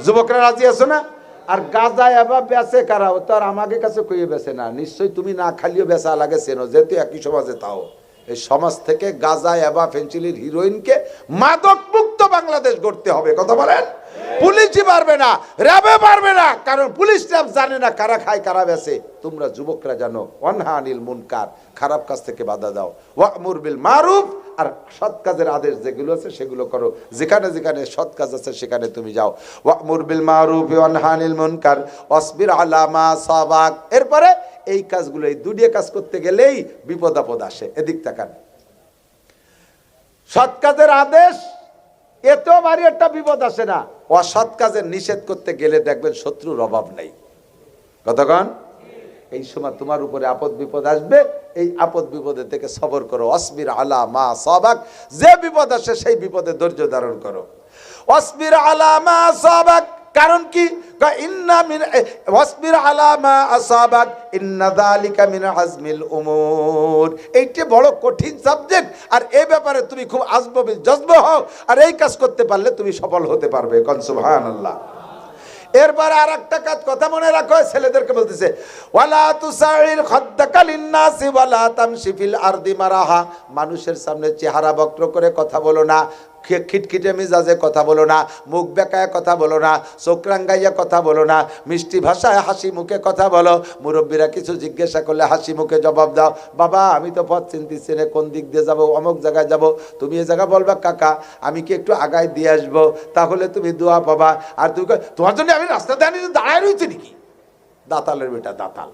যুবকরা রাজি আছো না? আর গাঁজা এবার বেচে কারা? ও তো আর আমাকে কাছে কইয়ে বেচে না, নিশ্চয়ই তুমি না খালিও বেচা লাগে চেনো, যেহেতু একই সমাজে। তাও এই সমাজ থেকে গাঁজা এবার ফেন্সিলির হিরোইনকে মাদক মুক্ত বাংলাদেশ গড়তে হবে। কথা বলেন? পুলিশই পারবে না, র্যাবে পারবে না, কারণ পুলিশ র্যাব জানে না কারা খায় কারা বেচে। তোমরা যুবকরা জানো, ওয়ানহা আনিল মুনকার, খারাপ কাজ থেকে বাধা দাও, ওয়া'মুর বিল মারুফ, আর সৎ কাজের আদেশ যেগুলো আছে সেগুলো করো, যেখানে যেখানে সৎ কাজ আছে সেখানে তুমি যাও। ওয়া'মুর বিল মারুফ ওয়ানহা আনিল মুনকার ওয়াসবির আলা মা সাবাক। এরপরে এই কাজগুলো, এই দুটিয়ে কাজ করতে গেলেই বিপদ আপদ আসে। এদিক তাকান, সৎ কাজের আদেশ এতেও বাড়ি একটা বিপদ আসে না, অসৎ কাজের নিষেধ করতে গেলে দেখবেন শত্রুর অভাব নেই। কতক্ষণ? এই সময় তোমার উপরে আপদ বিপদ আসবে, এই আপদ বিপদের থেকে সবর করো। অসবির আলা মা সাবাক, যে বিপদ আসে সেই বিপদে ধৈর্য ধারণ করো। অসবির আলা মা সাবাক, কারণ কি? ইন্না মিন ওয়াসবির আলা মা আসাবাক ইন্না যালিকা মিন আজমিল উমুর। এইটা বড় কঠিন সাবজেক্ট, আর এই ব্যাপারে তুমি খুব আজববে জজব হও, আর এই কাজ করতে পারলে তুমি সফল হতে পারবে। কোন সুবহানাল্লাহ। এরপরে আর একটা কাজ কথা মনে রাখো, ছেলেদেরকে বলতেছে, ওয়ালা তুসাইর খাদ্দাকা লিন্নাসি ওয়ালা তামশি ফিল আরদি মারাহা, মানুষের সামনে চেহারা বক্র করে কথা বলো না, খিটখিটে মেজাজে কথা বলো না, মুখ বেঁকায় কথা বলো না, চোখ রাঙ্গাইয়া কথা বলো না, মিষ্টি ভাষায় হাসি মুখে কথা বলো। মুরব্বীরা কিছু জিজ্ঞাসা করলে হাসি মুখে জবাব দাও। বাবা আমি তো পথ চিনতেছি না, কোন দিক দিয়ে যাবো, অমুক জায়গায় যাব। তুমি এ জায়গা বলবা কাকা আমি কি একটু আগায় দিয়ে আসবো, তাহলে তুমি দোয়া পাবা। আর তুমি তোমার জন্য আমি রাস্তা দিয়ে দাঁড়ায় রয়েছি নাকি? দাতালের বেটা দাতাল।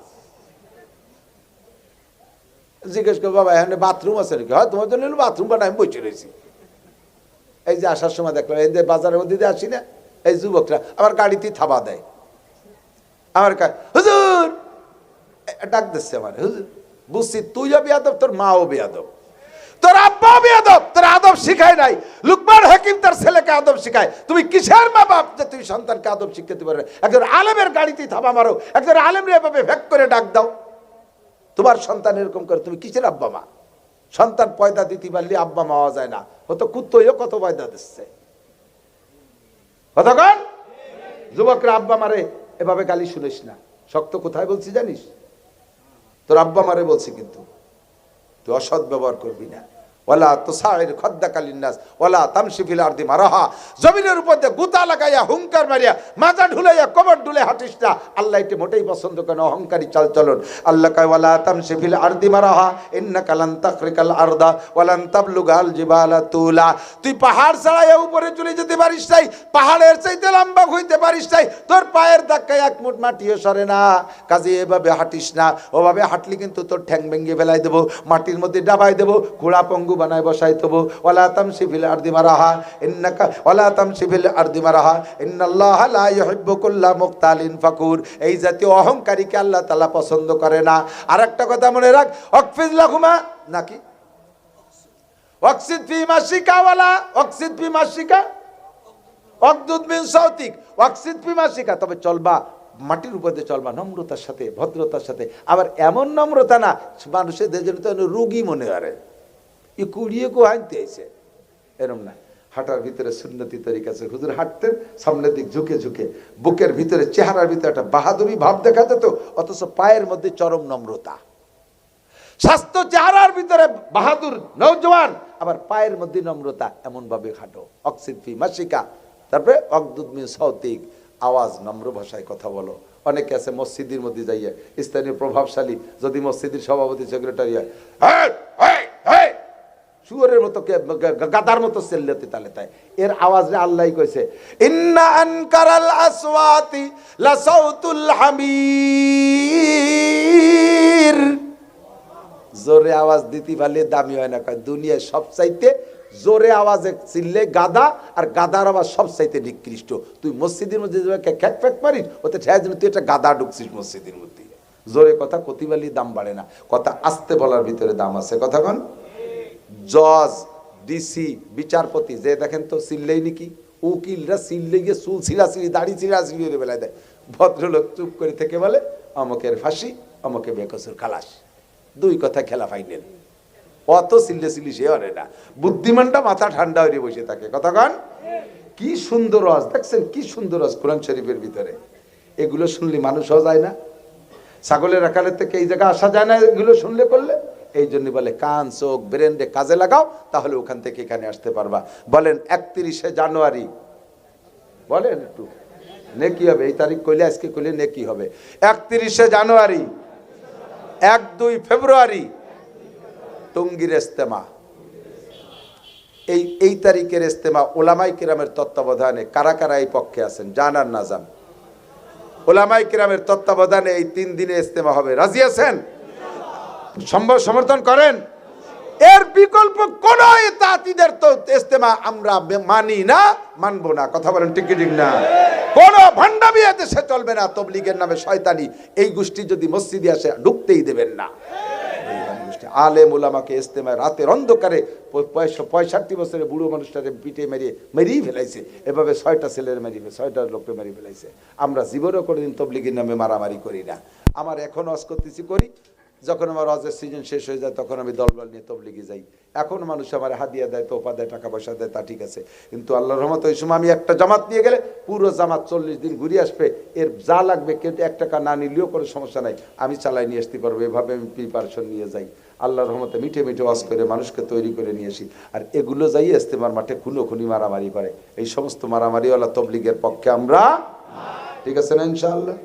জিজ্ঞেস করো বাবা এখানে বাথরুম আছে নাকি? হয় তোমার জন্য বাথরুম বানায় আমি বসে রয়েছি। এই যে আসার সময় দেখলাম এই যে বাজারের মধ্যে দিয়ে আসি না, এই যুবকরা আমার গাড়িতেই থাবা দেয়। আমার হুজুর ডাক দিচ্ছে আমার, হুজুর বুঝছি তুইও বেয়াদব, তোর মাও বেয়াদব, তোর আব্বাও বেয়াদব, তোর আদব শিখায় নাই। লুকমান হাকিম তার ছেলেকে আদব শিখায়, তুমি কিসের মা বাপ যে তুমি সন্তানকে আদব শিখাতে পারবে? একজন আলেমের গাড়িতেই থাবা মারো, একজন আলেমরে এভাবে ভেক করে ডাক দাও। তোমার সন্তান এরকম করে, তুমি কিসের আব্বা মা? সন্তান পয়দা দিতে পারলে আব্বা মা হওয়া যায় না। ও তো কুত্তইও কত পয়দা দিচ্ছে। কতক্ষণ যুবকরা আব্বা মারে এভাবে গালি শুনিস না। শক্ত কোথায় বলছি জানিস? তোর আব্বা মারে বলছি, কিন্তু তুই অসৎ ব্যবহার করবি না। ওয়ালা তুসাইর খাদ্দাকা লিন্নাস ওয়ালা তামশি ফিল আরদি মারাহা। জমিনের উপর দিয়ে গুতা লাগাইয়া হুঙ্কার মারিয়া মাজা ঢুলাইয়া কবর ঢুলে হাঁটিস না। আল্লাহ এটা মোটেই পছন্দ করেন, অহংকারী চালচলন। আল্লাহ কয় ওয়ালা তামশি ফিল আরদি মারাহা ইন্নাকা লান তাখরিকাল আরদা ওয়া লান তাবলুগাল জিবালা তুলা। তুই পাহাড় ছাড়াইয়া উপরে চলে যেতে পারিস নাই, পাহাড়ের চাইতে লম্বা হইতে পারিস নাই, তোর পায়ের ধাক্কায় এক মুঠ মাটিও সরে না। কাজে এভাবে হাঁটিস না, ওভাবে হাঁটলি কিন্তু তোর ঠ্যাং ভেঙে ফেলাই দেবো, মাটির মধ্যে ডাবাই দেবো, ঘোড়া পঙ্গু বানায় বসাই দেবো। ওয়ালা তামশি ফিল আরদি মারাহা ইন্নাকা ওয়ালা তামশি ফিল আরদি মারাহা ইন্নাল্লাহা লা ইউহিব্বু কুল্লা মুখতালিন ফাকুর। এই জাতীয় অহংকারীকে আল্লাহ তাআলা পছন্দ করে না। আরেকটা কথা মনে রাখ, অকফিজ লাহুমা নাকি ওয়াকসিদ ফি মাশিকা ওয়ালা ওয়াকসিদ ফি মাশিকা ওয়াকদুদ মিন সাউতিক ওয়াকসিদ ফি মাশিকা। তবে চলবা মাটির উপর দিয়ে চলবা নম্রতার সাথে, ভদ্রতার সাথে। আবার এমন নম্রতা না মানুষের জন্য তো রোগী মনে করে, ই কুড়িয়ে কো আনতে আইছে, এরম না। হাঁটার ভিতরে সুন্নতি তরিকা আছে। হুজুর হাঁটতেন সামনের দিক ঝুঁকে ঝুঁকে, বুকের ভিতরে চেহারার ভিতরে একটা বাহাদুরি ভাব দেখা যেত, অথচ পায়ের মধ্যে চরম নম্রতা। স্বাস্থ্য চেহারার ভিতরে বাহাদুর নওজোয়ান, আবার পায়ের মধ্যে নম্রতা। এমন ভাবে হাঁটো। অকসিদ ফি মাশিকা, তারপরে অকদুদ মিন সাউতিক, আওয়াজ নম্র ভাষায় কথা বলো। অনেকে আছে মসজিদের মধ্যে যাইয়া, স্থানীয় প্রভাবশালী যদি মসজিদের সভাপতি সেক্রেটারি হয়, শুয়োরের মতো গাদার মতো চেল্লাতে তালে তাই। এর আওয়াজে আল্লাহ কইছে ইন্না আনকারাল আসওয়াতি লা সাউতুল হামির। জোরে আওয়াজ দিতে পারলে দামি হয় না। কয় দুনিয়ায় সবচাইতে জোরে আওয়াজে চিল্লে গাদা, আর গাদার আওয়াজ সবচাইতে নিকৃষ্ট। তুই মসজিদের মধ্যে খ্যাক ফ্যাক মারিস, ওতে ঠেয়া যেন তুই একটা গাদা ঢুকছিস মসজিদের মধ্যে। জোরে কথা কতিবালি দাম বাড়ে না, কথা আস্তে বলার ভিতরে দাম আছে। কথা কন। জজ, ডিসি, বিচারপতি যে দেখেন তো চিল্লেই নাকি, উকিলরা চিল্লে গিয়ে চুল ছিঁড়াছিড়ি, দাড়ি ছিঁড়াছিড়ি বেলায় দেয়। ভদ্রলোক চুপ করে থেকে বলে অমকের ফাঁসি, অমকে বেকসুর খালাস। দুই কথা খেলা ফাইনাল। অত চিল্লে চিল্লি সে অরে না, বুদ্ধিমানটা মাথা ঠান্ডা হয়ে বসে থাকে। কথা কন। কি সুন্দর রস দেখছেন, কি সুন্দর রস কোরআন শরীফের ভিতরে। এগুলো শুনলে মানুষও যায় না, ছাগলের আকারের থেকে এই জায়গায় আসা যায় না এগুলো শুনলে করলে। এই জন্য বলে কান চোখ ব্রেনরে কাজে লাগাও, তাহলে ওখান থেকে এখানে আসতে পারবা। বলেন 31শে জানুয়ারি, বলেন একটু নেকি হবে? এই তারিখ কইলে আজকে কইলে নেকি হবে। 31শে জানুয়ারি, 1-2 ফেব্রুয়ারি টঙ্গীর ইজতেমা। এই তারিখের ইজতেমা ওলামায়ে কেরামের তত্ত্বাবধানে। কারা কারা এই পক্ষে আছেন জান আর না জান? ওলামায়ে কেরামের তত্ত্বাবধানে এই 3 দিনে ইজতেমা হবে। রাজি আছেন? সমর্থন করেন? এর বিকল্প কোন তাতিদের তো ইজতেমা আমরা মানি না, মানবো না। কথা বলেন ঠিক ঠিক না? কোন ভণ্ডামি দেশে চলবে না। তবলিগের নামে শয়তানি এই গোষ্ঠী যদি মসজিদে আসে ঢুকতেই দেবেন না। আলেম ওলামাকে ইজতেমায় রাতের অন্ধকারে 65 বছরের বুড়ো মানুষটাকে পিঠে মেরিয়ে ফেলাইছে। এভাবে 6টা ছেলের মেরিয়ে 6টা লোককে মেরিয়ে ফেলাইছে। আমরা জীবনেও কোনোদিন তবলিগের নামে মারামারি করি না। আমার এখন ওয়াজ করতেছি করি, যখন আমার ওয়াজের সিজন শেষ হয়ে যায় তখন আমি দলবল নিয়ে তবলিগে যাই। এখন মানুষ আমার হাদিয়া দেয়, তোফা দেয়, টাকা পয়সা দেয়, তা ঠিক আছে। কিন্তু আল্লাহর রহমত ওই সময় আমি একটা জামাত নিয়ে গেলে পুরো জামাত 40 দিন ঘুরিয়ে আসবে। এর যা লাগবে, কিন্তু 1 টাকা না নিলেও কোনো সমস্যা নাই, আমি চালাই নিয়ে আসতে পারবো। এভাবে আমি প্রিপারেশন নিয়ে যাই। আল্লাহর রহমতে মিঠে মিঠে ওয়াজ করে মানুষকে তৈরি করে নিয়ে আসি। আর এগুলো যাই ইস্তেমার মাঠে খুনোখুনি মারামারি করে, এই সমস্ত মারামারিওয়ালা তবলিগের পক্ষে আমরা। ঠিক আছে না ইনশাআল্লাহ?